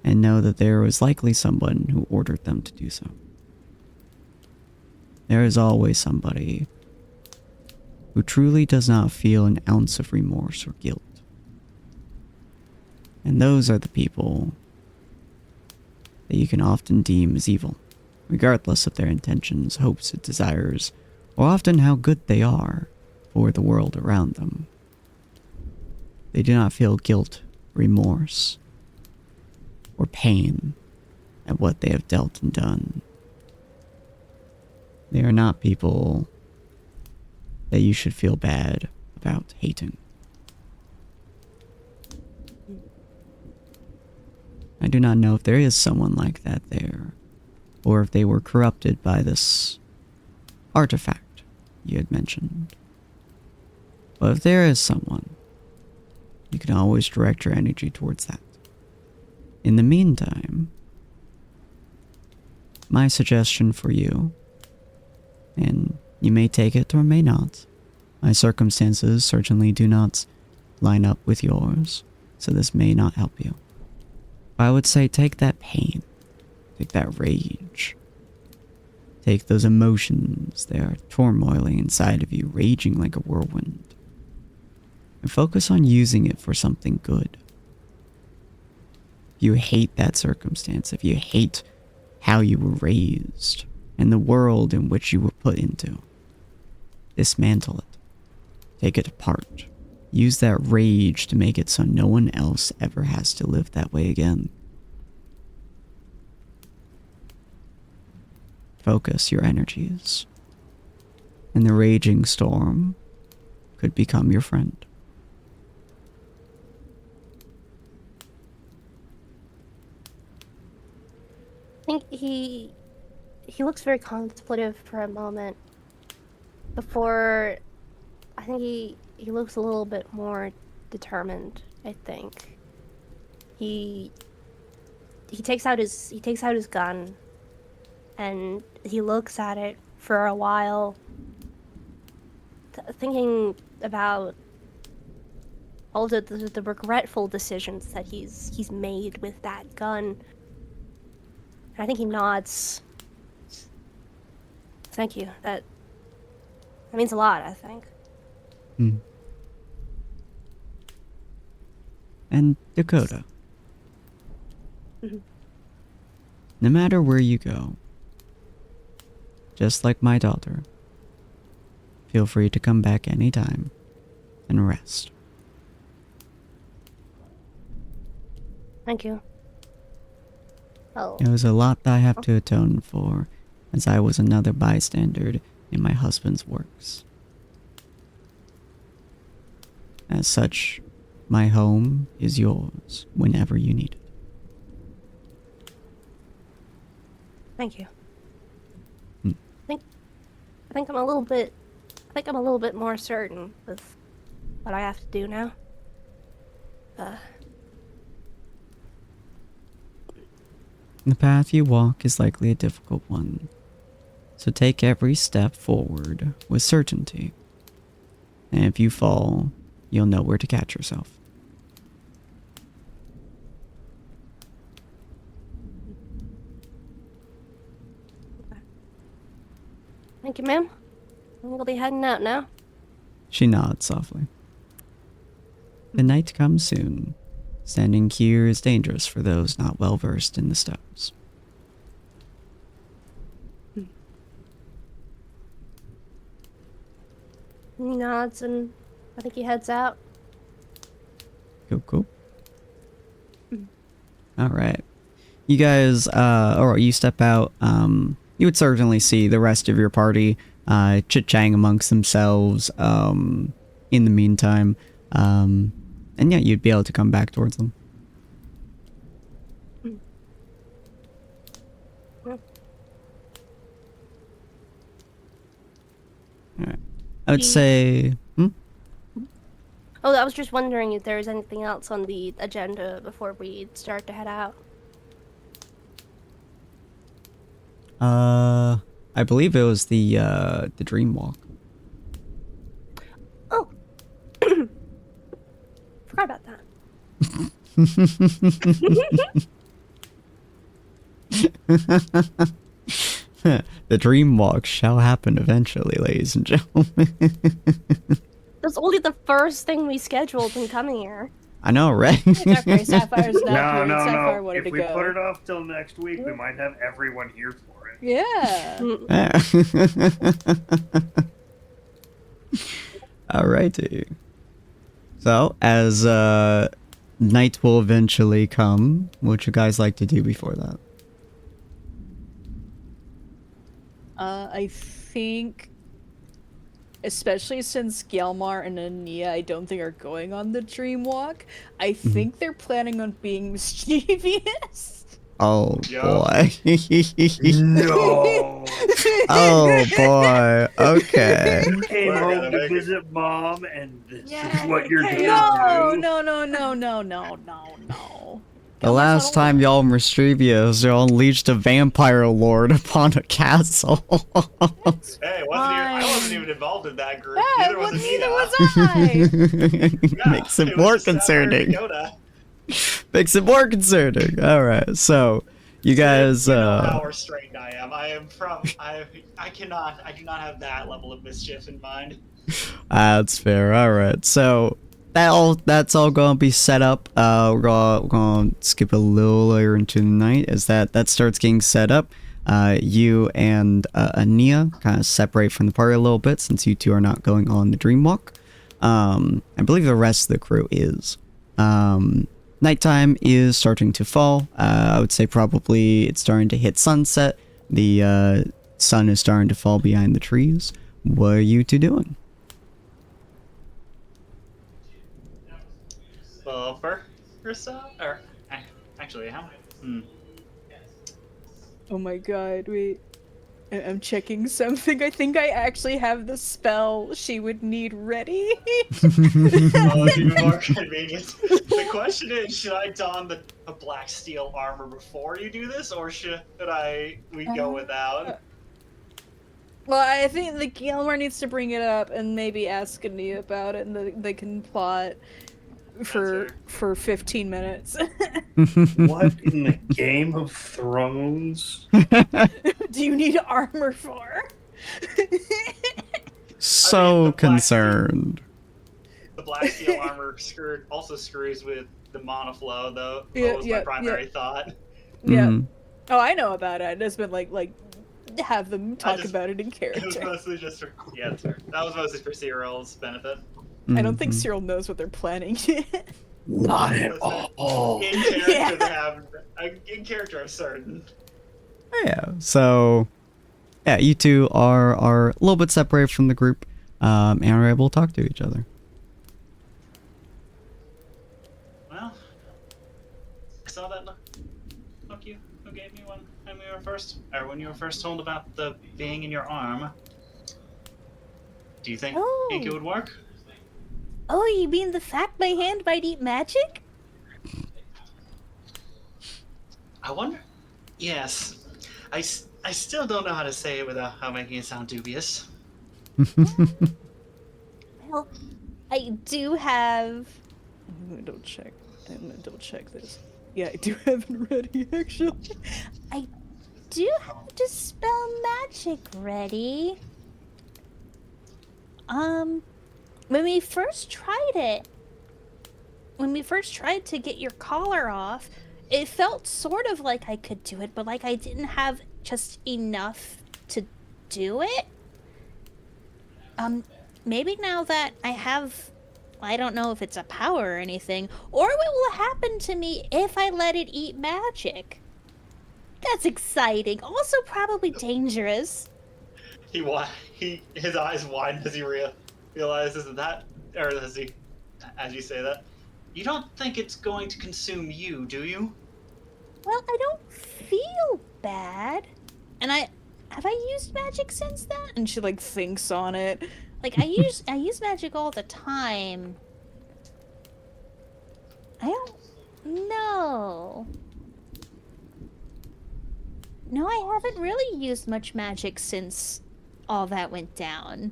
And know that there was likely someone who ordered them to do so. There is always somebody who truly does not feel an ounce of remorse or guilt. And those are the people that you can often deem as evil, regardless of their intentions, hopes, and desires, or often how good they are for the world around them. They do not feel guilt, remorse, or pain at what they have dealt and done. They are not people that you should feel bad about hating. I do not know if there is someone like that there, or if they were corrupted by this artifact you had mentioned. But if there is someone, you can always direct your energy towards that. In the meantime, my suggestion for you, and you may take it or may not, my circumstances certainly do not line up with yours, so this may not help you. I would say take that pain, take that rage, take those emotions that are turmoiling inside of you, raging like a whirlwind, and focus on using it for something good. If you hate that circumstance, if you hate how you were raised, and the world in which you were put into, dismantle it. Take it apart. use that rage to make it so no one else ever has to live that way again. Focus your energies, and the raging storm could become your friend. I think he looks very contemplative for a moment before. I think he looks a little bit more determined. I think he takes out his gun, and he looks at it for a while, thinking about all the regretful decisions that he's made with that gun. And I think he nods. Thank you. That means a lot, I think. And Dakota. No matter where you go, just like my daughter, feel free to come back anytime and rest. Thank you. Oh. It was a lot that I have to atone for, as I was another bystander in my husband's works. As such, my home is yours whenever you need it. Thank you. I think I'm a little bit more certain with what I have to do now. The path you walk is likely a difficult one, so take every step forward with certainty. And if you fall, you'll know where to catch yourself. Thank you, ma'am. We'll be heading out now. She nods softly. The night comes soon. Standing here is dangerous for those not well versed in the steps. He nods and I think he heads out. Cool. Alright. You guys, or you step out, you would certainly see the rest of your party chit-chatting amongst themselves in the meantime. And yeah, you'd be able to come back towards them. Alright. I would say... Oh, I was just wondering if there was anything else on the agenda before we start to head out. I believe it was the dream walk. Oh! Forgot about that. The dream walk shall happen eventually, ladies and gentlemen. That's only the first thing we scheduled in coming here. I know, right? It's okay, Sapphire's not No. here. Sapphire wanted If we to go. put it off till next week, we might have everyone here for it. Yeah. Alrighty. So, as night will eventually come, what would you guys like to do before that? I think, especially since Gilmar and Ania, I don't think are going on the dream walk. I think they're planning on being mischievous. Oh Yup. boy. No! Oh boy. Okay. You came We're home gonna to make it. visit mom, and this Yeah, is what you're okay. gonna No, do? no. The last time y'all were mischievous, y'all unleashed a vampire lord upon a castle. Hey, I wasn't even involved in that group. Yeah, Neither was neither Anita. was I. Makes it was more just Sapphire and concerning. Dakota. Makes it more concerning. Alright, so you guys You know how restrained I am. I do not have that level of mischief in mind. that's fair. Alright, so that's all gonna be set up. We're gonna skip a little later into the night as that starts getting set up. You and Ania kind of separate from the party a little bit since you two are not going on the dream walk. I believe the rest of the crew is. Nighttime is starting to fall. I would say probably it's starting to hit sunset. The sun is starting to fall behind the trees. What are you two doing? Well, first or actually, how? Oh my god, wait. I'm checking something. I think I actually have the spell she would need ready. Oh, it's even more convenient. The question is, should I don the black steel armor before you do this, or should we go without? Well, I think the Gilmore needs to bring it up and maybe ask Ania about it, and they can plot for 15 minutes. What in the Game of Thrones? Do you need armor for? So concerned. The black steel armor also screws with the monoflow, though. Yeah, That was my primary thought. Yeah. Mhm. Oh, I know about it. I just been like have them talk about it in character. It was mostly just for that was mostly for Cyril's benefit. I don't think Mhm. Cyril knows what they're planning yet. Not at all. In character, they have. In character, I'm certain. Yeah. So, yeah, you two are a little bit separated from the group, and are able to talk to each other. Well, I saw that look you who gave me when you were first told about the being in your arm. Do you think it would work? Oh, you mean the fact my hand might eat magic? I wonder. Yes, I still don't know how to say it without making it sound dubious. Well, I do have... I'm gonna double check this. Yeah, I do have it ready, actually. I do have Dispel Magic ready. When we first tried to get your collar off, it felt sort of like I could do it, but like I didn't have just enough to do it. Maybe now that I have, I don't know if it's a power or anything, or what will happen to me if I let it eat magic. That's exciting. Also probably dangerous. His eyes widen as he realizes that, or as you say that. You don't think it's going to consume you, do you? Well, I don't feel bad. And have I used magic since then? And she like thinks on it. Like I use magic all the time. I don't know. No, I haven't really used much magic since all that went down.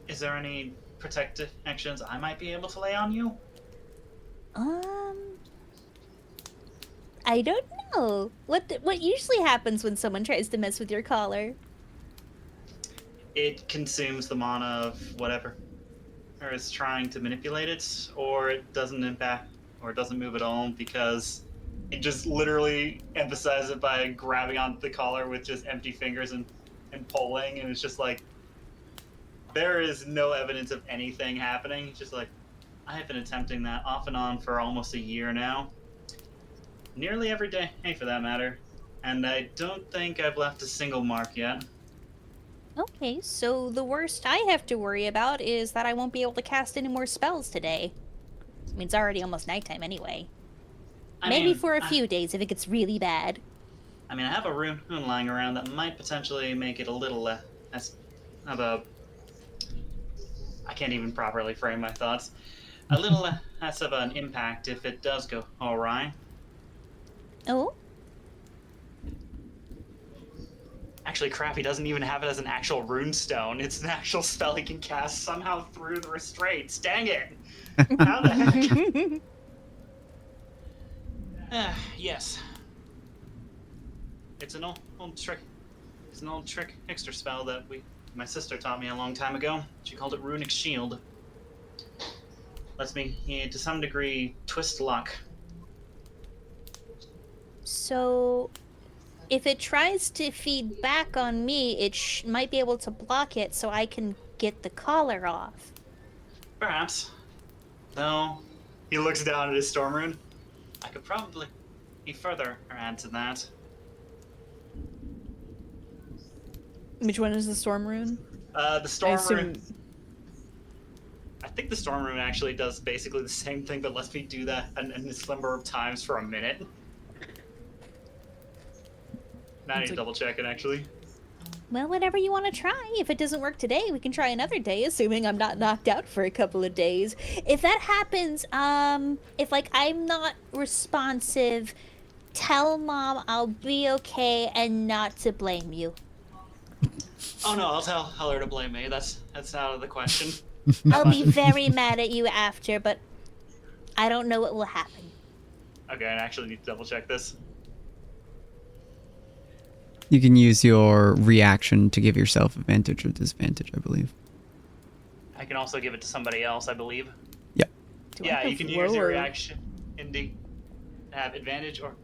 Is there any protective actions I might be able to lay on you? I don't know. What usually happens when someone tries to mess with your collar? It consumes the mana of whatever, or is trying to manipulate it, or it doesn't impact, or it doesn't move at all because it just literally emphasizes it by grabbing onto the collar with just empty fingers and pulling, and it's just like there is no evidence of anything happening. It's just like I have been attempting that off and on for almost a year now. Nearly every day, for that matter. And I don't think I've left a single mark yet. Okay, so the worst I have to worry about is that I won't be able to cast any more spells today. I mean, it's already almost nighttime anyway. Maybe for a few days if it gets really bad. I mean, I have a rune lying around that might potentially make it a little less of a... I can't even properly frame my thoughts. A little less of an impact if it does go awry. Oh? Actually, crap, he doesn't even have it as an actual rune stone. It's an actual spell he can cast somehow through the restraints. Dang it! How the heck? Yes. It's an old trick. It's an old trick trickster spell that my sister taught me a long time ago. She called it Runic Shield. Lets me, to some degree, twist luck. So, if it tries to feed back on me, it might be able to block it so I can get the collar off. Perhaps. Though, he looks down at his storm rune. I could probably further add to that. Which one is the storm rune? The storm assume- rune. I think the storm rune actually does basically the same thing, but lets me do that an endless number of times for a minute. Now I need to double check it actually. Well, whatever you want to try. If it doesn't work today, we can try another day, assuming I'm not knocked out for a couple of days. If that happens, if like I'm not responsive, tell Mom I'll be okay and not to blame you. Oh no, I'll tell her to blame me. That's out of the question. I'll be very mad at you after, but I don't know what will happen. Okay, I actually need to double check this. You can use your reaction to give yourself advantage or disadvantage, I believe. I can also give it to somebody else, I believe. Yeah. Yeah, you can use your reaction indeed. Have advantage or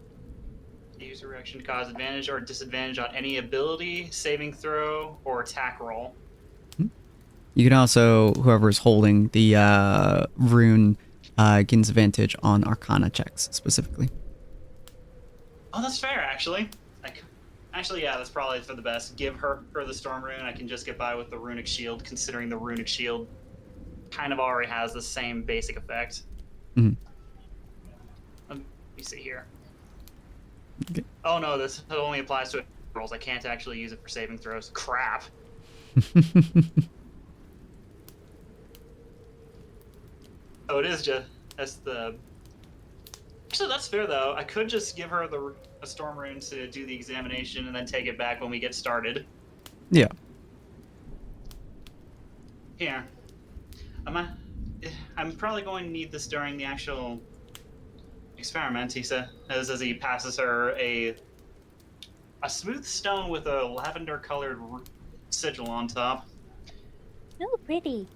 use your reaction to cause advantage or disadvantage on any ability, saving throw, or attack roll. You can also, whoever's holding the rune, gains advantage on Arcana checks specifically. Oh, that's fair, actually. Actually, yeah, that's probably for the best. Give her the storm rune. I can just get by with the runic shield, considering the runic shield kind of already has the same basic effect. Mm-hmm. Let me see here. Okay. Oh no, this only applies to rolls. I can't actually use it for saving throws. Crap. Oh, it is just the. Actually, that's fair though. I could just give her a storm rune to do the examination and then take it back when we get started. Yeah. Here. I'm probably going to need this during the actual experiment, he says, as he passes her a smooth stone with a lavender-colored sigil on top. Oh, pretty.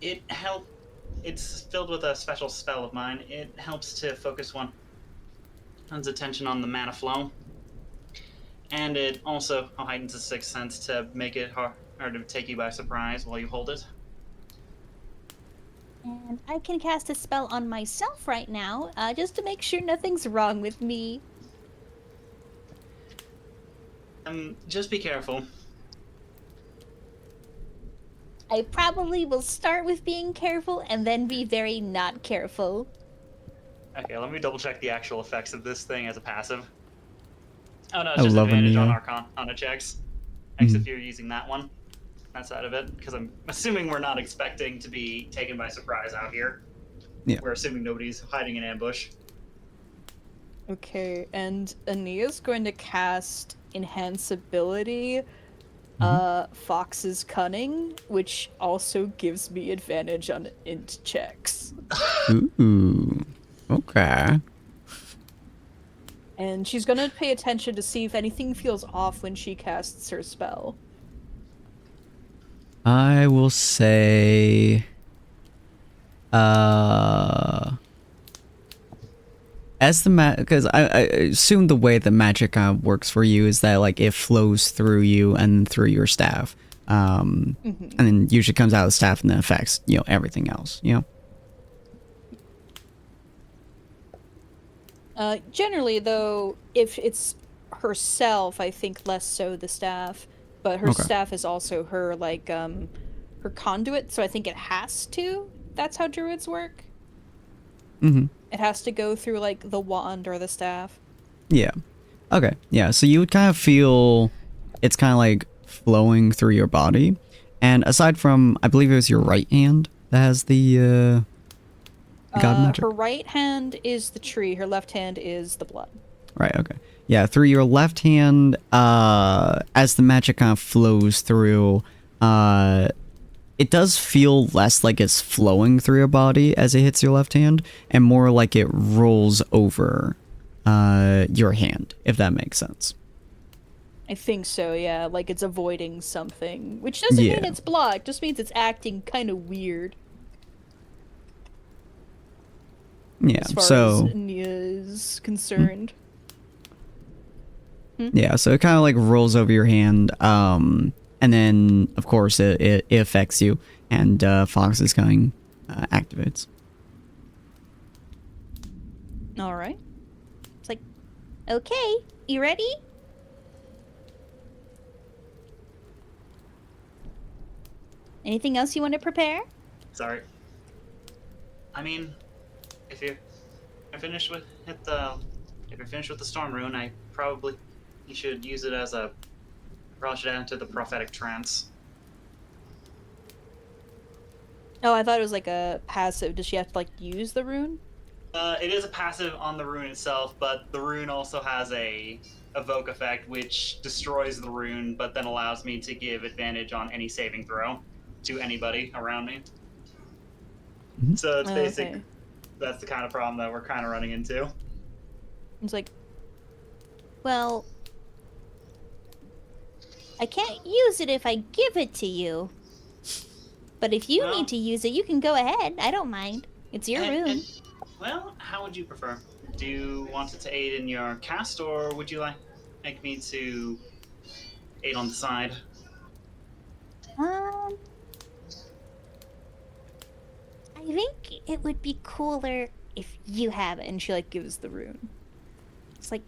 It's filled with a special spell of mine. It helps to focus one's attention on the mana flow. And it also heightens the sixth sense to make it hard to take you by surprise while you hold it. And I can cast a spell on myself right now, just to make sure nothing's wrong with me. Just be careful. I probably will start with being careful and then be very not careful. Okay, let me double check the actual effects of this thing as a passive. Oh no, I it's just love advantage on Nia. Arcana checks. Mhm. If you're using that one. That side of it, because I'm assuming we're not expecting to be taken by surprise out here. Yeah. We're assuming nobody's hiding in ambush. Okay, and Ania's going to cast Enhance Ability, Fox's Cunning, which also gives me advantage on int checks. Ooh. Okay. And she's going to pay attention to see if anything feels off when she casts her spell. I will say, as the because I assume the way the magic works for you is that like it flows through you and through your staff, and then usually comes out of the staff and then affects everything else. Generally, though, if it's herself, I think less so the staff. But her staff is also her, like, her conduit, so I think it has to. That's how druids work. Mm-hmm. It has to go through, like, the wand or the staff. Yeah. Okay. Yeah. So you would kind of feel it's kind of like flowing through your body, and aside from, I believe it was your right hand that has the god magic. Her right hand is the tree. Her left hand is the blood. Right, okay. Yeah, through your left hand, as the magic kind of flows through, it does feel less like it's flowing through your body as it hits your left hand, and more like it rolls over your hand, if that makes sense. I think so, yeah. Like it's avoiding something. Which doesn't mean it's blocked, just means it's acting kind of weird. Yeah, as far so... as Nia's concerned. Yeah, so it kind of like rolls over your hand, and then, of course, it affects you. And Fox is going activates. All right. It's like, okay, you ready? Anything else you want to prepare? Sorry. I mean, if you're finished with the storm rune, you should use it as a probably should add into the prophetic trance. Oh, I thought it was like a passive. Does she have to like use the rune? It is a passive on the rune itself, but the rune also has a evoke effect, which destroys the rune, but then allows me to give advantage on any saving throw to anybody around me. Mhm. So it's basic. Okay. That's the kind of problem that we're kind of running into. It's like, Well, I can't use it if I give it to you. But if you Well- need to use it, you can go ahead. I don't mind. It's your room. Well, how would you prefer? Do you want it to aid in your cast, or would you like me to aid on the side? I think it would be cooler if you have it. and she like gives the rune. It's like,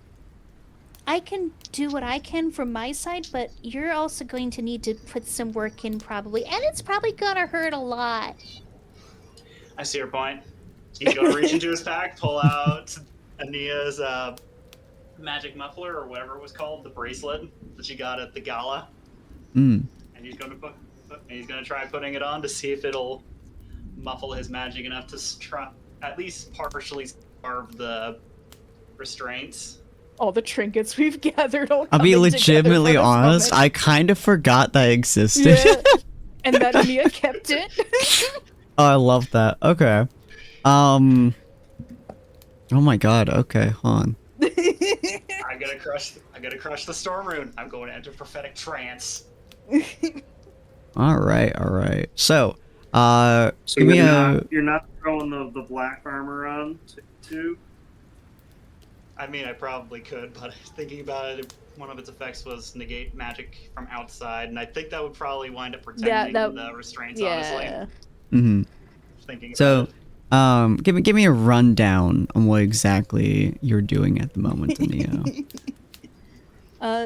I can do what I can from my side, but you're also going to need to put some work in probably. And it's probably gonna hurt a lot. I see your point. He's going to reach into his pack, pull out Ania's magic muffler, or whatever it was called, the bracelet that she got at the gala, Mm. and he's going to try putting it on to see if it'll muffle his magic enough to try at least partially starve the restraints. All the trinkets we've gathered all I'll be coming together legitimately for this honest. moment. I kind of forgot that existed. Yeah. And that Ania kept it. Oh, I love that. Okay. Oh my god. Okay, hold on. I'm gonna crush the storm rune. I'm going to enter prophetic trance. All right. So, So give me you're not throwing the black armor on too? I mean, I probably could, but thinking about it, one of its effects was negate magic from outside, and I think that would probably wind up protecting the restraints. Yeah. Mhm. Thinking So, about it. give me a rundown on what exactly you're doing at the moment, Ania.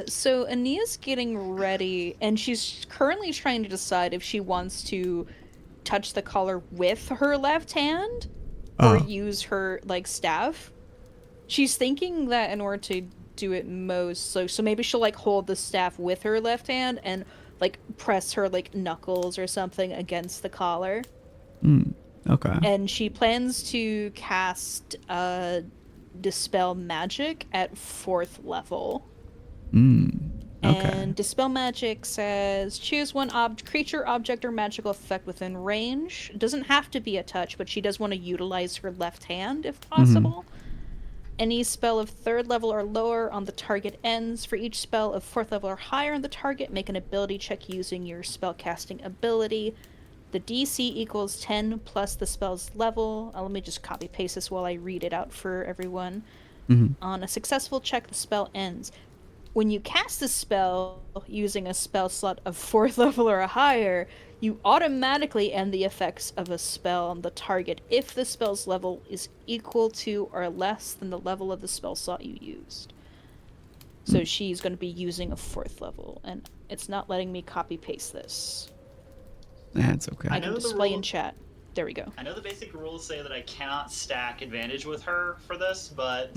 So Ania's getting ready, and she's currently trying to decide if she wants to touch the collar with her left hand or use her like staff. She's thinking that in order to do it most, so maybe she'll like hold the staff with her left hand and like press her like knuckles or something against the collar. Okay. And she plans to cast Dispel Magic at 4th level. Okay. And Dispel Magic says, choose one creature, object, or magical effect within range. It doesn't have to be a touch, but she does want to utilize her left hand if possible. Any spell of 3rd level or lower on the target ends. For each spell of 4th level or higher on the target, make an ability check using your spellcasting ability. The DC equals 10 plus the spell's level. Let me just copy paste this while I read it out for everyone. On a successful check, the spell ends. When you cast a spell using a spell slot of 4th level or higher, you automatically end the effects of a spell on the target if the spell's level is equal to or less than the level of the spell slot you used. So she's going to be using a 4th level, and it's not letting me copy paste this. That's okay. I can display in chat. There we go. I know the basic rules say that I cannot stack advantage with her for this, but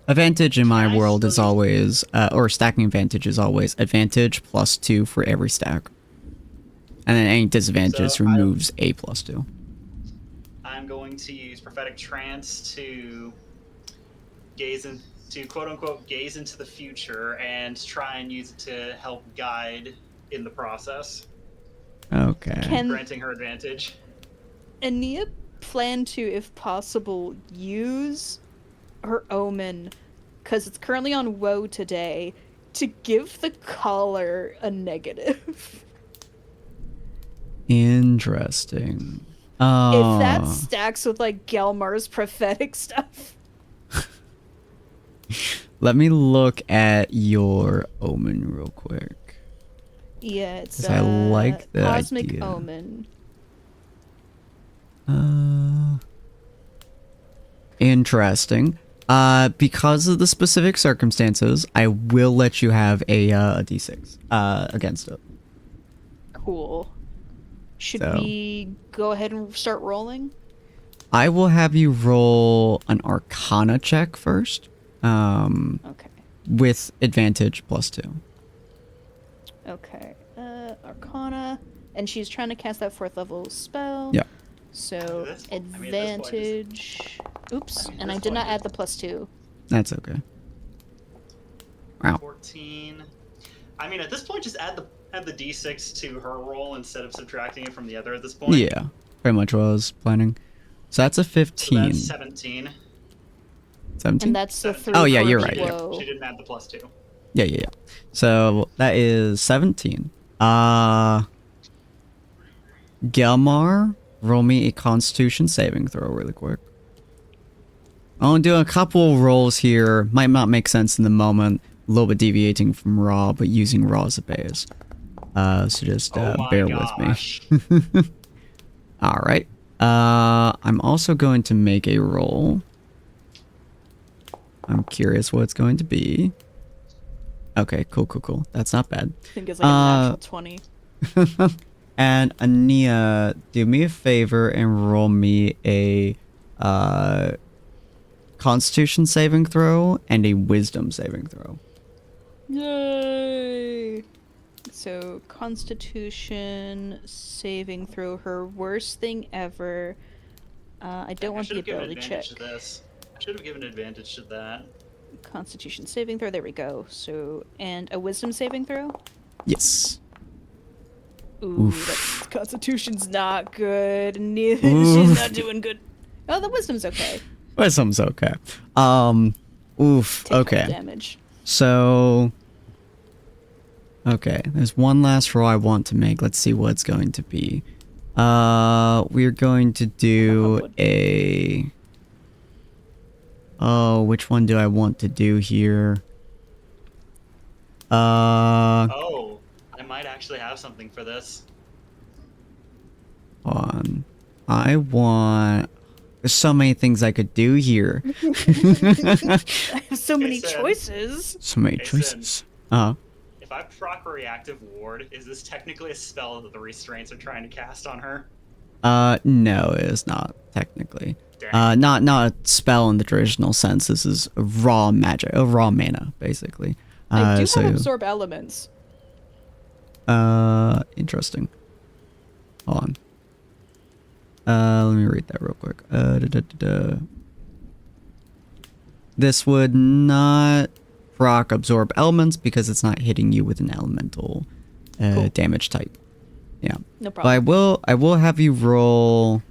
Advantage in my world is still use- always, or stacking advantage is always advantage +2 for every stack. And then any disadvantage So removes a +2. I'm going to use prophetic trance to quote unquote gaze into the future and try and use it to help guide in the process, Okay. granting her advantage. Ania plan to, if possible, use her omen, because it's currently on woe today, to give the collar a negative. Interesting. If that stacks with like Gelmar's prophetic stuff. Let me look at your omen real quick. Yeah, it's 'Cause I like the Cosmic idea. Omen. Interesting. Because of the specific circumstances, I will let you have a d6 against it. Cool. Should So- we go ahead and start rolling? I will have you roll an Arcana check first. Okay. With advantage +2. Okay. Arcana. And she's trying to cast that 4th level spell. Yeah. So, At this point, advantage. Oops. I mean, And at I this did not point, add the +2. That's okay. Wow. 14. I mean, at this point, just add the d6 to her roll instead of subtracting it from the other at this point. Yeah, pretty much what I was planning. So that's a So 15. that's 17. 17? And that's the 3. Oh, yeah, for you're the right, yeah. blow. She didn't add the +2. Yeah. So that is 17. Gelmar, roll me a Constitution saving throw really quick. I'll do a couple rolls here. Might not make sense in the moment. A little bit deviating from Raw, but using Raw as a base. So just Oh my bear gosh. with me. Alright. I'm also going to make a roll. I'm curious what it's going to be. Okay, cool. That's not bad. I think it's like a natural 20. And Ania, do me a favor and roll me a Constitution saving throw and a Wisdom saving throw. Yay! So, Constitution saving throw, her worst thing ever. I don't want the should've given ability check. advantage to this. I should have given advantage to that. Constitution saving throw, there we go. So, and a Wisdom saving throw? Yes. Ooh, that Constitution's not good. She's Oof. not doing good. Oh, the Wisdom's okay. Wisdom's okay. Oof. Take Okay. full damage. So, okay, there's one last roll I want to make. Let's see what it's going to be. We're going to do a... Oh, which one do I want to do here? Oh, I might actually have something for this. Hold on. I want... There's so many things I could do here. I have so many Jason. choices. So many Jason. choices. Uh-huh. If I proc a reactive ward, is this technically a spell that the restraints are trying to cast on her? No, it is not, technically. Dang. Not a spell in the traditional sense. This is a raw magic, a raw mana, basically. I do so, have absorb elements. interesting. Hold on. Let me read that real quick. This would not proc absorb elements because it's not hitting you with an elemental Cool. damage type. Yeah. No But problem. I will have you roll.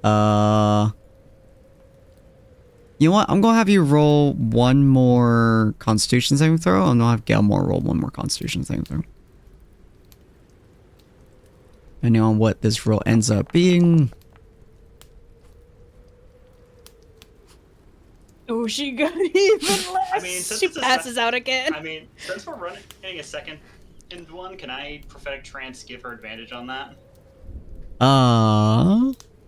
You know what? I'm gonna have you roll one more Constitution saving throw, and I'll have Gelmore roll one more Constitution saving throw. Depending on what this roll ends up being. Oh, she got even less. I mean, since she it's a passes out again. I mean, since we're running a second in one, can I prophetic trance give her advantage on that?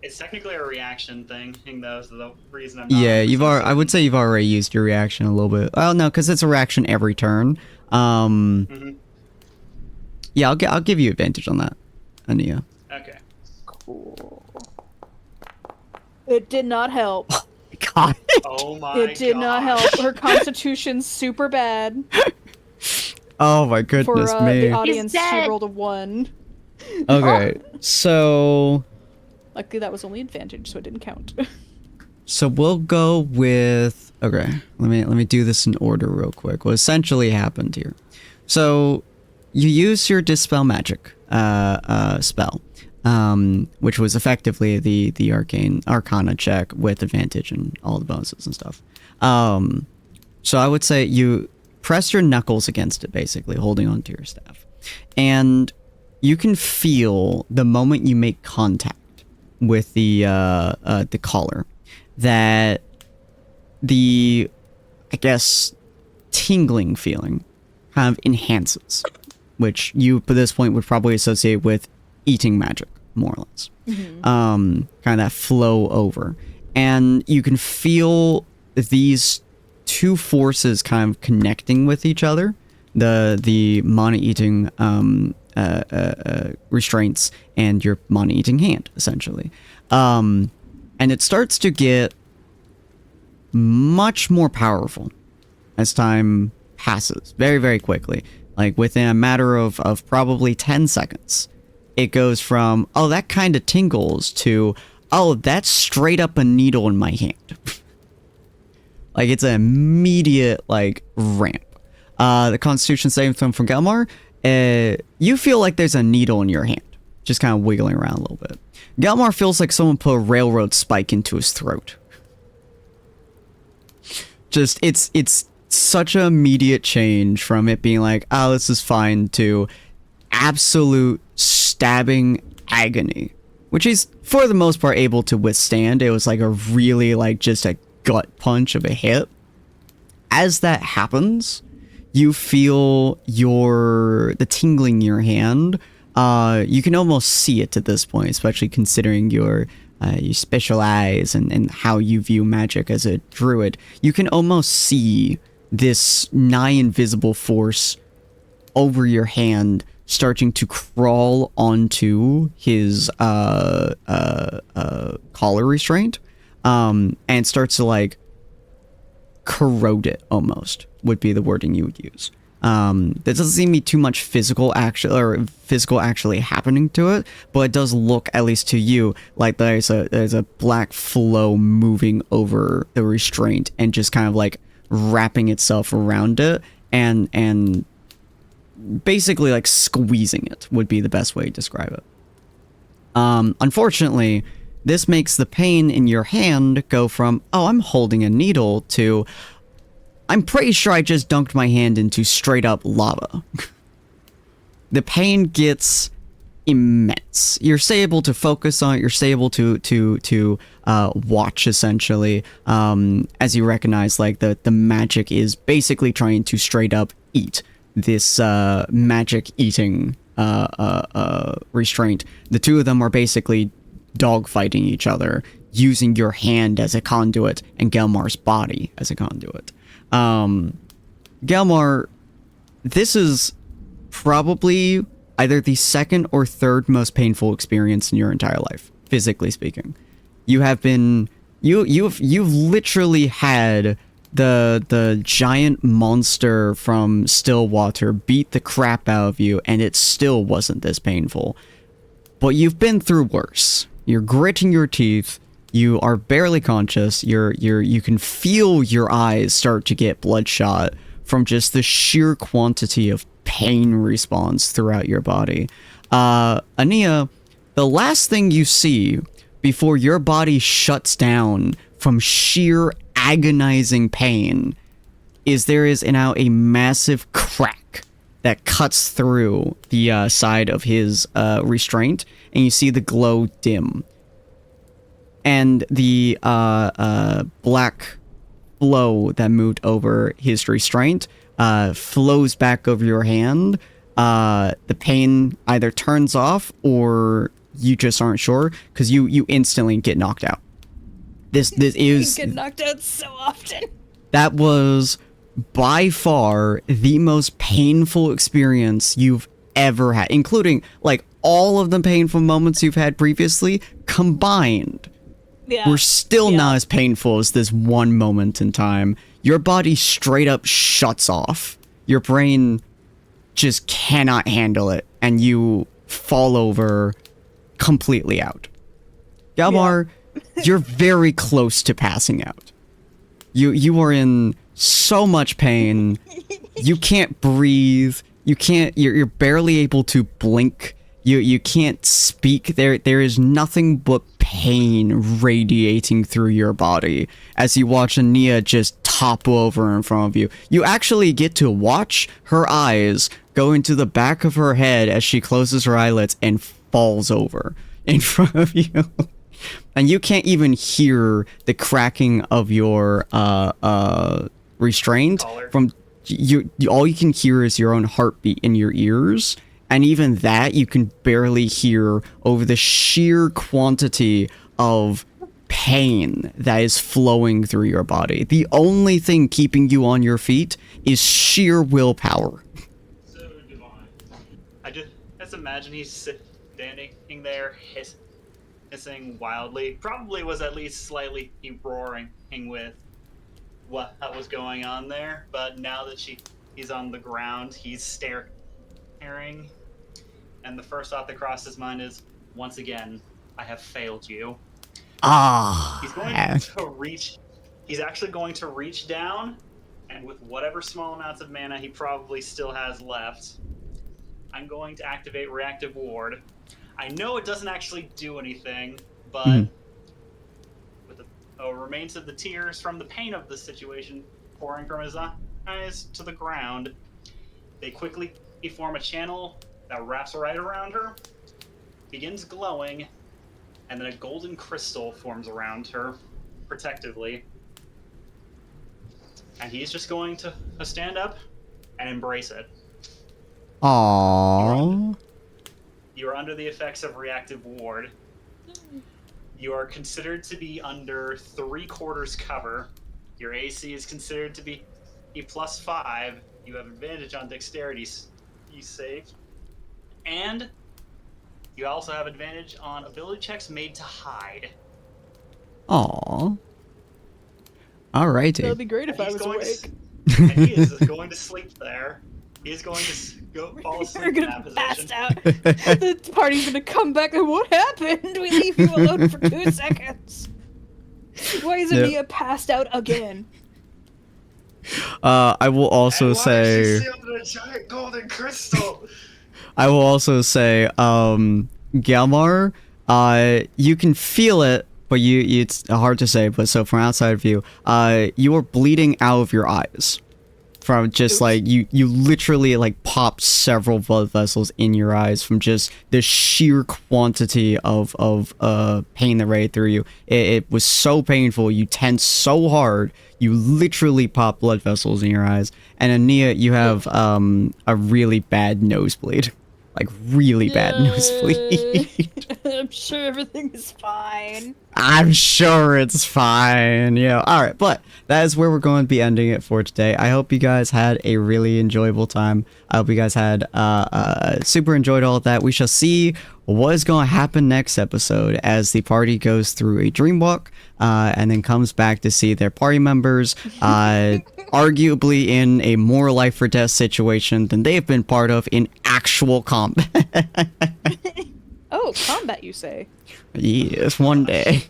It's It's technically a reaction thing, though, so the reason I'm not... yeah, you've 100% already. I would certain- say you've already used your reaction a little bit. Well, no, because it's a reaction every turn. Mhm. Yeah, I'll give you advantage on that, Ania. Okay. Cool. It did not help. God. Oh my It did not gosh. help. Her constitution's super bad. Oh my For goodness the me. audience, she dead. rolled a 1. Okay, so Luckily, that was only advantage, so it didn't count. we'll go with. Okay, let me do this in order real quick. What essentially happened here? So you use your dispel magic spell, which was effectively the arcana check with advantage and all the bonuses and stuff. So I would say you press your knuckles against it, basically holding onto your staff, and you can feel the moment you make contact with the collar that the, I guess, tingling feeling kind of enhances. which you at this point would probably associate with eating magic, more or less. Kind of that flow over. And you can feel these two forces kind of connecting with each other. The mana eating restraints and your mana eating hand, essentially. And it starts to get much more powerful as time passes, very, very quickly. Like within a matter of probably 10 seconds, it goes from, oh, that kind of tingles, to, oh, that's straight up a needle in my hand. Like, it's an immediate, like, ramp. The Constitution saving throw from Gelmar, you feel like there's a needle in your hand, just kind of wiggling around a little bit. Gelmar feels like someone put a railroad spike into his throat. Just, it's such an immediate change from it being like, oh, this is fine, to absolute stabbing agony, which he's, for the most part, able to withstand. It was like a really, like, just a gut punch of a hit. As that happens, you feel the tingling in your hand. You can almost see it at this point, especially considering your special eyes and how you view magic as a druid. You can almost see this nigh invisible force over your hand starting to crawl onto his collar restraint, and starts to, like, corrode it, almost, would be the wording you would use. There doesn't seem to be too much physical actually happening to it, but it does look, at least to you, like there's a black flow moving over the restraint and just kind of like wrapping itself around it and basically like squeezing it, would be the best way to describe it. Unfortunately, this makes the pain in your hand go from, oh, I'm holding a needle, to, I'm pretty sure I just dunked my hand into straight up lava. The pain gets immense. You're still able to focus on it. You're still able to watch, essentially, as you recognize, like, the magic is basically trying to straight up eat this magic eating restraint. The two of them are basically dogfighting each other, using your hand as a conduit and Gelmar's body as a conduit. Gelmar, this is probably either the second or third most painful experience in your entire life, physically speaking. You have been, you've literally had the giant monster from Stillwater beat the crap out of you, and it still wasn't this painful. But you've been through worse. You're gritting your teeth. You are barely conscious. You can feel your eyes start to get bloodshot from just the sheer quantity of pain response throughout your body. Ania, the last thing you see before your body shuts down from sheer agonizing pain is there is now a massive crack that cuts through the side of his restraint, and you see the glow dim. And the black flow that moved over his restraint flows back over your hand. The pain either turns off or you just aren't sure, because you instantly get knocked out. This is... You get knocked out so often. That was by far the most painful experience you've ever had, including, like, all of the painful moments you've had previously combined. Yeah. Were still not as painful as this one moment in time. Your body straight up shuts off. Your brain just cannot handle it, and you fall over completely out. Galmar, you're very close to passing out. You are in so much pain. You can't breathe. You're barely able to blink. You can't speak. There is nothing but pain radiating through your body as you watch Ania just topple over in front of you. You actually get to watch her eyes go into the back of her head as she closes her eyelids and falls over in front of you. And you can't even hear the cracking of your restraint from all you can hear is your own heartbeat in your ears, and even that you can barely hear over the sheer quantity of pain that is flowing through your body. The only thing keeping you on your feet is sheer willpower. So divine. I just imagine he's standing there hissing wildly. Probably was at least slightly roaring with what was going on there. But now that he's on the ground, he's staring, and the first thought that crossed his mind is, once again, I have failed you. He's going to reach. He's actually going to reach down, and with whatever small amounts of mana he probably still has left, I'm going to activate Reactive Ward. I know it doesn't actually do anything, but with the remains of the tears from the pain of the situation pouring from his eyes to the ground, they quickly form a channel that wraps right around her, begins glowing, and then a golden crystal forms around her, protectively. And he's just going to stand up and embrace it. Aww. You are under the effects of Reactive Ward. You are considered to be under 3/4 cover. Your AC is considered to be a +5. You have advantage on dexterity save. And you also have advantage on ability checks made to hide. Aww. Alrighty. That'd be great if I was awake. And he is going to sleep there. He's going to go fall asleep You're in that gonna position. pass out. The party's gonna come back and what happened? We leave you alone for 2 seconds. Why is Ania passed out again? I will also say. Why is she sealed in a giant golden crystal? I will also say, Galmar, you can feel it, but it's hard to say, but so from outside of you, you are bleeding out of your eyes. From just like, you literally like popped several blood vessels in your eyes from just the sheer quantity of pain that ran through you. It was so painful, you tensed so hard, you literally popped blood vessels in your eyes. And Ania, you have a really bad nosebleed. Like, really bad nosebleed. I'm sure everything is fine. I'm sure it's fine. Yeah. All right. But that is where we're going to be ending it for today. I hope you guys had a really enjoyable time. I hope you guys had super enjoyed all of that. We shall see what is going to happen next episode as the party goes through a dream walk and then comes back to see their party members arguably in a more life or death situation than they've been part of in actual combat. Oh, combat, you say? Yes, one day.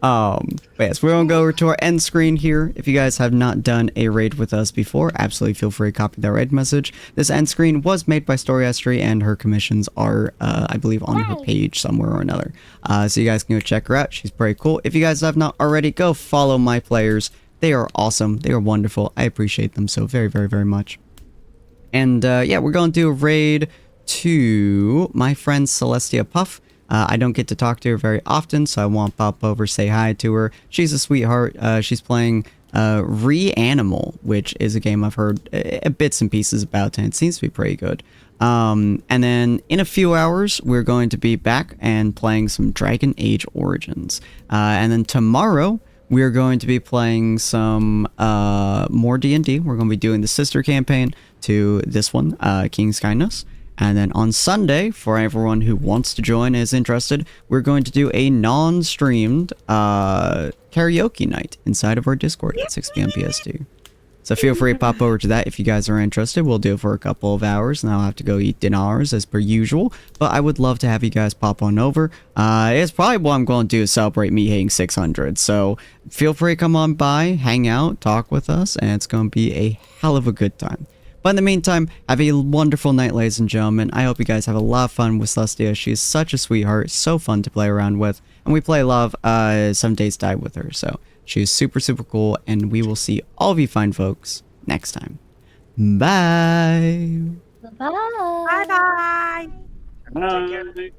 But yes, we're gonna go over to our end screen here. If you guys have not done a raid with us before, absolutely feel free to copy that raid message. This end screen was made by Story Estry, and her commissions are, I believe, on her page somewhere or another. So you guys can go check her out. She's pretty cool. If you guys have not already, go follow my players. They are awesome. They are wonderful. I appreciate them so very, very, very much. And yeah, we're gonna do a raid to my friend Celestia Puff. I don't get to talk to her very often, so I want to pop over, say hi to her. She's a sweetheart. She's playing Reanimal, which is a game I've heard bits and pieces about, and it seems to be pretty good. And then in a few hours, we're going to be back and playing some Dragon Age Origins. And then tomorrow, we're going to be playing some more D&D. We're going to be doing the sister campaign to this one, King's Kindness. And then on Sunday, for everyone who wants to join and is interested, we're going to do a non-streamed karaoke night inside of our Discord at 6 p.m. PST. So feel free to pop over to that if you guys are interested. We'll do it for a couple of hours, and I'll have to go eat dinners as per usual. But I would love to have you guys pop on over. It's probably what I'm going to do to celebrate me hitting 600. So feel free to come on by, hang out, talk with us, and it's going to be a hell of a good time. But in the meantime, have a wonderful night, ladies and gentlemen. I hope you guys have a lot of fun with Celestia. She is such a sweetheart, so fun to play around with. And we play a lot of Some Days Die with her. So she is super, super cool. And we will see all of you fine folks next time. Bye. Bye. Bye bye. Bye. Alright.